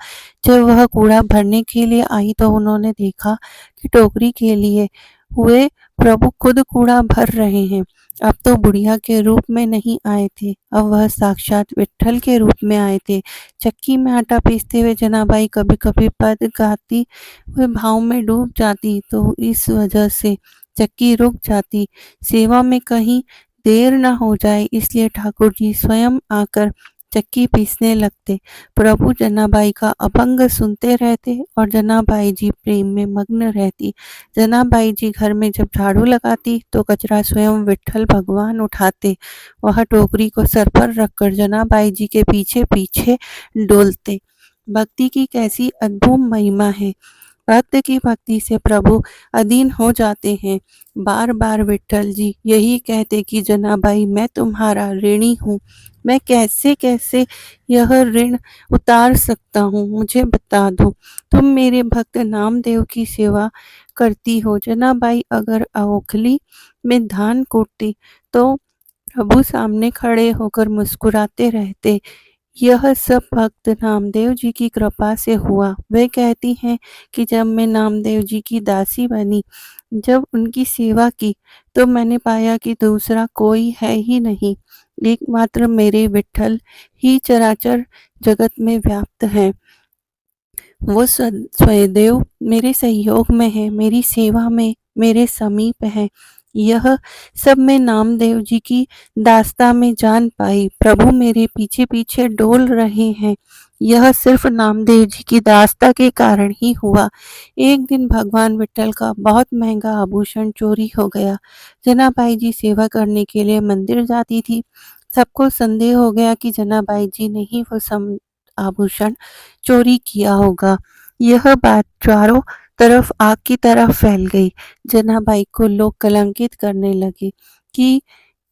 जब वह कूड़ा भरने के लिए आई तो उन्होंने देखा कि टोकरी के लिए हुए प्रभु खुद कूड़ा भर रहे हैं। अब तो बुढ़िया के रूप में नहीं आए थे, अब वह साक्षात विट्ठल के रूप में आए थे। चक्की में आटा पीसते हुए जनाबाई कभी कभी पद गाती हुए भाव में डूब जाती तो इस वजह से चक्की रुक जाती। सेवा में कहीं देर न हो जाए इसलिए ठाकुर जी स्वयं आकर चक्की पीसने लगते। प्रभु जनाबाई का अभंग सुनते रहते और जनाबाई जी प्रेम में मग्न रहती। जनाबाई जी घर में जब झाड़ू लगाती तो कचरा स्वयं विट्ठल भगवान उठाते। वह टोकरी को सर पर रखकर जनाबाई जी के पीछे पीछे डोलते। भक्ति की कैसी अद्भुत महिमा है। भक्त की भक्ति से प्रभु अधीन हो जाते हैं। बार बार विट्ठल जी यही कहते कि जनाबाई मैं तुम्हारा ऋणी हूँ, मैं कैसे कैसे यह ऋण उतार सकता हूँ, मुझे बता दो। तुम मेरे भक्त नामदेव की सेवा करती हो। जनाबाई अगर ओखली में धान कूटती तो प्रभु सामने खड़े होकर मुस्कुराते रहते। यह सब भक्त नामदेव जी की कृपा से हुआ। वे कहती हैं कि जब मैं नामदेव जी की दासी बनी, जब उनकी सेवा की, तो मैंने पाया कि दूसरा कोई है ही नहीं, एकमात्र मेरे विट्ठल ही चराचर जगत में व्याप्त हैं। वो स्वयंदेव मेरे सहयोग में है, मेरी सेवा में मेरे समीप है। यह सब मैं नामदेव जी की दास्ता में जान पाई। प्रभु मेरे पीछे पीछे डोल रहे हैं। यह सिर्फ नामदेव जी की दास्ता के कारण ही हुआ। एक दिन भगवान विट्ठल का बहुत महंगा आभूषण चोरी हो गया। जनाबाई जी सेवा करने के लिए मंदिर जाती थी। सबको संदेह हो गया कि जनाबाई जी ने ही वो आभूषण चोरी किया होगा। यह बात चारों तरफ आग की तरह फैल गई। जनाबाई को लोग कलंकित करने लगे कि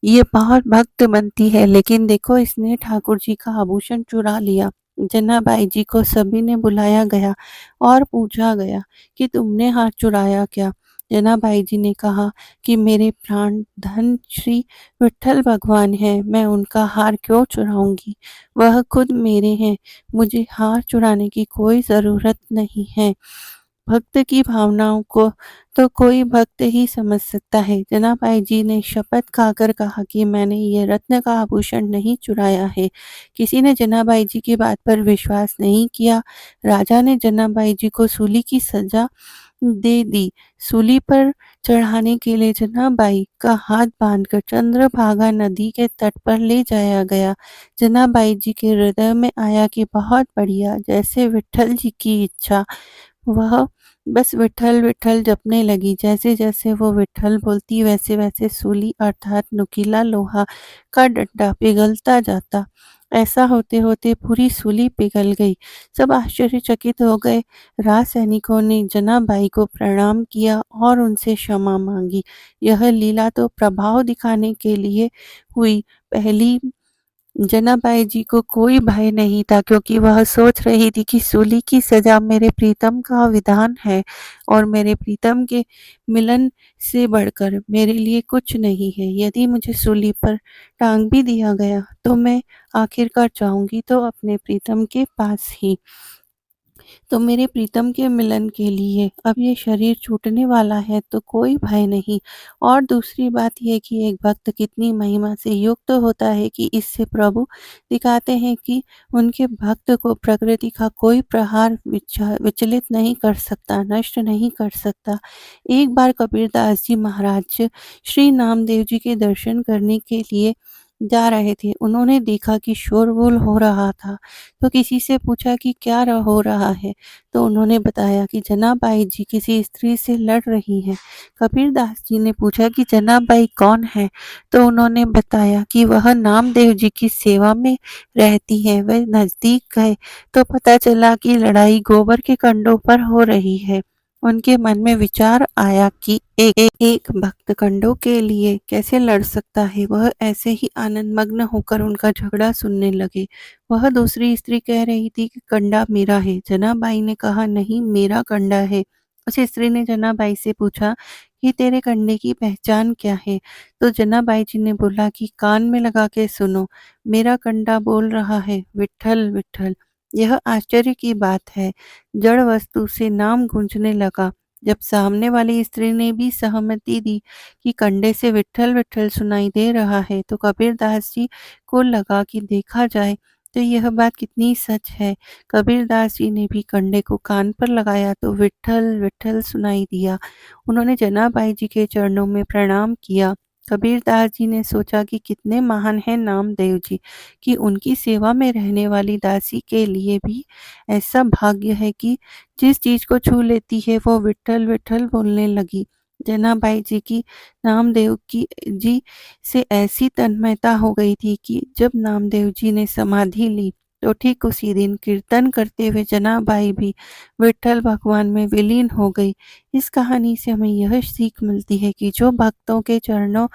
ये बहुत भक्त बनती है, लेकिन देखो इसने ठाकुर जी का आभूषण चुरा लिया। जनाबाई जी को सभी ने बुलाया गया और पूछा गया कि तुमने हाथ चुराया क्या। जनाबाई जी ने कहा कि मेरे प्राण धन श्री विट्ठल भगवान है, मैं उनका हार क्यों चुराऊंगी, वह खुद मेरे हैं, मुझे हार चुराने की कोई ज़रूरत नहीं है। भक्त की भावनाओं को तो कोई भक्त ही समझ सकता है। जनाबाई जी ने शपथ खाकर कहा कि मैंने ये रत्न का आभूषण नहीं चुराया है। किसी ने जनाबाई जी की बात पर विश्वास नहीं किया। राजा ने जनाबाई जी को सूली की सजा दे दी। सूली पर चढ़ाने के लिए जनाबाई का हाथ बांधकर चंद्रभागा नदी के तट पर ले जाया गया। जनाबाई जी के हृदय में आया कि बहुत बढ़िया, जैसे विट्ठल जी की इच्छा। वह बस विट्ठल विट्ठल जपने लगी। जैसे जैसे वो विट्ठल बोलती वैसे वैसे सूली अर्थात नुकीला लोहा का डंडा पिघलता जाता। ऐसा होते होते पूरी सूली पिघल गई। सब आश्चर्यचकित हो गए। राज सैनिकों ने जनाबाई को प्रणाम किया और उनसे क्षमा मांगी। यह लीला तो प्रभाव दिखाने के लिए हुई। पहली जनाबाई जी को कोई भय नहीं था, क्योंकि वह सोच रही थी कि सूली की सजा मेरे प्रीतम का विधान है और मेरे प्रीतम के मिलन से बढ़कर मेरे लिए कुछ नहीं है। यदि मुझे सूली पर टांग भी दिया गया तो मैं आखिरकार जाऊंगी तो अपने प्रीतम के पास ही, तो मेरे प्रीतम के मिलन के लिए। अब ये शरीर छूटने वाला है तो कोई भय नहीं। और दूसरी बात यह कि एक भक्त कितनी महिमा से युक्त होता है कि इससे प्रभु दिखाते हैं कि उनके भक्त को प्रकृति का कोई प्रहार विचलित नहीं कर सकता, नष्ट नहीं कर सकता। एक बार कबीरदास जी महाराज श्री नामदेव जी के दर्शन करने के लिए जा रहे थे। उन्होंने देखा कि शोरगुल हो रहा था, तो किसी से पूछा कि क्या हो रहा है, तो उन्होंने बताया कि जनाबाई जी किसी स्त्री से लड़ रही हैं। कबीरदास जी ने पूछा कि जनाबाई कौन है, तो उन्होंने बताया कि वह नामदेव जी की सेवा में रहती है। वह नजदीक गए तो पता चला कि लड़ाई गोबर के कंडों पर हो रही है। उनके मन में विचार आया कि एक भक्त कंडों के लिए कैसे लड़ सकता है। वह ऐसे ही आनंद मग्न होकर उनका झगड़ा सुनने लगे। वह दूसरी स्त्री कह रही थी कि कंडा मेरा है। जनाबाई ने कहा नहीं, मेरा कंडा है। उस स्त्री ने जनाबाई से पूछा कि तेरे कंडे की पहचान क्या है? तो जनाबाई जी ने बोला कि कान में लगा के सुनो, मेरा कंडा बोल रहा है विट्ठल विट्ठल। यह आश्चर्य की बात है, जड़ वस्तु से नाम गूंजने लगा। जब सामने वाली स्त्री ने भी सहमति दी कि कंडे से विट्ठल विट्ठल सुनाई दे रहा है, तो कबीरदास जी को लगा कि देखा जाए तो यह बात कितनी सच है। कबीरदास जी ने भी कंडे को कान पर लगाया तो विट्ठल विट्ठल सुनाई दिया। उन्होंने जनाबाई जी के चरणों में प्रणाम किया। कबीरदास जी ने सोचा कि कितने महान हैं नामदेव जी, कि उनकी सेवा में रहने वाली दासी के लिए भी ऐसा भाग्य है कि जिस चीज को छू लेती है वो विट्ठल विट्ठल बोलने लगी। जनाबाई जी की नामदेव की जी से ऐसी तन्मयता हो गई थी कि जब नामदेव जी ने समाधि ली तो ठीक उसी दिन कीर्तन करते हुए जनाबाई भी विट्ठल भगवान में विलीन हो गई। इस कहानी से हमें यह सीख मिलती है कि जो भक्तों के चरणों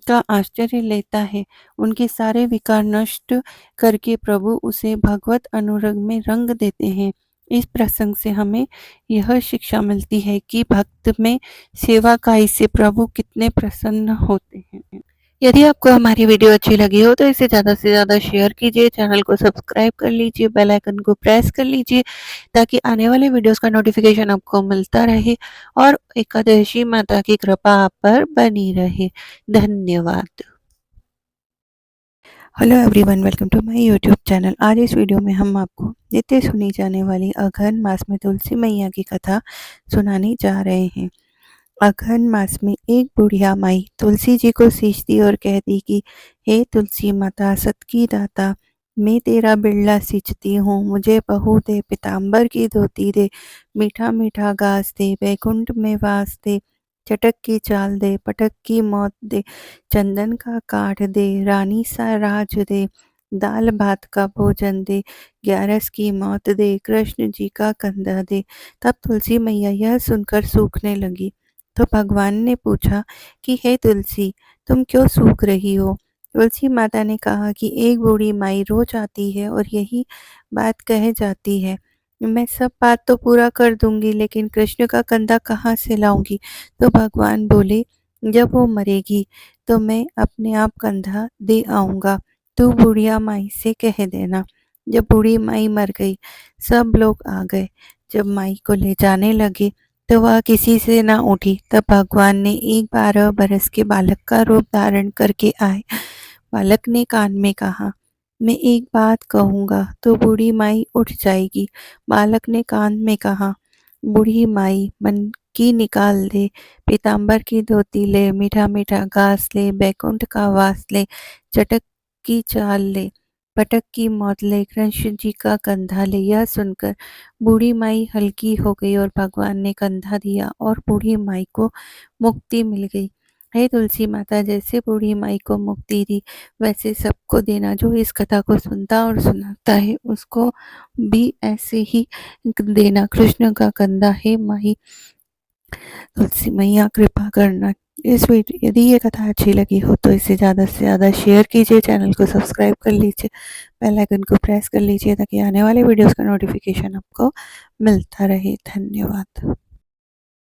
का आश्चर्य लेता है, उनके सारे विकार नष्ट करके प्रभु उसे भगवत अनुरग में रंग देते हैं। इस प्रसंग से हमें यह शिक्षा मिलती है कि भक्त में सेवा काई से प्रभु कितने प्रसन्न होते हैं। यदि आपको हमारी वीडियो अच्छी लगी हो तो इसे ज़्यादा से ज़्यादा शेयर कीजिए, चैनल को सब्सक्राइब कर लीजिए, बेल आइकन को प्रेस कर लीजिए ताकि आने वाले वीडियोस का नोटिफिकेशन आपको मिलता रहे और एकादशी माता की कृपा आप पर बनी रहे। धन्यवाद। Hello everyone, welcome to my YouTube channel. आज इस वीडियो में हम आपको नित्य सुनी जाने वाली अघन मास में तुलसी मैया की कथा सुनाने जा रहे हैं। अघन मास में एक बुढ़िया माई तुलसी जी को सींचती और कहती कि हे तुलसी माता सत की दाता, मैं तेरा बिरला सींचती हूँ, मुझे बहू दे, पीताम्बर की धोती दे, मीठा मीठा घास दे, बैकुंठ में वास दे, चटक की चाल दे, पटक की मौत दे, चंदन का काठ दे, रानी सा राज दे, दाल भात का भोजन दे, ग्यारस की मौत दे, कृष्ण जी का कंधा दे। तब तुलसी मैया यह सुनकर सूखने लगी। तो भगवान ने पूछा कि हे तुलसी, तुम क्यों सूख रही हो? तुलसी माता ने कहा कि एक बूढ़ी माई रोज आती है और यही बात कह जाती है, मैं सब बात तो पूरा कर दूंगी लेकिन कृष्ण का कंधा कहाँ से लाऊंगी? तो भगवान बोले, जब वो मरेगी तो मैं अपने आप कंधा दे आऊंगा, तू बुढ़िया माई से कह देना। जब बूढ़ी माई मर गई, सब लोग आ गए। जब माई को ले जाने लगे तो वह किसी से न उठी। तब भगवान ने एक 12 बरस के बालक का रूप धारण करके आए। बालक ने कान में कहा, मैं एक बात कहूँगा तो बूढ़ी माई उठ जाएगी। बालक ने कान में कहा, बूढ़ी माई मन की निकाल दे, पीताम्बर की धोती ले, मीठा मीठा घास ले, बैकुंठ का वास ले, चटक की चाल ले, पटक की मौत ले, कृष्ण जी का कंधा ले। यह सुनकर बूढ़ी माई हल्की हो गई और भगवान ने कंधा दिया और बूढ़ी माई को मुक्ति मिल गई। हे तुलसी माता, जैसे बूढ़ी माई को मुक्ति दी वैसे सबको देना। जो इस कथा को सुनता और सुनाता है उसको भी ऐसे ही देना। कृष्ण का कंधा है माही तुलसी मैया, कृपा करना। इस वीडियो यदि ये कथा अच्छी लगी हो तो इसे ज़्यादा से ज़्यादा शेयर कीजिए, चैनल को सब्सक्राइब कर लीजिए, बेल आइकन को प्रेस कर लीजिए ताकि आने वाले वीडियोस का नोटिफिकेशन आपको मिलता रहे। धन्यवाद।